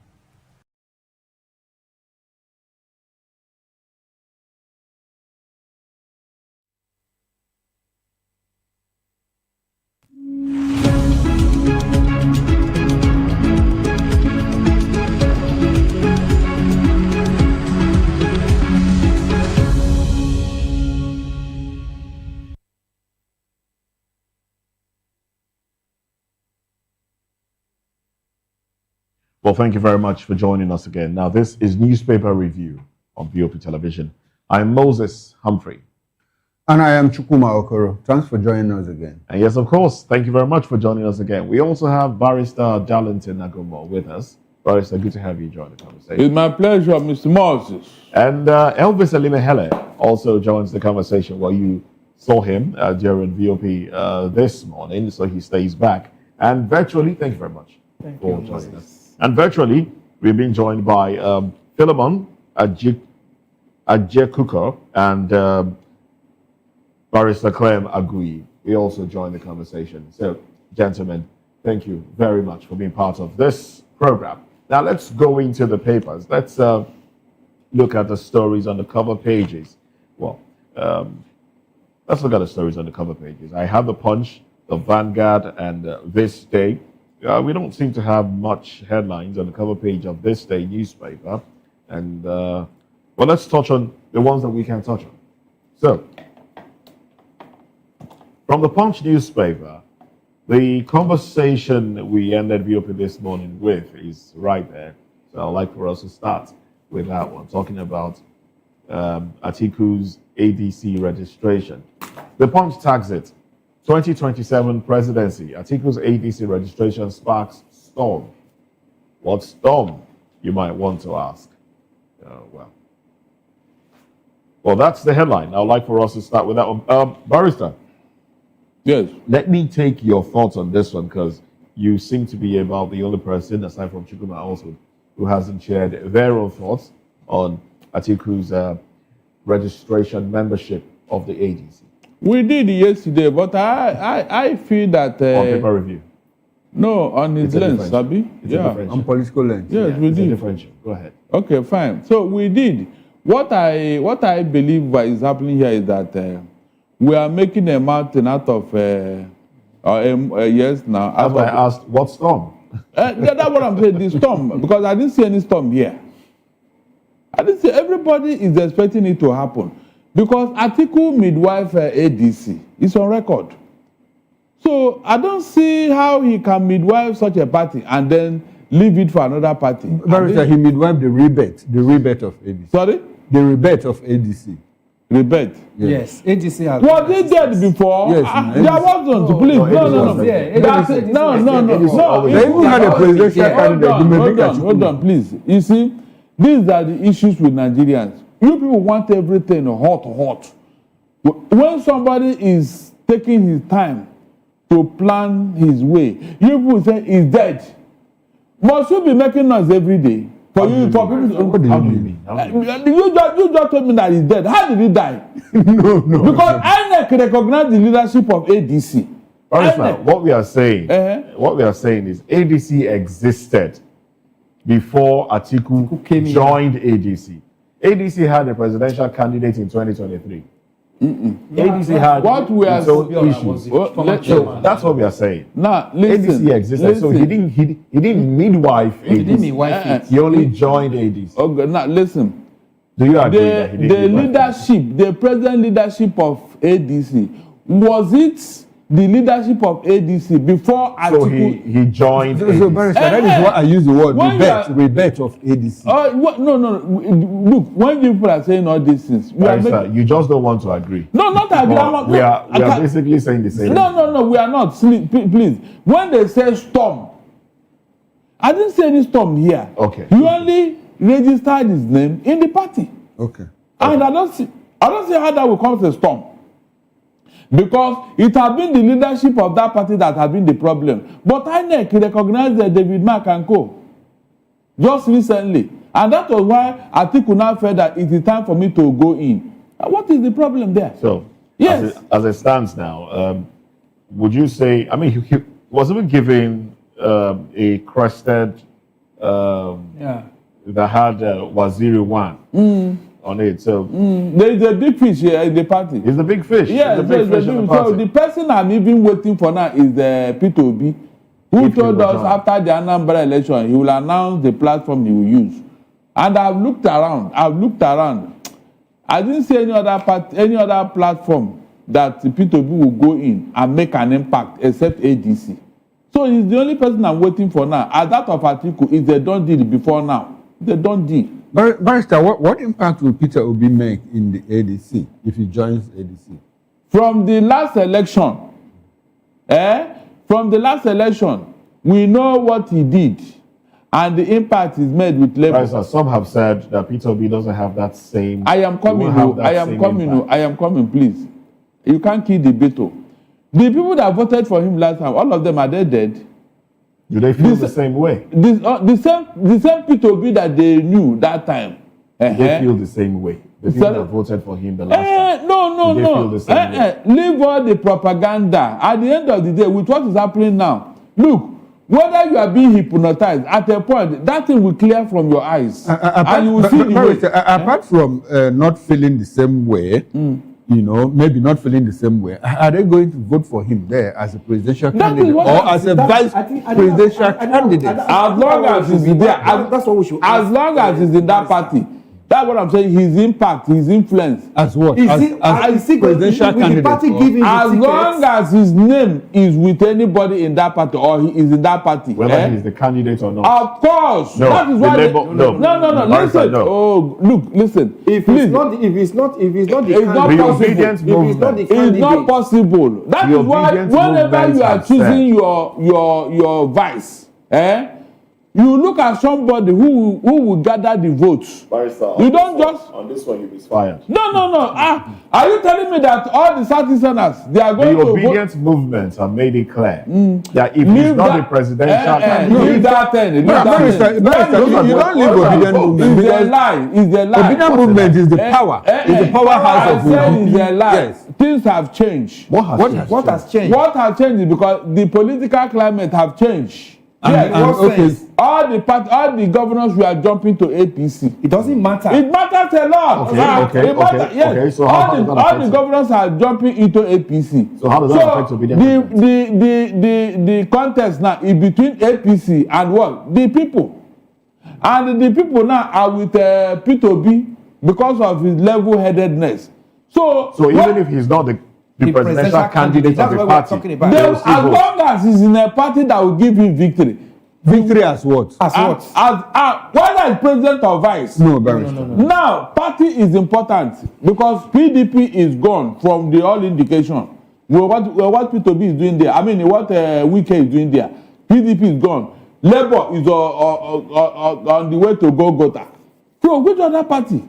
Well, thank you very much for joining us again. Now, this is Newspaper Review on VOP Television. I'm Moses Humphrey. And I am Chukuma Okoro. Thanks for joining us again. And yes, of course, thank you very much for joining us again. We also have Barrister Darlington Nagomo with us. Barrister, good to have you join the conversation. It's my pleasure, Mr. Moses. And Elvis Elimehele also joins the conversation. Well, you saw him during VOP this morning, so he stays back. And virtually, thank you very much for joining us. And virtually, we've been joined by Philemon Ajekuko and Barrister Clem Agui. We also joined the conversation. So, gentlemen, thank you very much for being part of this program. Now, let's go into the papers. Let's look at the stories on the cover pages. Well, let's look at the stories on the cover pages. I have the Punch, the Vanguard, and This Day. We don't seem to have much headlines on the cover page of This Day newspaper. And, well, let's touch on the ones that we can touch on. So, from the Punch newspaper, the conversation we ended VOP this morning with is right there. So I'd like for us to start with that one, talking about Atiku's ADC registration. The Punch tags it. 2027 presidency, Atiku's ADC registration sparks storm. What storm, you might want to ask? Well, that's the headline. I'd like for us to start with that one. Barrister. Yes. Let me take your thoughts on this one, because you seem to be about the only person, aside from Chukuma also, who hasn't shared their own thoughts on Atiku's registration membership of the ADC. We did yesterday, but I feel that... on paper review? No, on his lens, Sabi. Yeah, on political lens. Yes, we did. Differential. Go ahead. Okay, fine. So we did. What I believe is happening here is that we are making a mountain out of yes now. That's why I asked, what storm? That's what I'm saying, the storm, because I didn't see any storm here. I didn't see, everybody is expecting it to happen. Because Atiku midwife ADC is on record. So I don't see how he can midwife such a party and then leave it for another party. Barrister, he midwifed the rebate of ADC. Sorry? The rebate of ADC. Rebate? Yes. ADC has. Was it dead before? Yes. There wasn't. Please, no. They even had a presidential candidate. Hold on, please. You see, these are the issues with Nigerians. You people want everything hot. When somebody is taking his time to plan his way, you people say he's dead. Must you be making noise every day? For people to what do you mean? You just told me that he's dead. How did he die? No. Because INEC recognized the leadership of ADC. What we are saying is ADC existed before Atiku joined ADC. ADC had a presidential candidate in 2023. ADC had its own issues. That's what we are saying. Now, listen, ADC existed, so he didn't midwife ADC. He only joined ADC. Okay, now listen. Do you agree that he didn't the present leadership of ADC, was it the leadership of ADC before Atiku? So he joined ADC. So, Barrister, that is why I use the word rebate of ADC. No. Look, when people are saying all these things, you just don't want to agree. No, not agree. We are basically saying the same. No, we are not. Please. When they say storm, I didn't say any storm here. Okay. You only registered his name in the party. Okay. And I don't see how that will come to a storm. Because it has been the leadership of that party that has been the problem. But INEC recognized David Mark and Co. just recently. And that was why Atiku now felt that it is time for me to go in. What is the problem there? So, yes. as it stands now, would you say, I mean, he was even given a crested that had Waziri 1 on it. So there is a big fish here in the party. It's the big fish. Yes, the big fish in the so the person I'm even waiting for now is Peter Obi, who told us after the Anambra election he will announce the platform he will use. And I've looked around. I didn't see any other platform that Peter Obi will go in and make an impact except ADC. So he's the only person I'm waiting for now. As that of Atiku is a done deal before now. It's a done deal. Barrister, what impact will Peter Obi make in the ADC if he joins ADC? From the last election, we know what he did and the impact is made with Labour. Right, so some have said that Peter Obi doesn't have that same. I am coming, please. You can't kill the battle. The people that voted for him last time, all of them, are they dead? Do they feel the same way? The same Peter Obi that they knew that time. They feel the same way. The people that voted for him the last time. No. Feel the same way? Leave all the propaganda. At the end of the day, with what is happening now, look, whether you are being hypnotized, at a point, that thing will clear from your eyes. And you will see the way. Apart from not feeling the same way, maybe not feeling the same way, are they going to vote for him there as a presidential candidate or as a vice presidential candidate? As long as he's there, that's what we should. As long as he's in that party, that's what I'm saying. His impact, his influence. As what? As presidential candidate. As long as his name is with anybody in that party or he is in that party. Whether he's the candidate or not. Of course. No, that is why no. Listen. No. Oh, look, listen. If he's not the candidate, it's not possible. That is why whenever you are choosing your vice, you look at somebody who will gather the votes. Barrister, you don't just on this one you'll be fired. No. Are you telling me that all the citizens they are going to vote? The obedience movements have made it clear that if he's not the presidential candidate, leave that thing. You don't leave obedience movement. It's a lie. Obedience movement is the power. It's the powerhouse of movement. It's a lie. Yes. Things have changed. What has changed? What has changed is because the political climate have changed. All the governors were jumping to APC. It doesn't matter. It matters a lot. Okay. So all the governors are jumping into APC. So how does that affect obedience? The contest now is between APC and what? The people. And the people now are with Peter Obi because of his level-headedness. So even if he's not the presidential candidate of the party, as long as he's in a party that will give him victory. Victory as what? As what? Whether it's president or vice. No. Now, party is important because PDP is gone from the all indication. What P2B is doing there, I mean, what Wike is doing there, PDP is gone. Labour is on the way to Golgotha. So, which other party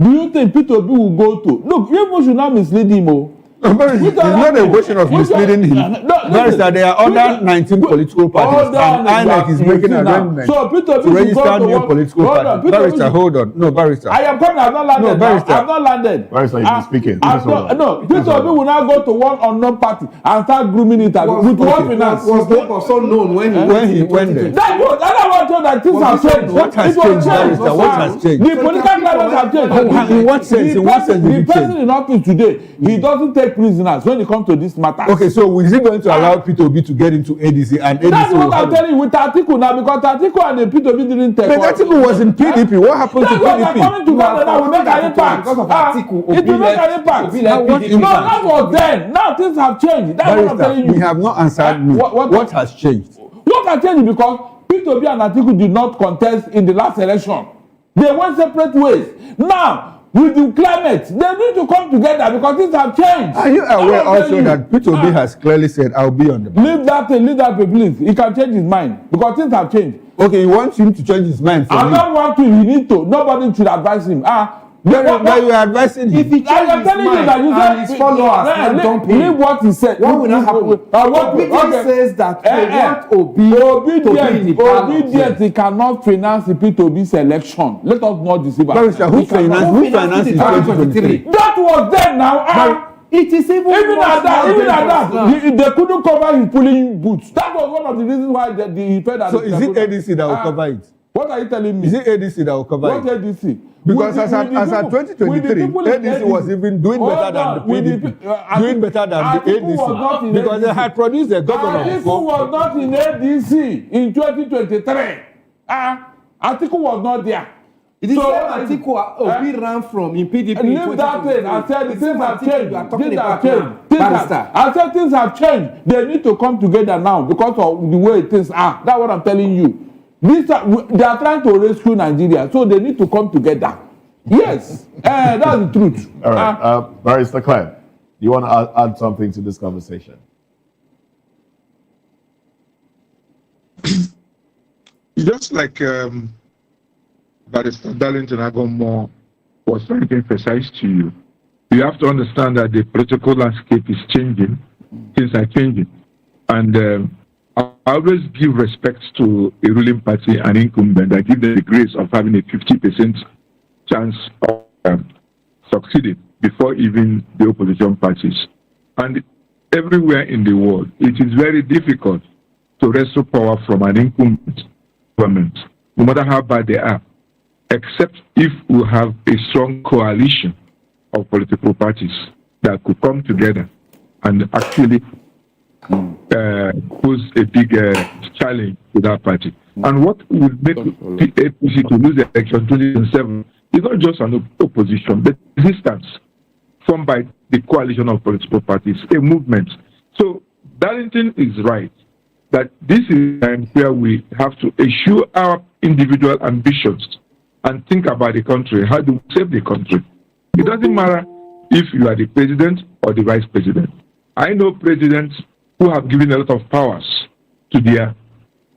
do you think P2B will go to? Look, people should not mislead him. It's not a question of misleading him. There are other 19 political parties, and INEC is making arrangements to register new political parties. Barrister, hold on. No, Barrister. I am coming. I've not landed. No, Barrister. I've not landed. Barrister, you've been speaking. No, P2B will now go to one unknown party and start grooming it with one finance. Was the also known when he went there? That's what I told that things have changed. What has changed, Barrister? What has changed? The political climate have changed. In what sense? In what sense did it change? The person in office today, he doesn't take prisoners when it comes to this matter. Okay, so is he going to allow P2B to get into ADC and ADC? That's what I'm telling you with Atiku now, because Atiku and the P2B didn't take. But Atiku was in PDP. What happened to PDP? That's what coming together now. We make an impact. Because of Atiku, it will make an impact. No, that was then. Now things have changed. That's what I'm telling you. We have not answered me. What has changed? What has changed because P2B and Atiku did not contest in the last election. They went separate ways. Now, with the climate, they need to come together because things have changed. Are you aware also that P2B has clearly said, I'll be on the back? Leave that please. He can change his mind because things have changed. Okay, you want him to change his mind for I don't want to. He need to. Nobody should advise him. But you are advising him. If he changes his mind and his followers don't pay, leave what he said. What will not happen? Obedience says that they want Obedience, he cannot finance the P2B's election. Let us not deceive ourselves. Who financed the 2023? That was then now. It is even at that, they couldn't cover his pulling boots. That was one of the reasons why he felt that. So is it ADC that will cover it? What are you telling me? Is it ADC that will cover it? What ADC? Because as at 2023, ADC was even doing better than the PDP, doing better than the ADC, because they had produced a governor. Atiku was not in ADC in 2023. Atiku was not there. It is Atiku Obi ran from in PDP. Leave that thing. I said things have changed. Things have changed. I said things have changed. They need to come together now because of the way things are. That's what I'm telling you. They are trying to rescue Nigeria, so they need to come together. Yes, that's the truth. All right, Barrister Clem, you want to add something to this conversation? Just like Barrister Darlington Agommo was trying to emphasize to you, you have to understand that the political landscape is changing, things are changing, and I always give respect to a ruling party and incumbent. I give them the grace of having a 50% chance of succeeding before even the opposition parties. And everywhere in the world, it is very difficult to wrestle power from an incumbent government, no matter how bad they are, except if we have a strong coalition of political parties that could come together and actually pose a big challenge to that party. And what would make APC to lose the election 2027 is not just an opposition, but resistance formed by the coalition of political parties, a movement. So Darlington is right that this is a time where we have to eschew our individual ambitions and think about the country. How do we save the country? It doesn't matter if you are the president or the vice president. I know presidents who have given a lot of powers to their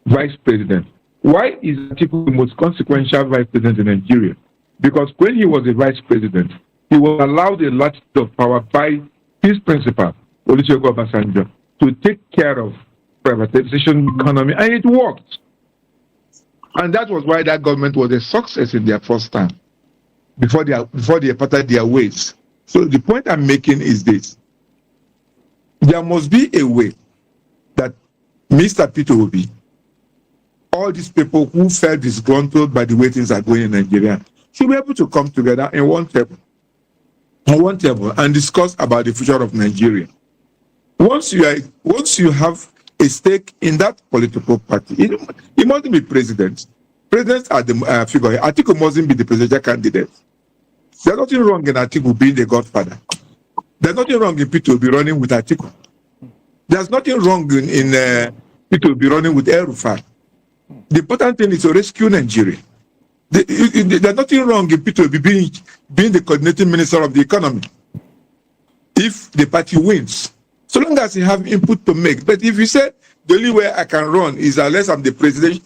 vice president. Why is Atiku the most consequential vice president in Nigeria? Because when he was a vice president, he was allowed a lot of power by his principal, Olusegun Obasanjo, to take care of privatization economy, and it worked. And that was why that government was a success in their first time, before they parted their ways. So the point I'm making is this. There must be a way that Mr. P2B, all these people who felt disgruntled by the way things are going in Nigeria, should be able to come together in one table and discuss about the future of Nigeria. Once you have a stake in that political party, it mustn't be president. Presidents are the figure. Atiku mustn't be the presidential candidate. There's nothing wrong in Atiku being the godfather. There's nothing wrong in Peter be running with Atiku. There's nothing wrong in Peter be running with El-Rufai. The important thing is to rescue Nigeria. There's nothing wrong in Peter being the coordinating minister of the economy if the party wins, so long as you have input to make. But if you say the only way I can run is unless I'm the president,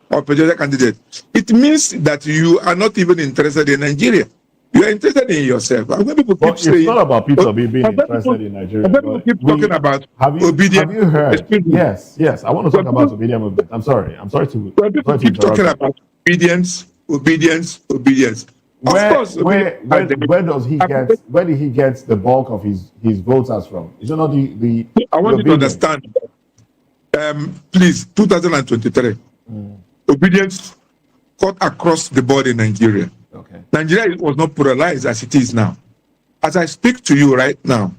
or presidential candidate, it means that you are not even interested in Nigeria. You are interested in yourself. And when people keep saying, it's not about Peter being interested in Nigeria. When people keep talking about obedience. Have you heard? Yes. I want to talk about obedience movement. I'm sorry to. When people keep talking about obedience. Where did he get the bulk of his voters from? Is it not the I want you to understand. Please, 2023, obedience cut across the board in Nigeria. Okay. Nigeria was not polarized as it is now. As I speak to you right now,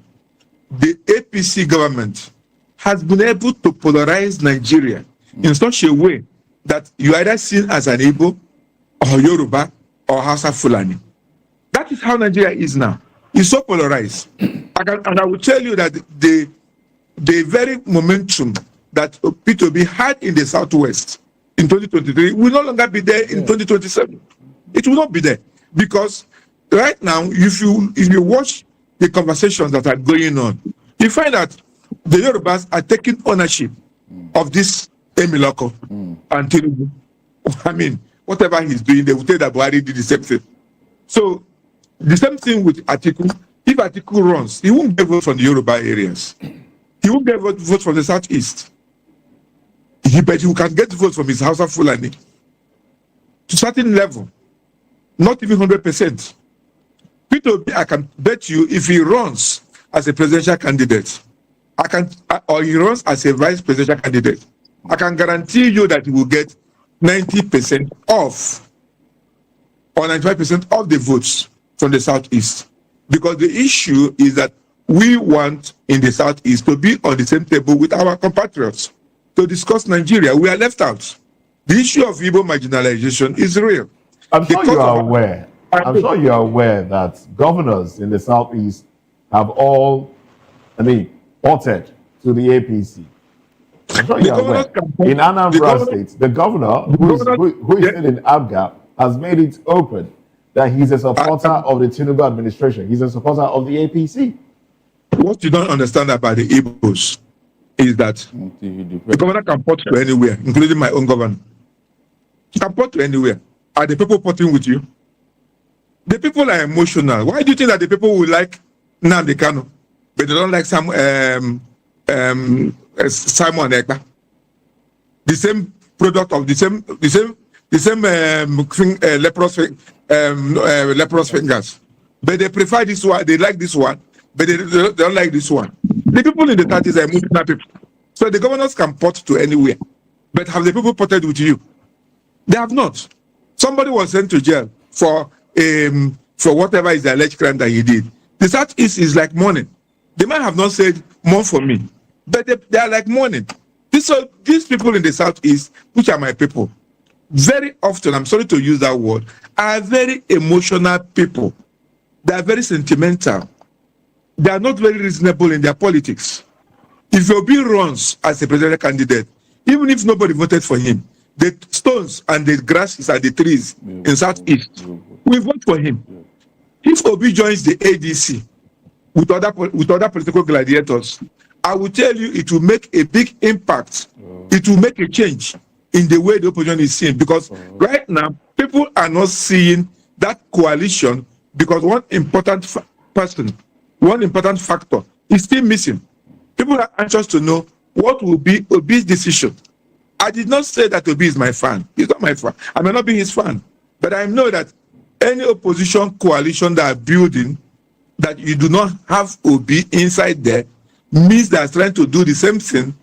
the APC government has been able to polarize Nigeria in such a way that you are either seen as an Igbo or Yoruba or Hausa Fulani. That is how Nigeria is now. It's so polarized. And I will tell you that the very momentum that P2B had in the Southwest in 2023 will no longer be there in 2027. It will not be there. Because right now, if you watch the conversations that are going on, you find that the Yorubas are taking ownership of this Emiloko and Tinubu. I mean, whatever he's doing, they will tell that Buhari did the same thing. So, the same thing with Atiku. If Atiku runs, he won't get votes from the Yoruba areas. He won't get votes from the Southeast. But he can get votes from his House of Fulani to a certain level. Not even 100%. P2B, I can bet you, if he runs as a presidential candidate, or he runs as a vice presidential candidate, I can guarantee you that he will get 90% off or 95% of the votes from the Southeast. Because the issue is that we want in the Southeast to be on the same table with our compatriots to discuss Nigeria. We are left out. The issue of Igbo marginalization is real. I'm sure you are aware. I'm sure you are aware that governors in the Southeast have all, voted to the APC. I'm sure you are aware. In Anambra State, the governor who is still in Abga has made it open that he's a supporter of the Tinubu administration. He's a supporter of the APC. What you don't understand about the Igbos is that the governor can port to anywhere, including my own governor. He can port to anywhere. Are the people porting with you? The people are emotional. Why do you think that the people will like Nnamdi Kanu, but they don't like Simon Ekpa? The same product of the same leprous fingers, but they prefer this one. They like this one, but they don't like this one. The people in the 30s are emotional people, so the governors can port to anywhere. But have the people ported with you? They have not. Somebody was sent to jail for whatever is the alleged crime that he did. The Southeast is like mourning. They might have not said more for me, but they are like mourning. These people in the Southeast, which are my people, very often, I'm sorry to use that word, are very emotional people. They are very sentimental. They are not very reasonable in their politics. If Obi runs as a presidential candidate, even if nobody voted for him, the stones and the grasses and the trees in Southeast will vote for him. If Obi joins the ADC with other political gladiators, I will tell you it will make a big impact. It will make a change in the way the opposition is seen, because right now people are not seeing that coalition, because one important factor is still missing. People are anxious to know what will be Obi's decision. I did not say that Obi is my fan. He's not my fan. I may not be his fan, but I know that any opposition coalition that are building, that you do not have Obi inside there, means they are trying to do the same thing,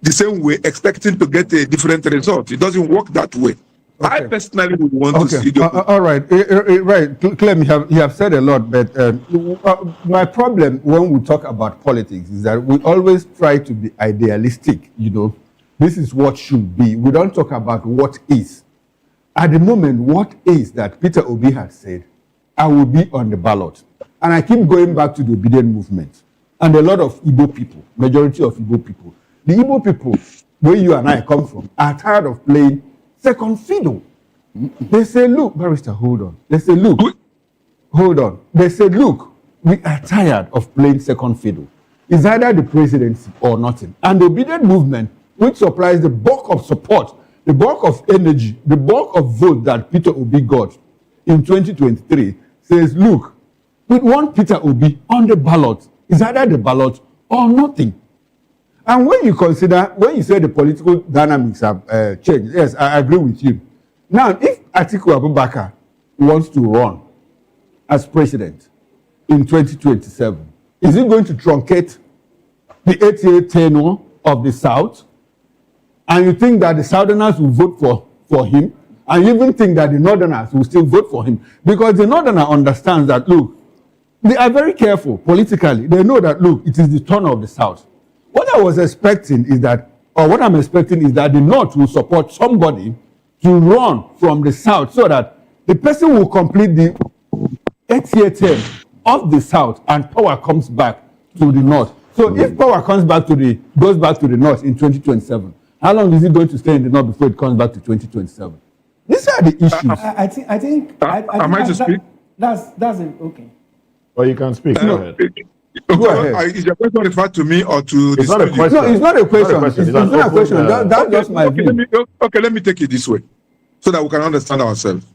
the same way, expecting to get a different result. It doesn't work that way. Okay. I personally would want to see the all right, right. Clem, you have said a lot, but my problem when we talk about politics is that we always try to be idealistic. This is what should be. We don't talk about what is. at the moment, what is that Peter Obi has said, I will be on the ballot. And I keep going back to the obedient movement. And a lot of Igbo people, majority of Igbo people, the Igbo people, where you and I come from, are tired of playing second fiddle. They say, look, barrister, hold on. They say, look, hold on. They say, look, we are tired of playing second fiddle. It's either the presidency or nothing. And the obedient movement, which supplies the bulk of support, the bulk of energy, the bulk of vote that Peter Obi got in 2023, says, look, we want Peter Obi on the ballot. It's either the ballot or nothing. And when you consider, when you say the political dynamics have changed, yes, I agree with you. Now, if Atiku Abubakar wants to run as president in 2027, is he going to truncate the 8-year tenure of the South? And you think that the Southerners will vote for him? And you even think that the Northerners will still vote for him? Because the Northerner understands that, look, they are very careful politically. They know that, look, it is the turn of the South. What I was expecting is that, or what I'm expecting is that the North will support somebody to run from the South so that the person will complete the 8-year term of the South and power comes back to the North. So if power goes back to the North in 2027, how long is it going to stay in the North before it comes back to 2027? These are the issues. I think to speak? That's it. Okay. Well, you can speak. Go ahead. Go ahead. Is your question referred to me or to it's not a question. No, it's not a question. It's not a question. That's just my view. Let me take it this way so that we can understand ourselves.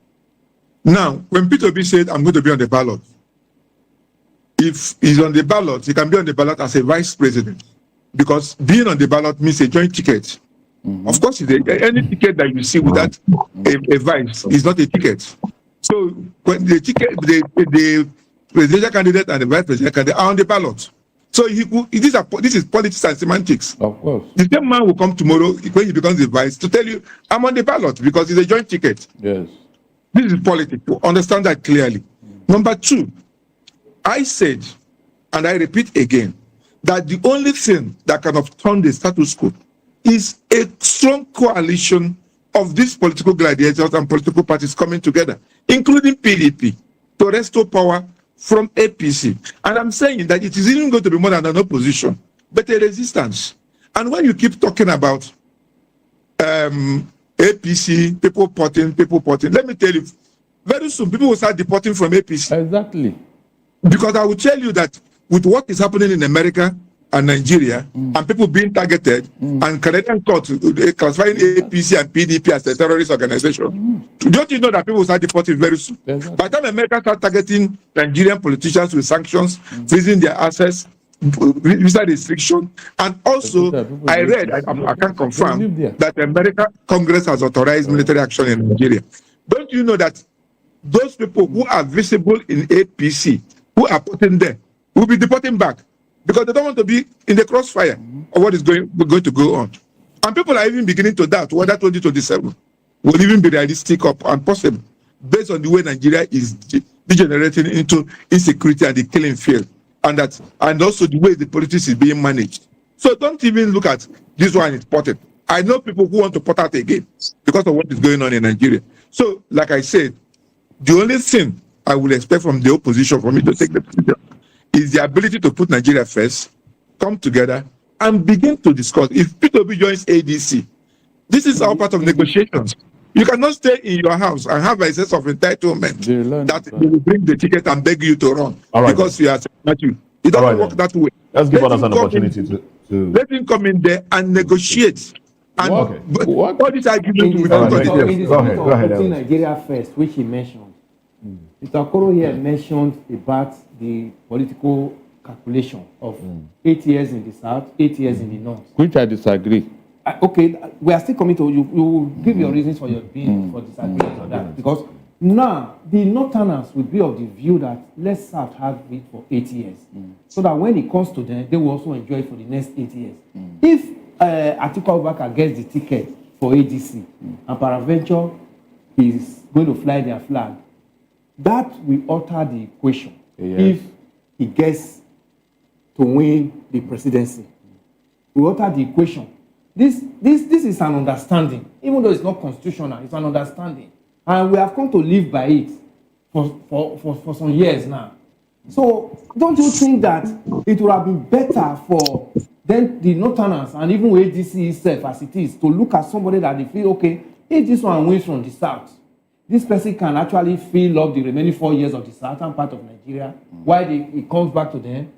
Now, when Peter B said, I'm going to be on the ballot, if he's on the ballot, he can be on the ballot as a vice president because being on the ballot means a joint ticket. Of course, any ticket that you see without a vice is not a ticket. So when the ticket, the presidential candidate and the vice presidential candidate are on the ballot. So this is politics and semantics. Of course. The same man will come tomorrow when he becomes the vice to tell you, I'm on the ballot because it's a joint ticket. Yes. This is politics. Understand that clearly. Number two, I said, and I repeat again, that the only thing that can overturn the status quo is a strong coalition of these political gladiators and political parties coming together, including PDP, to restore power from APC. And I'm saying that it is even going to be more than an opposition, but a resistance. And when you keep talking about APC, people porting, let me tell you, very soon people will start deporting from APC. Exactly. Because I will tell you that with what is happening in America and Nigeria, and people being targeted, and Canadian courts classifying APC and PDP as a terrorist organization, don't you know that people will start deporting very soon? Exactly. By the time America starts targeting Nigerian politicians with sanctions, freezing their assets, visa restriction, and also I read, I can confirm that the American Congress has authorized military action in Nigeria. Don't you know that those people who are visible in APC, who are put in there, will be deporting back because they don't want to be in the crossfire of what is going to go on. And people are even beginning to doubt whether 2027 will even be realistic and possible based on the way Nigeria is degenerating into insecurity and the killing field, and also the way the politics is being managed. So don't even look at this one is potted. I know people who want to put out again because of what is going on in Nigeria. So, like I said, the only thing I will expect from the opposition for me to take the position is the ability to put Nigeria first, come together, and begin to discuss. If Peter Obi joins ADC, this is all part of negotiations. You cannot stay in your house and have a sense of entitlement that they will bring the ticket and beg you to run because you are you. It doesn't work that way. Let's give others an opportunity to let him come in there and negotiate. And all these arguments will not go ahead. Putting Nigeria first, which he mentioned. Mr. Okoro here mentioned about the political calculation of 8 years in the south, 8 years in the north. Which I disagree. Okay, we are still coming to you. You will give your reasons for your being for disagreeing on that. Because now the northerners would be of the view that let's South have it for 8 years. So that when it comes to them, they will also enjoy it for the next 8 years. If Atiku Abubakar gets the ticket for ADC and peradventure is going to fly their flag, that will alter the equation if he gets to win the presidency. We alter the equation. This is an understanding, even though it's not constitutional, it's an understanding. And we have come to live by it for some years now. So don't you think that it would have been better for then the Northerners and even ADC itself as it is to look at somebody that they feel, okay, if this one wins from the South, this person can actually fill up the remaining 4 years of the southern part of Nigeria while it comes back to them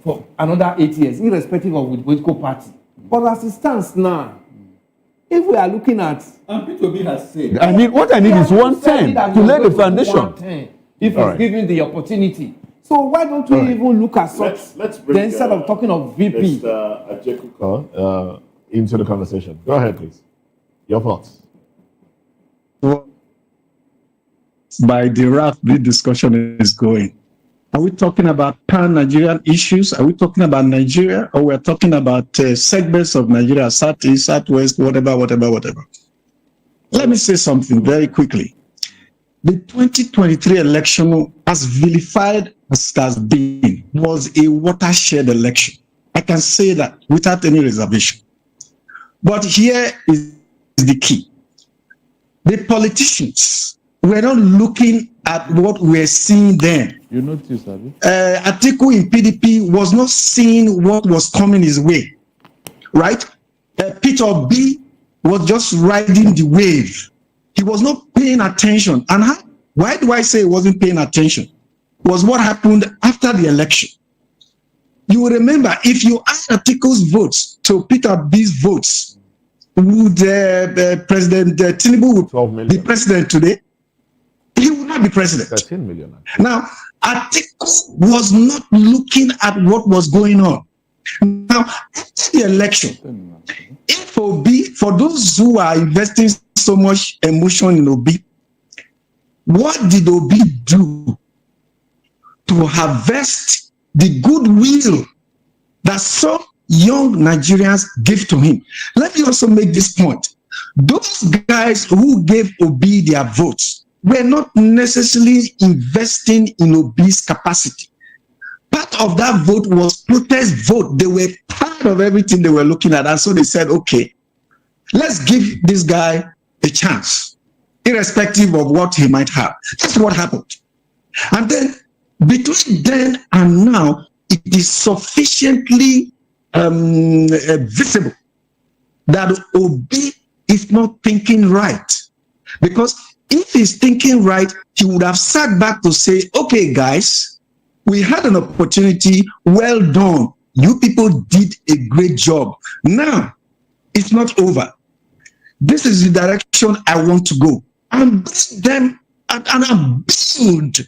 for another 8 years, irrespective of which political party. But as it stands now, if we are looking at... And P2B has said... I need, what I need is 110 to lay the foundation. If it's given the opportunity. So why don't we even look at such, then instead of talking of VP? Mr. Ajekuko into the conversation. Go ahead, please. Your thoughts. By the route this discussion is going. Are we talking about pan-Nigerian issues? Are we talking about Nigeria? Or we're talking about segments of Nigeria, Southeast, Southwest, whatever. Let me say something very quickly. The 2023 election, as vilified as it has been, was a watershed election. I can say that without any reservation. But here is the key. The politicians were not looking at what we're seeing then. You notice, Abi? Atiku in PDP was not seeing what was coming his way, right? Peter B was just riding the wave. He was not paying attention. And why do I say he wasn't paying attention? Was what happened after the election. You will remember, if you add Atiku's votes to Peter B's votes, would President Tinubu be president today? He would not be president. 13 million. Now, Atiku was not looking at what was going on. Now, after the election, if Obi, for those who are investing so much emotion in Obi, what did Obi do to harvest the goodwill that some young Nigerians give to him? Let me also make this point. Those guys who gave Obi their votes were not necessarily investing in Obi's capacity. Part of that vote was protest vote. They were part of everything they were looking at. And so they said, okay, let's give this guy a chance, irrespective of what he might have. That's what happened. And then between then and now, it is sufficiently visible that Obi is not thinking right. Because if he's thinking right, he would have sat back to say, okay, guys, we had an opportunity. Well done. You people did a great job. Now, it's not over. This is the direction I want to go. And bring them and build,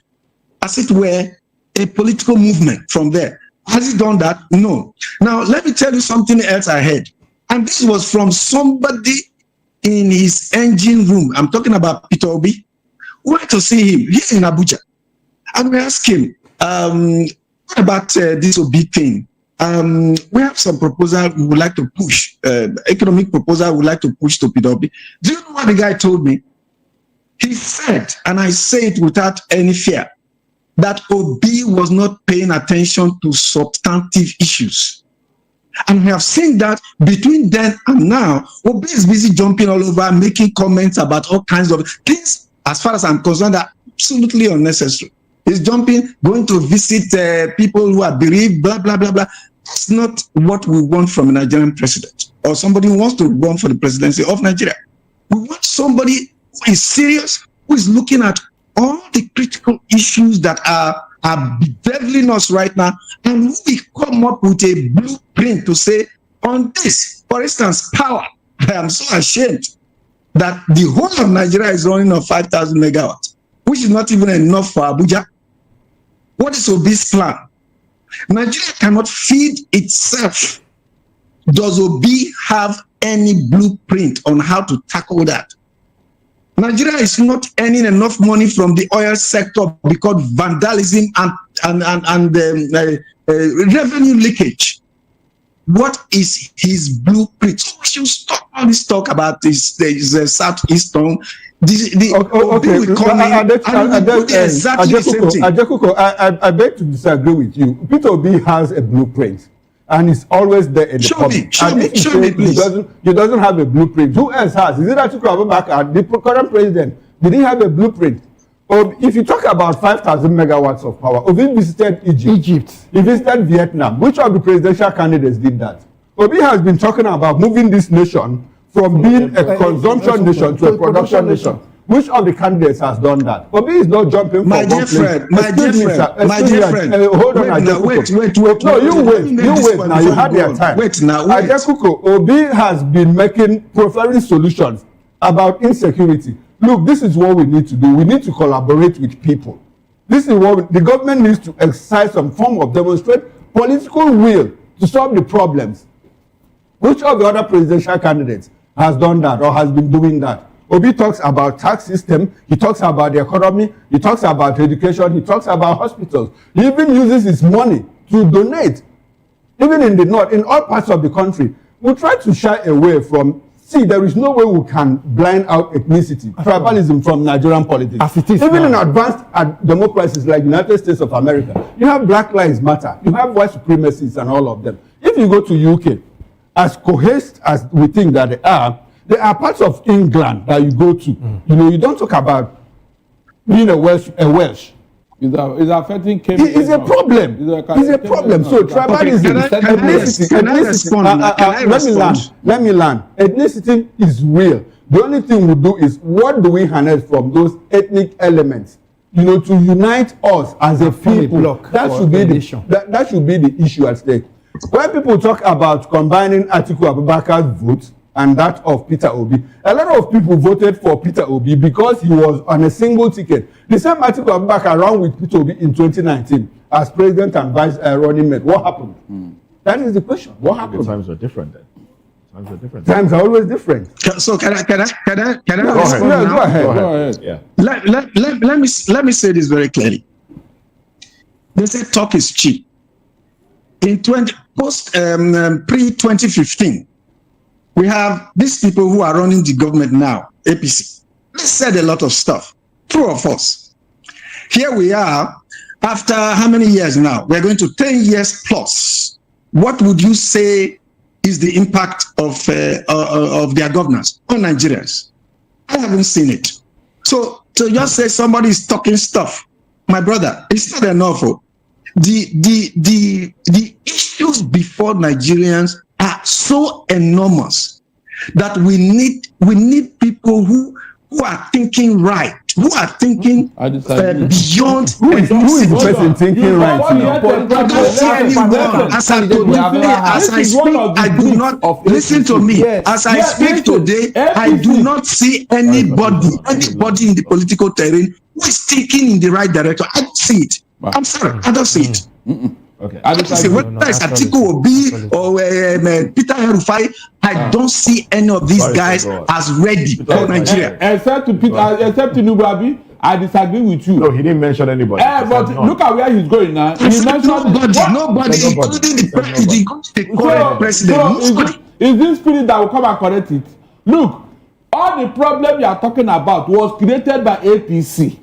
as it were, a political movement from there. Has he done that? No. Now, let me tell you something else I heard. And this was from somebody in his engine room. I'm talking about Peter Obi. We went to see him. He's in Abuja. And we asked him, what about this Obi thing? We have some proposal we would like to push, economic proposal we would like to push to Peter Obi. Do you know what the guy told me? He said, and I say it without any fear, that Obi was not paying attention to substantive issues. And we have seen that between then and now, Obi is busy jumping all over, making comments about all kinds of things, as far as I'm concerned, are absolutely unnecessary. He's jumping, going to visit people who are bereaved, blah, blah, blah, blah. That's not what we want from a Nigerian president or somebody who wants to run for the presidency of Nigeria. We want somebody who is serious, who is looking at all the critical issues that are bedeviling us right now, and who will come up with a blueprint to say, on this, for instance, power. I am so ashamed that the whole of Nigeria is running on 5,000 megawatts, which is not even enough for Abuja. What is Obi's plan? Nigeria cannot feed itself. Does Obi have any blueprint on how to tackle that? Nigeria is not earning enough money from the oil sector because vandalism and revenue leakage. What is his blueprint? So we should stop all this talk about this Southeastern. I beg to disagree with you. Peter Obi has a blueprint, and it's always there in the public. Show me, please. He doesn't have a blueprint. Who else has? Is it Atiku Abubakar, the current president? Did he have a blueprint? If you talk about 5,000 megawatts of power, Obi visited Egypt. He visited Vietnam. Which of the presidential candidates did that? Obi has been talking about moving this nation from being a consumption nation to a production nation. Which of the candidates has done that? Obi is not jumping from one place. My dear friend. Hold on, wait. No, you wait now. You had your time. Wait. Ajekuko, Obi has been preferring solutions about insecurity. Look, this is what we need to do. We need to collaborate with people. This is what the government needs to exercise some form of demonstrate political will to solve the problems. Which of the other presidential candidates has done that or has been doing that? Obi talks about tax system, he talks about the economy, he talks about education, he talks about hospitals. He even uses his money to donate. Even in the north, in all parts of the country, we try to shy away from. See, there is no way we can blind out ethnicity, tribalism from Nigerian politics. As it is even now. in advanced democracies like United States of America, you have Black Lives Matter, you have white supremacists and all of them. If you go to UK, as cohesed as we think that they are parts of England that you go to. You know, you don't talk about being a Welsh. It's affecting It's a problem. It's a problem. So tribalism, ethnicity. Let me land. Ethnicity is real. The only thing we do is what do we harness from those ethnic elements? You know, to unite us as a people. That should be the issue at stake. When people talk about combining Atiku Abubakar's vote and that of Peter Obi, a lot of people voted for Peter Obi because he was on a single ticket. The same Atiku Abubakar ran with Peter Obi in 2019 as president and vice running mate. What happened? That is the question. What happened? The times were different then. Times are always different. So can I Go respond ahead. now? Go ahead. Yeah. Let me say this very clearly. They say talk is cheap. In pre-2015, we have these people who are running the government now, APC. They said a lot of stuff, true or false. Here we are, after how many years now? We're going to 10 years plus. What would you say is the impact of their governance on Nigerians? I haven't seen it. So to just say somebody is talking stuff, my brother, it's not enough. The issues before Nigerians are so enormous that we need people who are thinking right, who are thinking beyond. Who is the person thinking right now? I don't see anyone. As I speak, I do not listen to me. As I speak today, I do not see anybody in the political terrain who is thinking in the right direction. I don't see it. I'm sorry, I don't see it. Okay. I don't see whether it's Atiku Obi or Peter Rufai. I don't see any of these guys as ready for Nigeria. Except Tinubu, I disagree with you. No, he didn't mention anybody. But look at where he's going now. He mentioned nobody, including the current president. Is this spirit that will come and correct it? Look, all the problem you are talking about was created by APC.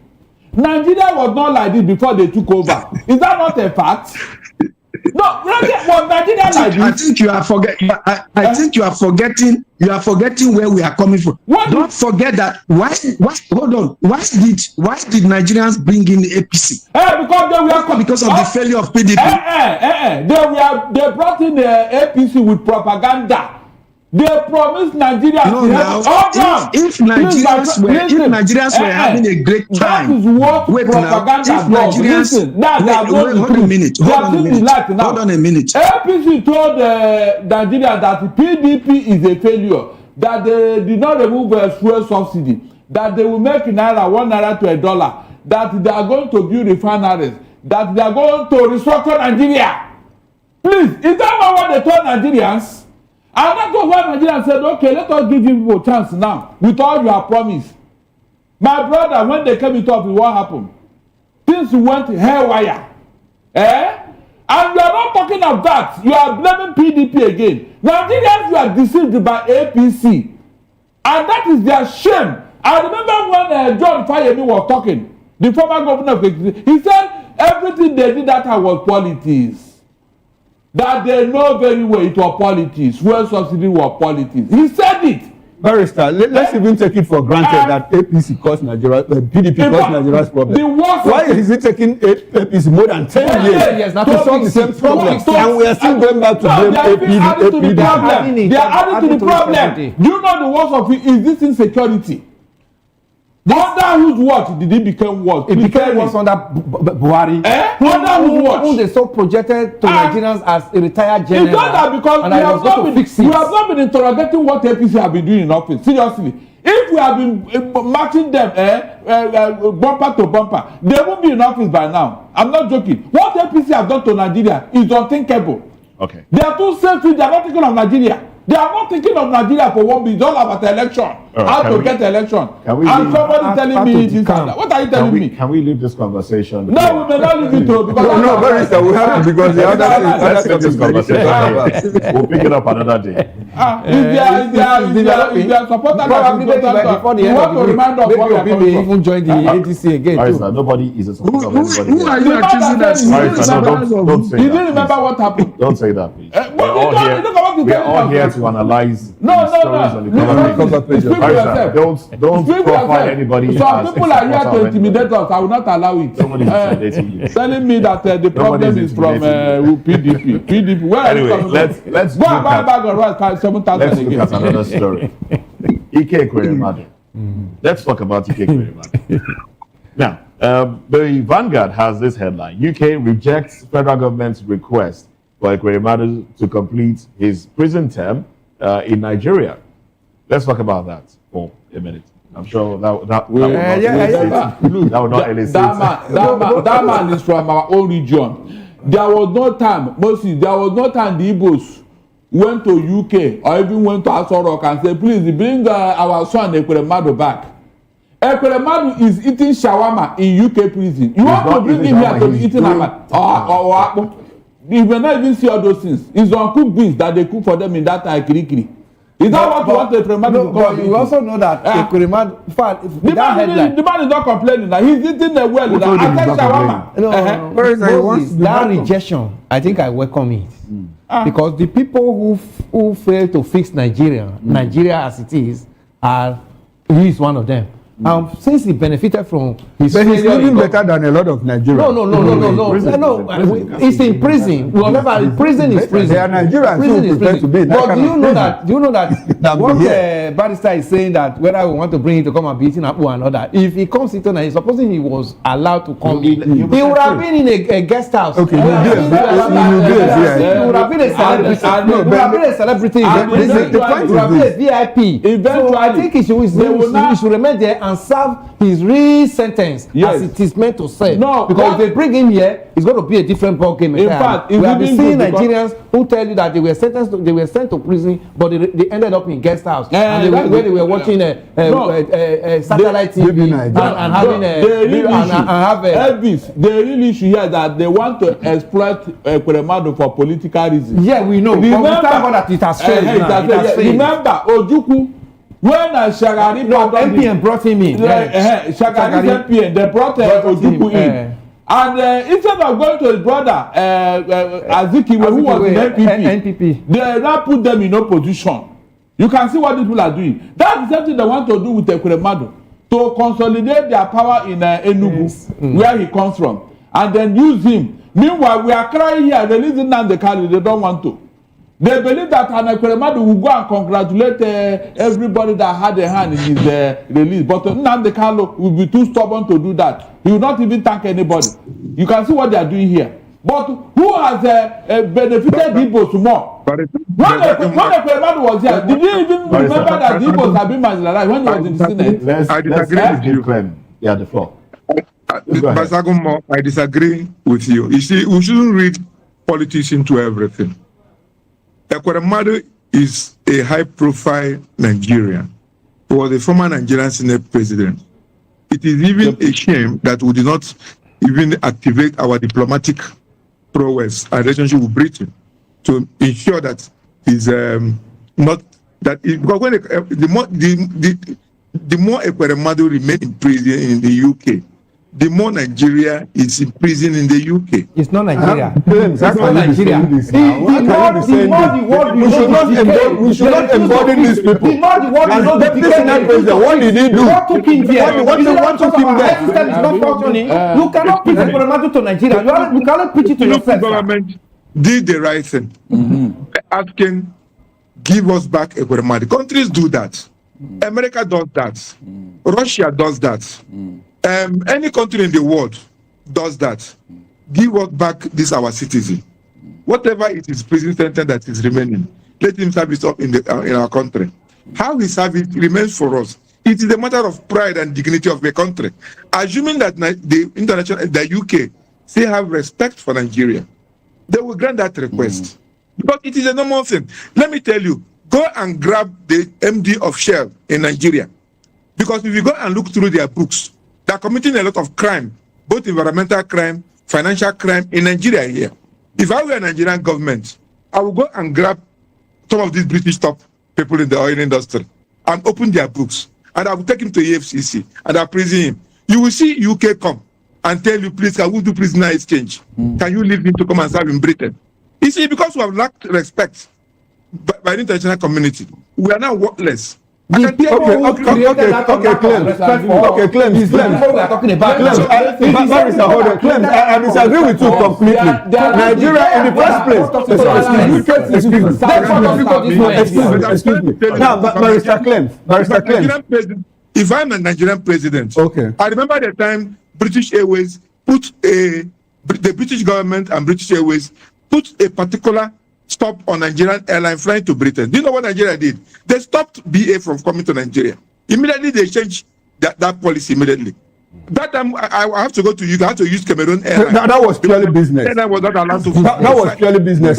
Nigeria was not like this before they took over. Is that not a fact? No, was Nigeria like this? I think you are forgetting. I think you are forgetting. You are forgetting where we are coming from. Don't forget that. Hold on. Why did Nigerians bring in the APC? Because of the failure of PDP. They brought in the APC with propaganda. They promised Nigeria if Nigerians were having a great time. That is what propaganda does. Listen, hold on a minute. APC told Nigeria that PDP is a failure, that they did not remove fuel subsidy, that they will make naira 1 naira to $1, that they are going to build refineries, that they are going to restructure Nigeria. Please, is that not what they told Nigerians? And that's why Nigerians said, okay, let us give you people a chance now with all your promise. My brother, when they came into office, what happened? Things went haywire. And you are not talking of that. You are blaming PDP again. Nigerians were deceived by APC. And that is their shame. I remember when John Fayemi was talking, the former governor of Ekiti, he said everything they did that was politics. That they know very well it was politics. Fuel subsidy was politics. He said it. Barrister, let's even take it for granted that APC caused Nigeria, PDP caused Nigeria's problem. Why is it taking APC more than 10 years to solve the same problem? And we are still going back to blame APD. They are adding to the problem. Do you know the worst of it is this insecurity? Under whose watch did it become worse? It became worse under Buhari. Under whose watch? Who they so projected to Nigerians as a retired general. It's not that because we have not been interrogating what APC have been doing in office. Seriously. If we have been matching them bumper to bumper, they won't be in office by now. I'm not joking. What APC have done to Nigeria is unthinkable. Okay. They are too selfish. They are not thinking of Nigeria. They are not thinking of Nigeria for one bit. It's all about election. How to get election. And somebody telling me this and that. What are you telling me? Can we leave this conversation? No, we may not leave it to because no, Barrister, we have to because the let's leave this conversation. We'll pick it up another day. If they are supporters probably before the end of the week, maybe we even join the ADC again. Barrister, nobody is a supporter of anybody. Who are you accusing us? Barrister, no, don't say that. You didn't remember what happened? Don't say that, please. We are all here to analyze stories on the cover page. Don't profile anybody. Some people are here to intimidate us. I will not allow it. Somebody is intimidating you. Telling me that the problem is from PDP. PDP. Where anyway, let's go back and write 7,000 let's again. look at another story. Ike Ekweremadu. Let's talk about Ike Ekweremadu. Now, the Vanguard has this headline: UK rejects federal government's request for Ekweremadu to complete his prison term in Nigeria. Let's talk about that for a minute. I'm sure that will not elicit. That man is from our own region. There was no time, Moses, there was no time the Igbos went to UK or even went to Aso Rock and said, please bring our son Ekweremadu back. Ekweremadu is eating shawarma in UK prison. You want to bring him here to be eating or you may not even see all those things. It's uncooked beans that they cook for them in that Kirikiri. Is that what you want Ekweremadu to come? But you also know that Ekweremadu, in fact, the man is not complaining that he's eating a well. I said shawarma. That rejection, I think I welcome it. Because the people who fail to fix Nigeria as it is, he is one of them. Since he benefited from his but he's living better than a lot of Nigerians. No. He's in prison. Whatever, prison is prison. They are Nigerians who prefer to be in that But kind do you know that what Barrister is saying, that whether we want to bring him to come and be eating apple and all that, if he comes into Nigeria, supposing he was allowed to come in, he would have been in a guest house. Okay, he would have been a celebrity. He would have been a celebrity in the prison. He would have been a VIP. So I think he should remain there and serve his real sentence as it is meant to serve. No, because if they bring him here, it's going to be a different ball game. In fact, we have been seeing Nigerians who tell you that they were sent to prison, but they ended up in guest house where they were watching satellite TV and having the real issue here that they want to exploit Ekweremadu for political reasons. Yeah, we know. Remember that it has failed. Remember Ojukwu. When Shagari MPN brought him in. Shagari's MPN, they brought Ojukwu in. And instead of going to his brother, Azikiwe, who was in NPP, they now put them in opposition. You can see what these people are doing. That's the same thing they want to do with Ekweremadu, to consolidate their power in Enugu, where he comes from, and then use him. Meanwhile, we are crying here, releasing Nnamdi Kanu, they don't want to. They believe that Ekweremadu will go and congratulate everybody that had a hand in his release. But Nnamdi Kanu will be too stubborn to do that. He will not even thank anybody. You can see what they are doing here. But who has benefited the Igbos more? When Ekweremadu was here, did you even remember that the Igbos have been marginalized when he was in the Senate? I disagree with you. Yeah, the floor. I disagree with you. You see, we shouldn't read politics into everything. Ekweremadu is a high-profile Nigerian. He was a former Nigerian Senate president. It is even a shame that we did not even activate our diplomatic prowess and relationship with Britain to ensure that he's not that. Because when the more Ekweremadu remained in prison in the UK, the more Nigeria is in prison in the UK. It's not Nigeria. James, It's not Nigeria. We should not embody these people. As deputy senate president, what did he do? What took him there? What took him there? System is not functioning. You cannot preach Ekweremadu to Nigeria. You cannot preach it to yourself. The government did the right thing. Asking, give us back Ekweremadu. Countries do that. America does that. Russia does that. Any country in the world does that. Give us back this our citizen. Whatever it is prison sentence that is remaining, let him serve it up in our country. How he serve it remains for us. It is a matter of pride and dignity of the country. Assuming that the UK still have respect for Nigeria, they will grant that request. Because it is a normal thing. Let me tell you, go and grab the MD of Shell in Nigeria. Because if you go and look through their books, they are committing a lot of crime, both environmental crime, financial crime in Nigeria here. If I were a Nigerian government, I would go and grab some of these British top people in the oil industry and open their books. And I will take him to EFCC and I'll prison him. You will see UK come and tell you, please, can we do prisoner exchange? Can you leave him to come and serve in Britain? You see, because we have lacked respect by the international community, we are now worthless. Clems. We are talking about. Clems, I disagree with you completely. Nigeria in the first place. Excuse me. Now, Barrister Clems. If I'm a Nigerian president, I remember the time British Airways the British government and British Airways put a particular stop on Nigerian airline flying to Britain. Do you know what Nigeria did? They stopped BA from coming to Nigeria. Immediately they changed that policy immediately. That time I have to go to UK. I had to use Cameroon Airlines. That was purely business. That was not allowed to. That was purely business.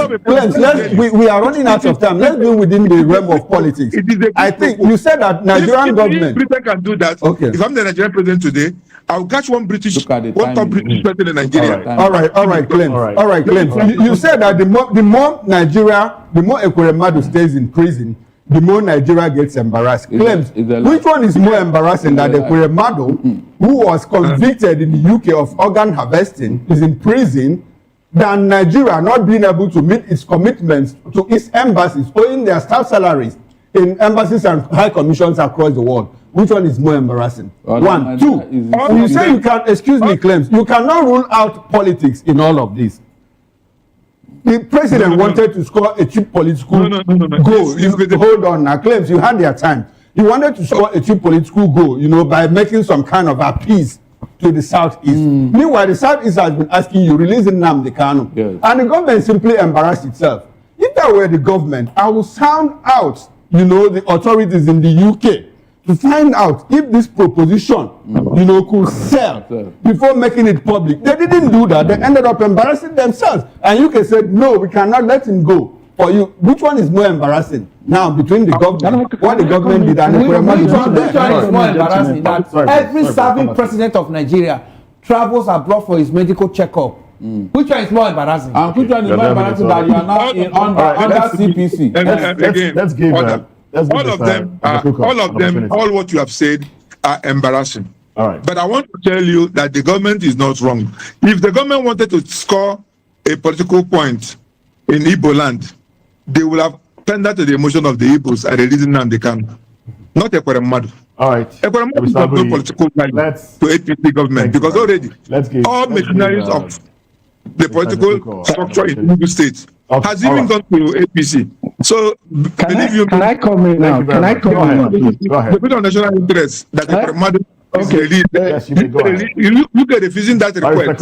We are running out of time. Let's be within the realm of politics. I think you said that Nigerian government. Britain can do that. Okay. If I'm the Nigerian president today, I'll catch one top British person in Nigeria. All right, Clems. You said that the more Nigeria, the more Ekweremadu stays in prison, the more Nigeria gets embarrassed. Clems, which one is more embarrassing that Ekweremadu, who was convicted in the UK of organ harvesting, is in prison, than Nigeria not being able to meet its commitments to its embassies, owing their staff salaries in embassies and high commissions across the world? Which one is more embarrassing? One. Two, you say you can, excuse me, Clems, you cannot rule out politics in all of this. The president wanted to score a cheap political goal. Hold on now, Clems, you had their time. He wanted to score a cheap political goal, by making some kind of appease to the Southeast. Meanwhile, the Southeast has been asking you, release Nnamdi Kanu. Yes. And the government simply embarrassed itself. If that were the government, I will sound out, the authorities in the UK to find out if this proposition, could sell before making it public. They didn't do that. They ended up embarrassing themselves. And UK said, no, we cannot let him go. For you, which one is more embarrassing now between the government, what the government did and which one is more embarrassing? Every serving president of Nigeria travels abroad for his medical checkup. Which one is more embarrassing? And which one is more embarrassing that you are now under CPC? Let's give all of them, all what you have said are embarrassing. All right. But I want to tell you that the government is not wrong. If the government wanted to score a political point in Igbo land, they will have tendered to the emotion of the Igbos and releasing Nnamdi Kanu, not Ekweremadu. All right. Ekweremadu has no political value to APC government because already all machineries of the political structure in Igbo states has even gone to APC. So, can I comment now? Can I comment? Go ahead. The bit of national interest that the Ekweremadu is released. Yes, you may go ahead. You look at refusing that request.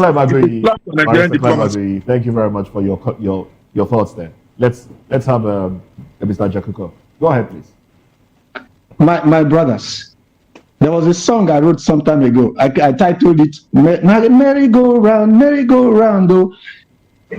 Thank you very much for your thoughts there. Let's have Mr. Jakuko. Go ahead, please. My brothers, there was a song I wrote some time ago. I titled it "Merry-Go-Round." Though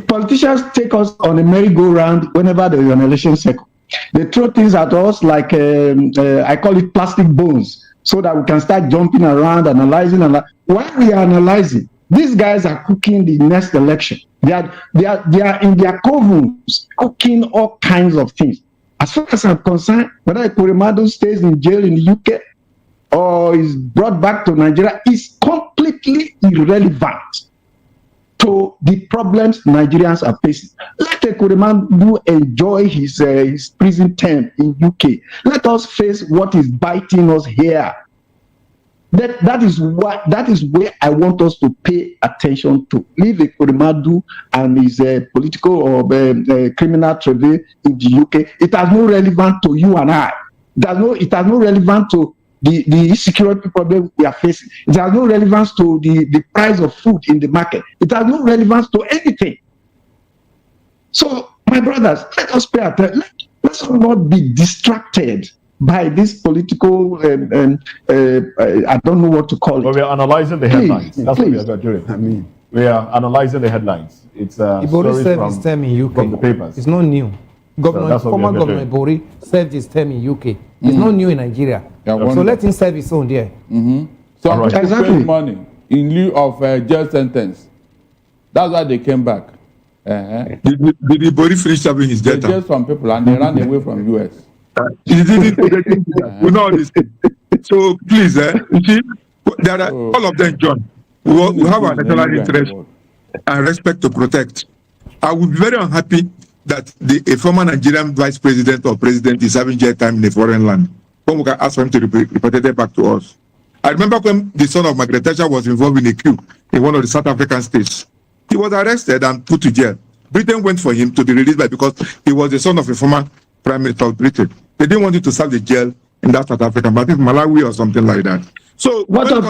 politicians take us on a merry-go-round whenever there is an election cycle. They throw things at us like I call it plastic bones, so that we can start jumping around, analyzing. While we are analyzing, these guys are cooking the next election. They are in their covens cooking all kinds of things. As far as I'm concerned, whether Ekweremadu stays in jail in the UK or is brought back to Nigeria, is completely completely irrelevant to the problems Nigerians are facing. Let Ekweremadu enjoy his prison term in UK. Let us face what is biting us here. That is where I want us to pay attention to. Leave Ekweremadu and his political or criminal travail in the UK. It has no relevance to you and I. It has no relevance to the security problem we are facing. It has no relevance to the price of food in the market. It has no relevance to anything. So, my brothers, let us pay attention. Let's not be distracted by this political, I don't know what to call it. Well, we are analyzing the headlines. That's what we are doing. We are analyzing the headlines. It's Ibori served his term in UK. From the papers. It's not new. Former Governor Ibori served his term in UK. It's not new in Nigeria. So let him serve his own there. Some people pay money in lieu of a jail sentence. That's why they came back. Did Ibori finish serving his debt? They jailed some people and they ran away from US. We know this. So please, you see, there are all of them, John. We have a national interest and respect to protect. I would be very unhappy that a former Nigerian vice president or president is having jail time in a foreign land. When we can ask for him to report it back to us. I remember when the son of Margaret Thatcher was involved in a coup in one of the South African states. He was arrested and put to jail. Britain went for him to be released because he was the son of a former Prime Minister of Britain. They didn't want him to serve the jail in that South Africa, but I think Malawi or something like that. So what of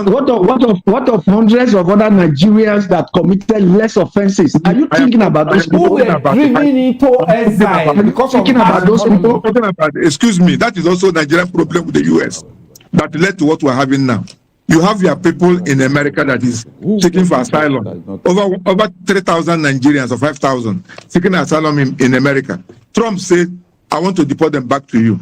hundreds of other Nigerians that committed less offenses? Are you thinking about those people? Who were driven into exile because of those people? Excuse me, that is also Nigerian problem with the US that led to what we're having now. You have your people in America that is seeking for asylum. Over 3,000 Nigerians or 5,000 seeking asylum in America. Trump said, I want to deport them back to you.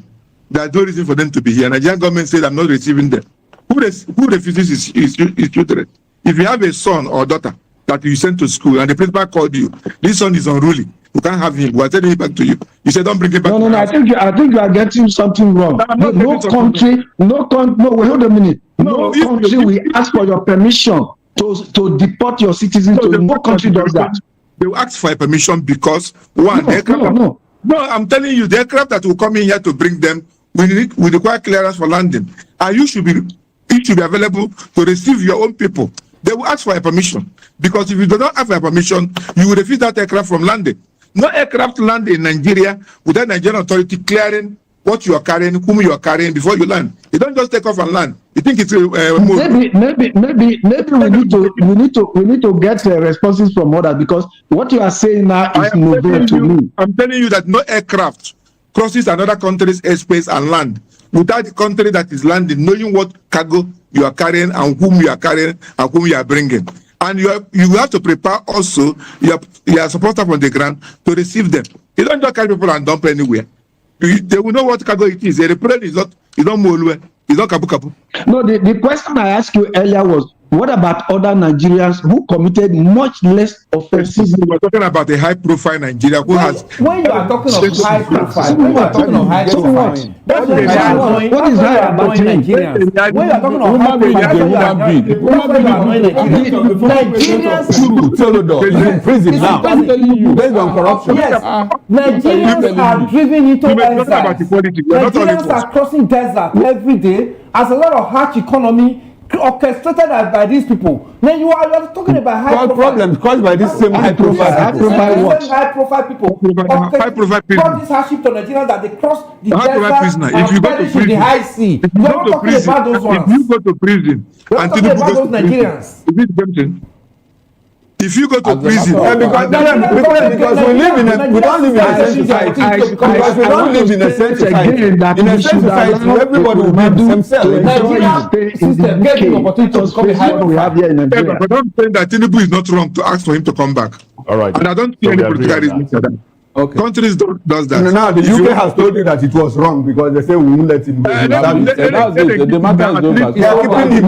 There's no reason for them to be here. Nigerian government said, I'm not receiving them. Who refuses his children? If you have a son or daughter that you sent to school and the principal called you, this son is unruly, you can't have him. We're sending him back to you. You said, don't bring him back. No, I think you are getting something wrong. No country, wait, hold a minute. No country will ask for your permission to deport your citizens. No country does that. They will ask for a permission because one, no, I'm telling you, the aircraft that will come in here to bring them will require clearance for landing, and you should be available to receive your own people. They will ask for a permission because if you do not have a permission, you will refuse that aircraft from landing. No aircraft land in Nigeria without Nigerian authority clearing what you are carrying, whom you are carrying before you land. You don't just take off and land. You think it's maybe we need to get responses from others, because what you are saying now is novel to me. I'm telling you that no aircraft crosses another country's airspace and land without the country that is landing knowing what cargo you are carrying and whom you are carrying and whom you are bringing. And you have to prepare also your support staff on the ground to receive them. You don't just carry people and dump anywhere. They will know what cargo it is. A plane is not Molue, it's not Kabu Kabu. No, the question I asked you earlier was, what about other Nigerians who committed much less offenses? We were talking about a high-profile Nigeria who has. When you are talking of high profile, what is high about Nigerians? When you are talking of high profile, Nigerians in prison now based on corruption. Yes, Nigerians are driven into exile. Nigerians are crossing desert every day as a lot of harsh economy orchestrated by these people. Then you are talking about high problems caused by this same high profile people. High profile people. All this hardship to Nigerians that they cross the desert and perish in the high sea. You are not talking about those ones. If you go to prison, we are talking about those Nigerians. If you go to prison, because we don't live in a safe society. Because we don't live in a safe society. In a safe society, everybody will be themselves. Nigerian system gave him opportunity to become a high profile. But I'm saying that Tinubu is not wrong to ask for him to come back. All right. And I don't see any political reason for that. Okay. Countries does that. No, now the UK has told you that it was wrong because they say we won't let him go. The matter is over. They are keeping him.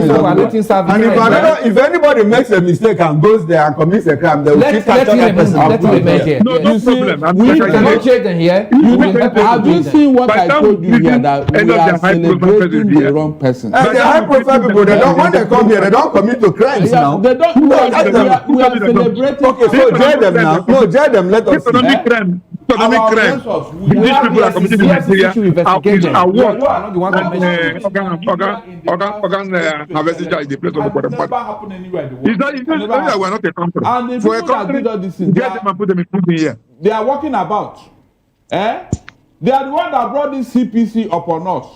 And if anybody makes a mistake and goes there and commits a crime, they will keep catching that person. No problem. We cannot change them here. Have you seen what I told you here, that we are celebrating the wrong person? And the high profile people, they don't, when they come here, they don't commit to crimes now. They don't. We are celebrating. Okay, so jail them now. No, jail them. Let us economic crime. Economic crime. These people are committing in Nigeria. Are what? Organ harvesting is the place of the bottom. It's not. We're not a country. For a country, get them and put them in prison here. They are walking about. They are the one that brought this CPC upon us.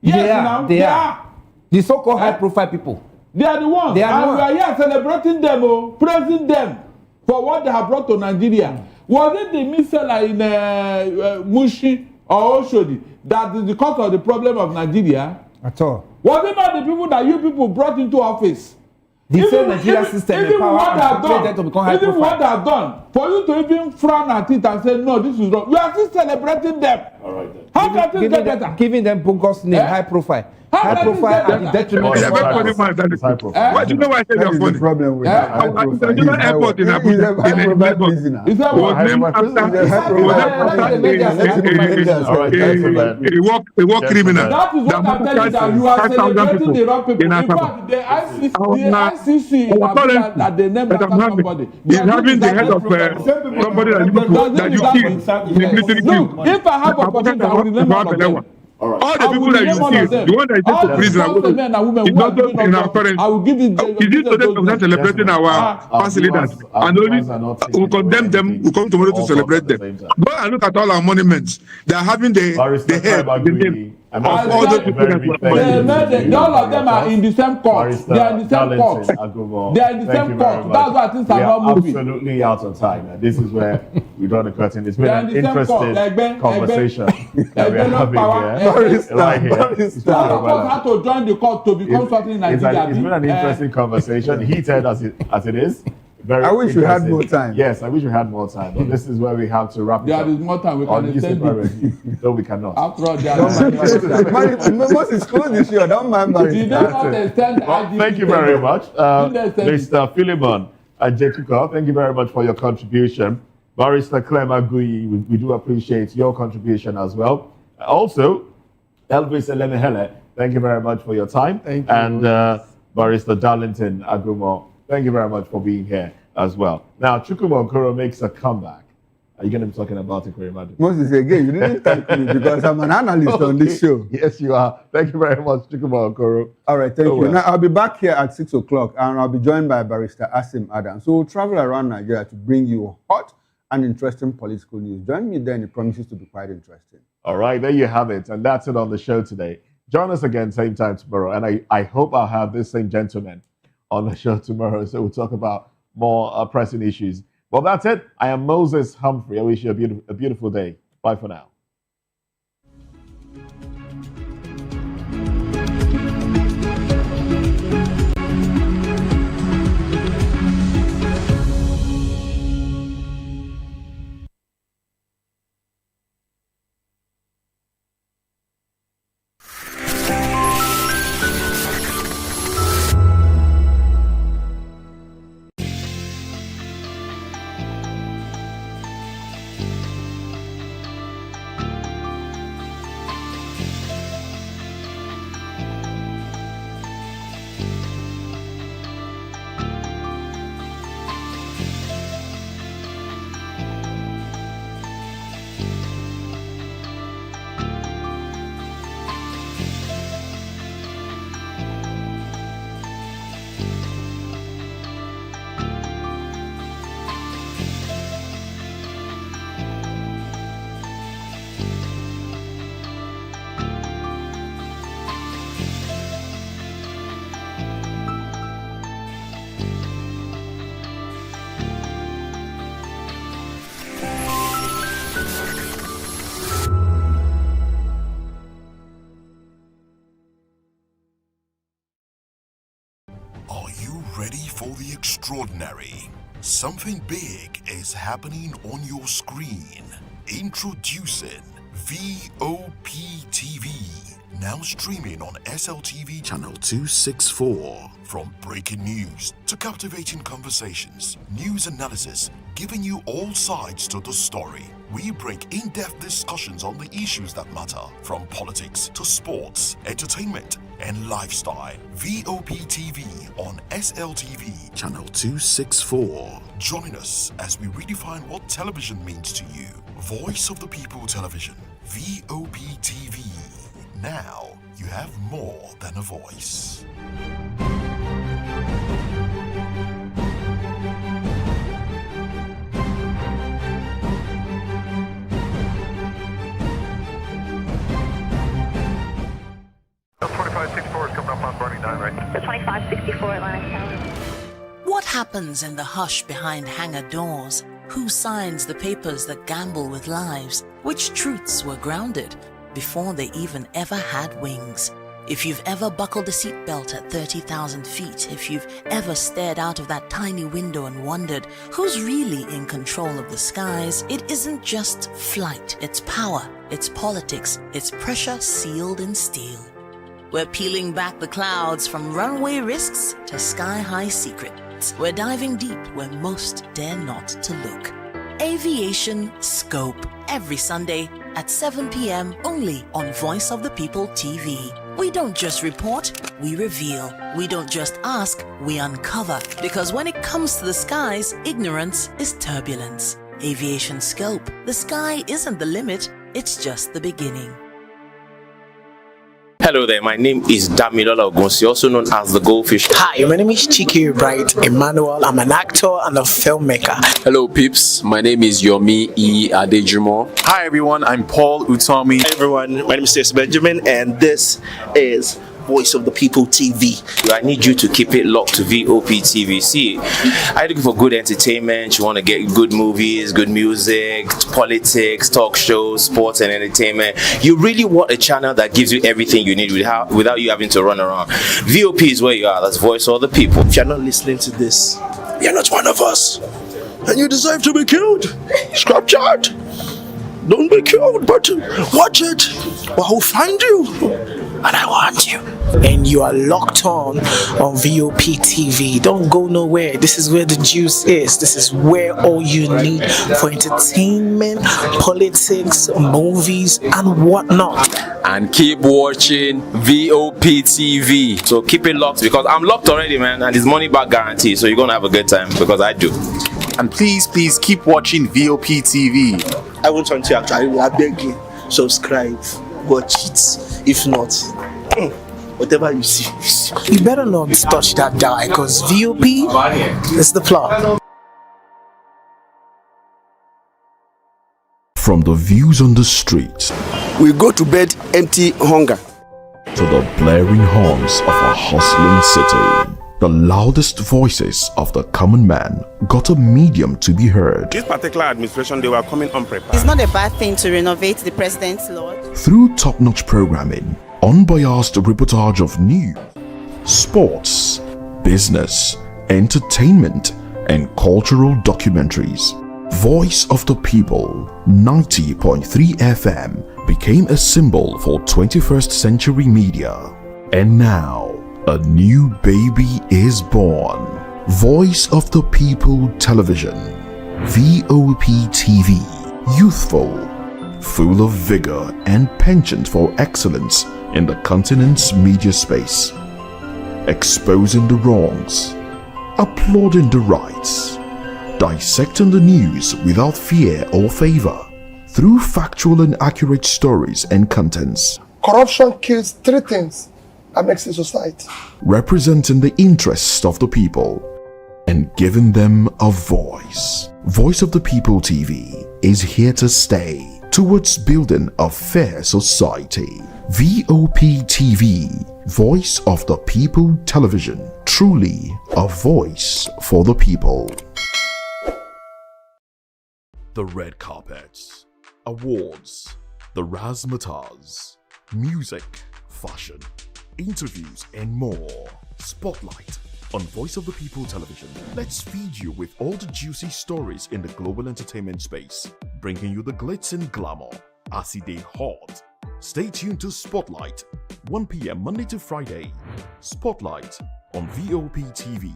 Yes, they are. The so-called high-profile people. They are the ones. We are here celebrating them, praising them for what they have brought to Nigeria. Was it the missile in Mushi or Oshodi that is the cause of the problem of Nigeria? At all. Was it not the people that you people brought into office? The same Nigeria system in power and create them to become high profile. Even what they have done, for you to even frown at it and say, no, this is wrong, you are still celebrating them. All right, then. How can things get better? Giving them bogus name, high profile. High profile at the detriment of others. Why do you know why I say you're funny? Problem with international airport in Lagos a war criminal. That is what I'm telling you, that you are celebrating the wrong people. In fact, the ICC at the name of somebody. He's having the head of somebody that you killed. Look, if I have opportunity, I will remember all of them. All the people that you see, the one that is taken to prison, it's not just in our current. I will give it. Is it today we are celebrating our past leaders, and only we condemn them? We come tomorrow to celebrate them. Go and look at all our monuments. They are having the head, the name of all the people. All of them are in the same court. They are in the same court. They are in the same court. That's why things are not moving. Absolutely out of time. This is where we draw the curtain. It's been an interesting conversation that we are having here. All of us had to join the court to become something in Nigeria. It's been an interesting conversation, heated as it is. I wish we had more time. Yes, I wish we had more time. But this is where we have to wrap it up. There is more time. We can extend it. No, we cannot. After all, there are Moses, close this year. Don't mind Barry. Thank you very much. Mr. Philemon Ajekuko, thank you very much for your contribution. Barrister Clem Agui, we do appreciate your contribution as well. Also, Elvis Elemehele, thank you very much for your time. Thank you. And Barrister Darlington Agumo, thank you very much for being here as well. Now, Chukwuma Okoro makes a comeback. Are you going to be talking about it, Korimadu? Moses, again, you didn't thank me because I'm an analyst on this show. Yes, you are. Thank you very much, Chukwuma Okoro. All right, thank you. Now, I'll be back here at 6 o'clock and I'll be joined by Barrister Asim Adam. So we'll travel around Nigeria to bring you hot and interesting political news. Join me then. It promises to be quite interesting. All right, there you have it. And that's it on the show today. Join us again, same time tomorrow. And I hope I'll have this same gentleman on the show tomorrow. So we'll talk about more pressing issues. Well, that's it. I am Moses Humphrey. I wish you a beautiful day. Bye for now. Ready for the extraordinary? Something big is happening on your screen. Introducing VOPTV. Now streaming on SLTV channel 264. From breaking news to captivating conversations, news analysis, giving you all sides to the story. We break in-depth discussions on the issues that matter, from politics to sports, entertainment, and lifestyle. VOPTV on SLTV channel 264. Join us as we redefine what television means to you. Voice of the People Television, VOPTV. Now you have more than a voice. What happens in the hush behind hangar doors? Who signs the papers that gamble with lives? Which truths were grounded before they even ever had wings? If you've ever buckled a seatbelt at 30,000 feet, if you've ever stared out of that tiny window and wondered who's really in control of the skies, it isn't just flight, it's power, it's politics, it's pressure sealed in steel. We're peeling back the clouds from runway risks to sky-high secrets. We're diving deep where most dare not to look. Aviation Scope, every Sunday at 7 p.m. only on Voice of the People TV. We don't just report, we reveal. We don't just ask, we uncover. Because when it comes to the skies, ignorance is turbulence. Aviation Scope, the sky isn't the limit, it's just the beginning. Hello there, my name is Damilola Ogunsi, also known as the Goldfish. Hi, my name is Chiki Bright Emmanuel. I'm an actor and a filmmaker. Hello peeps, my name is Yomi E. Adejimo. Hi everyone, I'm Paul Utomi. Hi everyone, my name is Stacey Benjamin and this is Voice of the People TV. I need you to keep it locked to VOP TV. See, are you looking for good entertainment? You want to get good movies, good music, politics, talk shows, sports and entertainment. You really want a channel that gives you everything you need without you having to run around. VOP is where you are. That's Voice of the People. If you're not listening to this, you're not one of us. And you deserve to be killed. Scrap chat. Don't be killed, but watch it. Or I'll find you. And I want you. And you are locked on VOP TV. Don't go nowhere. This is where the juice is. This is where all you need for entertainment, politics, movies, and whatnot. And keep watching VOP TV. So keep it locked because I'm locked already, man, and it's money back guarantee. So you're gonna have a good time because I do. And please keep watching VOP TV. I want you to actually, I beg you, subscribe, watch it. If not, whatever you see. You better not touch that die because VOP is the plot. From the views on the street, we go to bed empty hunger, to the blaring horns of a hustling city. The loudest voices of the common man got a medium to be heard. This particular administration, they were coming unprepared. It's not a bad thing to renovate the president's lawn. Through top-notch programming, unbiased reportage of news, sports, business, entertainment, and cultural documentaries, Voice of the People 90.3 FM became a symbol for 21st century media. And now, a new baby is born. Voice of the People Television, VOP TV, youthful, full of vigor and penchant for excellence in the continent's media space, exposing the wrongs, applauding the rights, dissecting the news without fear or favor, through factual and accurate stories and contents. Corruption kills three things that makes a society. Representing the interests of the people and giving them a voice. Voice of the People TV is here to stay towards building a fair society. VOP TV, Voice of the People Television, truly a voice for the people. The red carpets, awards, the razzmatazz, music, fashion, interviews and more. Spotlight On Voice of the People Television, let's feed you with all the juicy stories in the global entertainment space, bringing you the glitz and glamour as it is hot. Stay tuned to Spotlight, 1 p.m. Monday to Friday. Spotlight on VOP TV.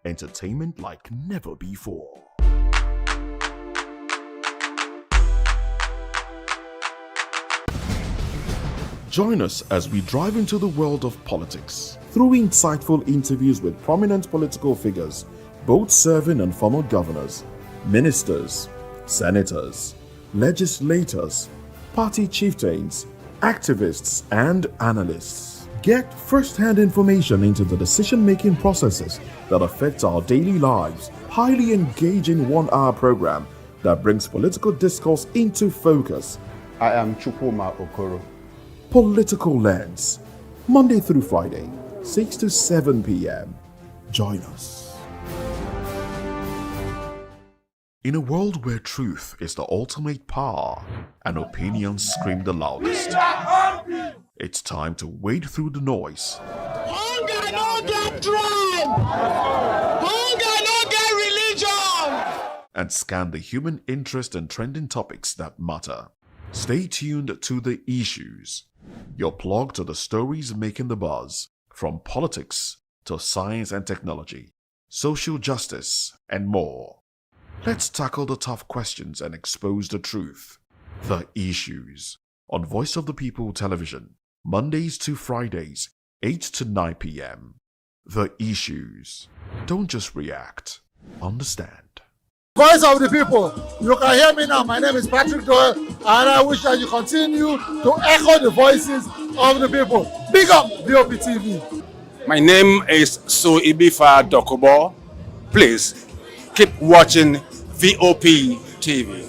Entertainment like never before. Join us as we drive into the world of politics through insightful interviews with prominent political figures, both serving and former governors, ministers, senators, legislators, party chieftains, activists, and analysts. Get first-hand information into the decision-making processes that affect our daily lives. Highly engaging 1-hour program that brings political discourse into focus. I am Chukwuma Okoro. Political Lens, Monday through Friday, 6 to 7 p.m. Join us. In a world where truth is the ultimate power and opinions scream the loudest, it's time to wade through the noise. Hunger no get tribe! Hunger no get religion! And scan the human interest and trending topics that matter. Stay tuned to The Issues, your plug to the stories making the buzz, from politics to science and technology, social justice, and more. Let's tackle the tough questions and expose the truth. The Issues, on Voice of the People Television, Mondays to Fridays, 8 to 9 p.m. The Issues. Don't just react, understand. Voice of the People. You can hear me now. My name is Patrick Doyle, and I wish that you continue to echo the voices of the people. Big up VOP TV. My name is Suibifa Dokubo. Please keep watching VOP TV.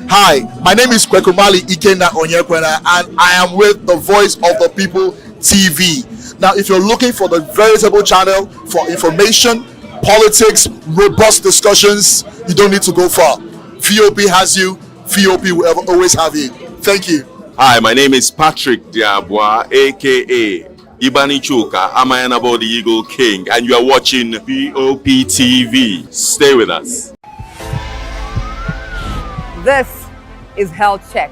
Hi, my name is Kwekumali Ikenda Onyekwena, and I am with the Voice of the People TV. Now, if you're looking for the veritable channel for information, politics, robust discussions, you don't need to go far. VOP has you. VOP will always have you. Thank you. Hi, my name is Patrick Diabwa, aka Ibani Chuka, Amayanabo the Eagle King, and you are watching VOP TV. Stay with us. This is Health Check,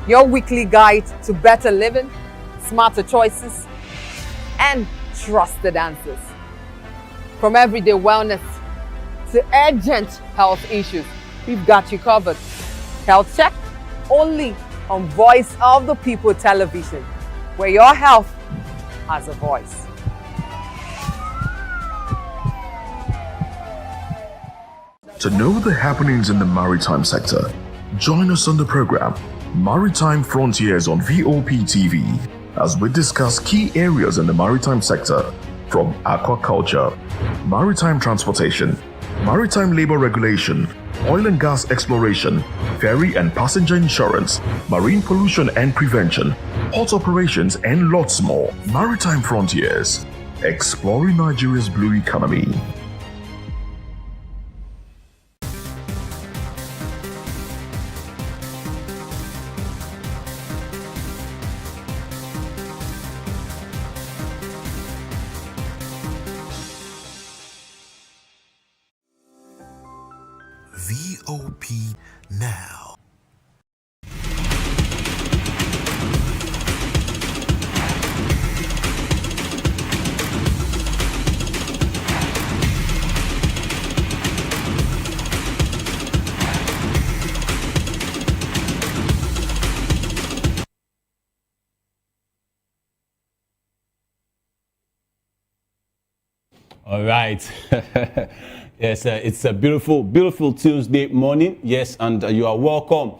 your weekly guide to better living, smarter choices, and trusted answers. From everyday wellness to urgent health issues, we've got you covered. Health Check, only on Voice of the People Television, where your health has a voice. To know the happenings in the maritime sector, join us on the program Maritime Frontiers on VOP TV as we discuss key areas in the maritime sector, from aquaculture, maritime transportation, maritime labor regulation, oil and gas exploration, ferry and passenger insurance, marine pollution and prevention, port operations, and lots more. Maritime Frontiers, exploring Nigeria's blue economy. VOP Now. All right. Yes, it's a beautiful, beautiful Tuesday morning. Yes, and you are welcome.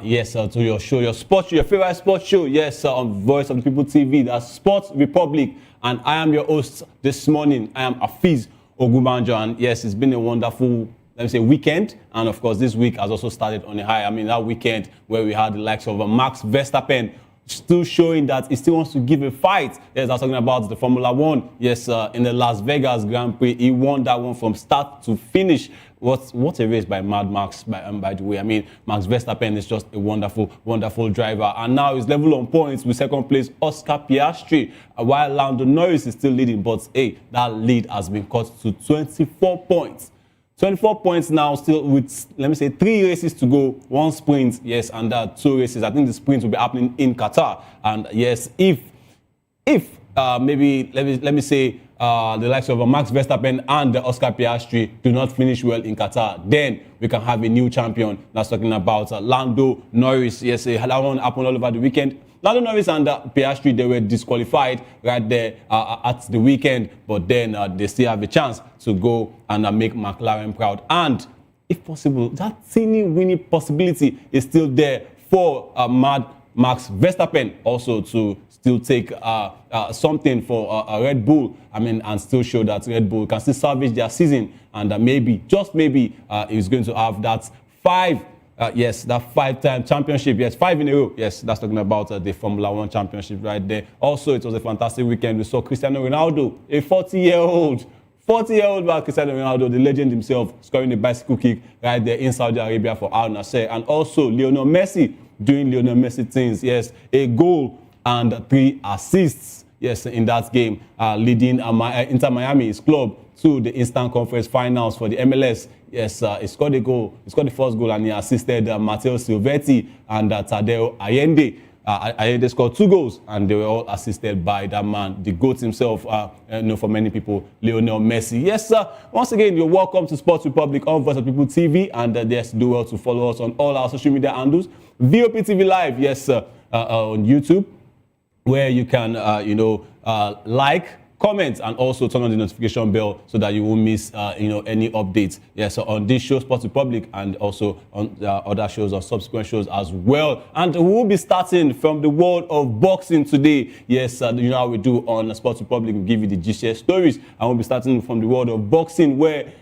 Yes, to your show, your sports, your favorite sports show. Yes, on Voice of the People TV. That's Sports Republic, and I am your host this morning. I am Afiz Ogubanjo, and yes, it's been a wonderful, let me say, weekend. And of course, this week has also started on a high. I mean, that weekend where we had the likes of Max Verstappen still showing that he still wants to give a fight. Yes, I was talking about the Formula One. Yes, in the Las Vegas Grand Prix, he won that one from start to finish. what a race by Mad Max, by the way. I mean, Max Verstappen is just a wonderful, wonderful driver. And now he's level on points with second place Oscar Piastri, while Lando Norris is still leading. But, hey, that lead has been cut to 24 points. 24 points now, still with, let me say, 3 races to go, 1 sprint, yes, and 2 races. I think the sprint will be happening in Qatar. And yes, if maybe, let me say, the likes of Max Verstappen and Oscar Piastri do not finish well in Qatar, then we can have a new champion. That's talking about Lando Norris. Yes, that one happened all over the weekend. Lando Norris and Piastri, they were disqualified right there at the weekend, but then they still have a chance to go and make McLaren proud. And if possible, that teeny winning possibility is still there for Max Verstappen also to still take something for Red Bull. I mean, and still show that Red Bull can still salvage their season, and maybe, just maybe, he's going to have that 5-time championship. Yes, 5 in a row. Yes, that's talking about the Formula 1 championship right there. Also, it was a fantastic weekend. We saw Cristiano Ronaldo, a 40-year-old Cristiano Ronaldo, the legend himself, scoring a bicycle kick right there in Saudi Arabia for Al Nassr. And also Lionel Messi doing Lionel Messi things. Yes, a goal and 3 assists. Yes, in that game, leading Inter Miami, his club, to the Eastern Conference Finals for the MLS. Yes, he scored a goal. He scored the first goal, and he assisted Matteo Silvetti and Tadeo Allende. Allende scored 2 goals, and they were all assisted by that man, the GOAT himself, for many people, Lionel Messi. Yes, sir. Once again, you're welcome to Sports Republic on Voice of People TV, and yes, do well to follow us on all our social media handles. Voptv Live, yes, on YouTube, where you can, like, comment, and also turn on the notification bell so that you won't miss, any updates. Yes, so on this show, Sports Republic, and also on other shows or subsequent shows as well. And we will be starting from the world of boxing today. Yes, you know how we do on Sports Republic. We give you the GCS stories, and we'll be starting from the world of boxing, where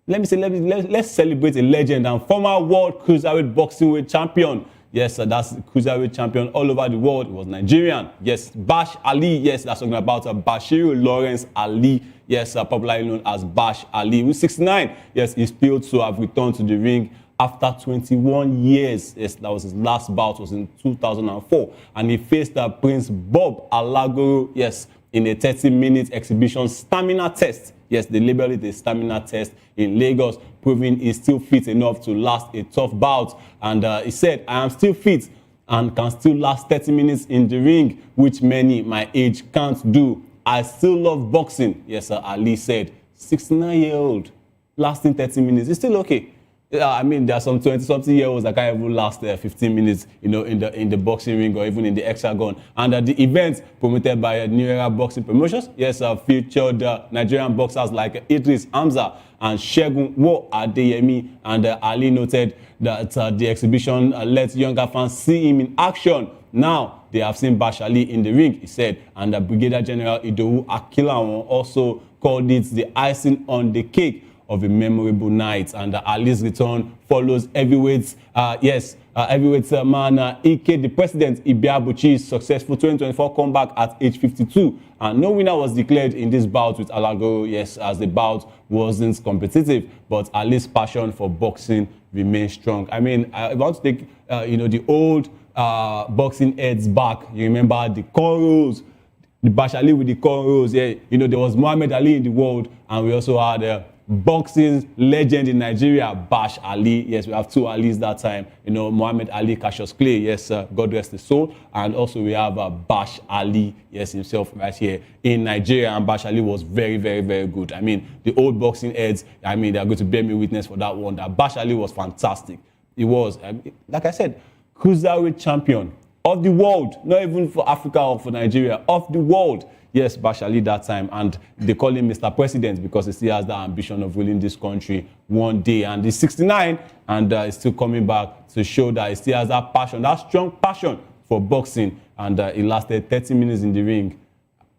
let's celebrate a legend and former world cruiserweight boxing weight champion. Yes, that's cruiserweight champion all over the world. It was Nigerian. Yes, Bash Ali. Yes, that's talking about Bashiru Lawrence Ali. Yes, popularly known as Bash Ali. Who's 69. Yes, he's still to have returned to the ring after 21 years. Yes, that was his last bout. Was in 2004, and he faced Prince Bob Alagoro. Yes, in a 30-minute exhibition stamina test. Yes, they labeled it a stamina test in Lagos, proving he's still fit enough to last a tough bout. And he said, I am still fit and can still last 30 minutes in the ring, which many my age can't do. I still love boxing. Yes, sir, Ali said. 69-year-old, lasting 30 minutes. It's still okay. I mean, there are some 20-something-year-olds that can't even last 15 minutes, in the boxing ring or even in the hexagon. And the event promoted by New Era Boxing Promotions, yes, featured Nigerian boxers like Idris Hamza and Shegun Wo Adeyemi. And Ali noted that the exhibition let younger fans see him in action. Now they have seen Bash Ali in the ring, he said. And Brigadier General Idowu Akilawon also called it the icing on the cake of a memorable night. And Ali's return follows heavyweights, heavyweight man Ike, the president, Ibiabuchi's successful 2024 comeback at age 52. And no winner was declared in this bout with Alagoro, yes, as the bout wasn't competitive, but Ali's passion for boxing remains strong. I mean, I want to take, the old boxing heads back. You remember the cornrows, the Bash Ali with the cornrows. Yeah, there was Muhammad Ali in the world, and we also had boxing legend in Nigeria, Bash Ali. Yes, we have 2 Alis that time. Muhammad Ali Cassius Clay, yes, God rest his soul. And also we have Bash Ali, yes, himself right here in Nigeria. And Bash Ali was very, very, very good. I mean, the old boxing heads, they're going to bear me witness for that one. That Bash Ali was fantastic. He was, like I said, cruiserweight champion of the world, not even for Africa or for Nigeria, of the world. Yes, Bash Ali that time, and they call him Mr. President because he still has that ambition of ruling this country one day. And he's 69, and he's still coming back to show that he still has that passion, that strong passion for boxing. And he lasted 30 minutes in the ring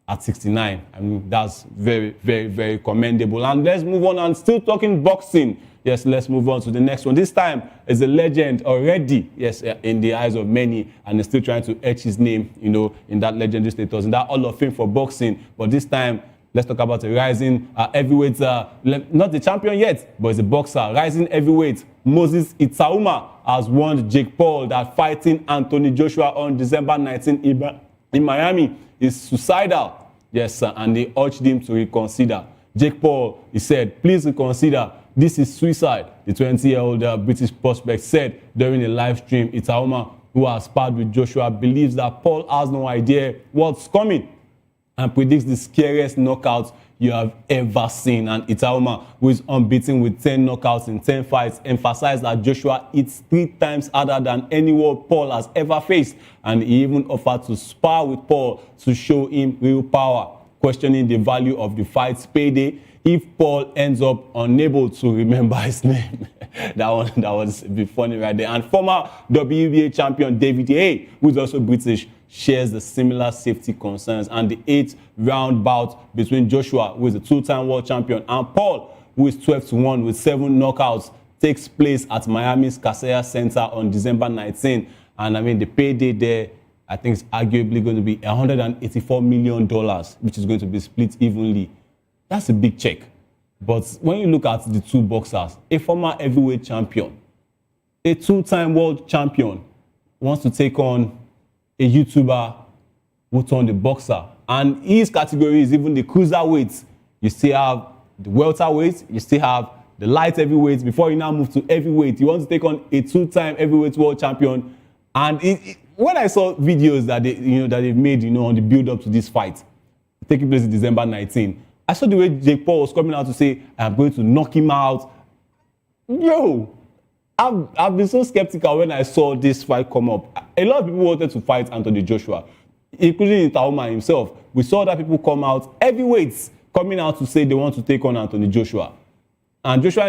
at 69. I mean, that's very, very, very commendable. And let's move on, and still talking boxing. Yes, let's move on to the next one. This time is a legend already, yes, in the eyes of many, and is still trying to etch his name, in that legendary status, in that Hall of Fame for boxing. But this time, Let's talk about a rising heavyweight, not the champion yet, but it's a boxer. Rising heavyweight Moses Itauma has warned Jake Paul that fighting Anthony Joshua on December 19 in Miami is suicidal. Yes, sir, and they urged him to reconsider. Jake Paul, he said, please reconsider. This is suicide, the 20-year-old British prospect said during a live stream. Itauma, who has sparred with Joshua, believes that Paul has no idea what's coming and predicts the scariest knockouts you have ever seen. And Itauma, who is unbeaten with 10 knockouts in 10 fights, emphasized that Joshua hits 3 times harder than anyone Paul has ever faced. And he even offered to spar with Paul to show him real power, questioning the value of the fight's payday if Paul ends up unable to remember his name. that was a bit funny right there. And former WBA champion David Hay, who is also British, shares the similar safety concerns. And the 8th round bout between Joshua, who is a 2-time world champion, and Paul, who is 12-1 with 7 knockouts, takes place at Miami's Casella Center on December 19. And I mean, the payday there, I think, is arguably going to be $184 million, which is going to be split evenly. That's a big check. But when you look at the two boxers, a former heavyweight champion, a 2-time world champion, wants to take on a YouTuber who turned a boxer. And his category is even the cruiserweights. You still have the welterweights, you still have the light heavyweights. Before you now move to heavyweight, you want to take on a 2-time heavyweight world champion. And when I saw videos that they've made, on the build-up to this fight, taking place in December 19, I saw the way Jake Paul was coming out to say, I'm going to knock him out. Yo, I've been so skeptical when I saw this fight come up. A lot of people wanted to fight Anthony Joshua, including Itauma himself. We saw that people come out, heavyweights coming out to say they want to take on Anthony Joshua. And Joshua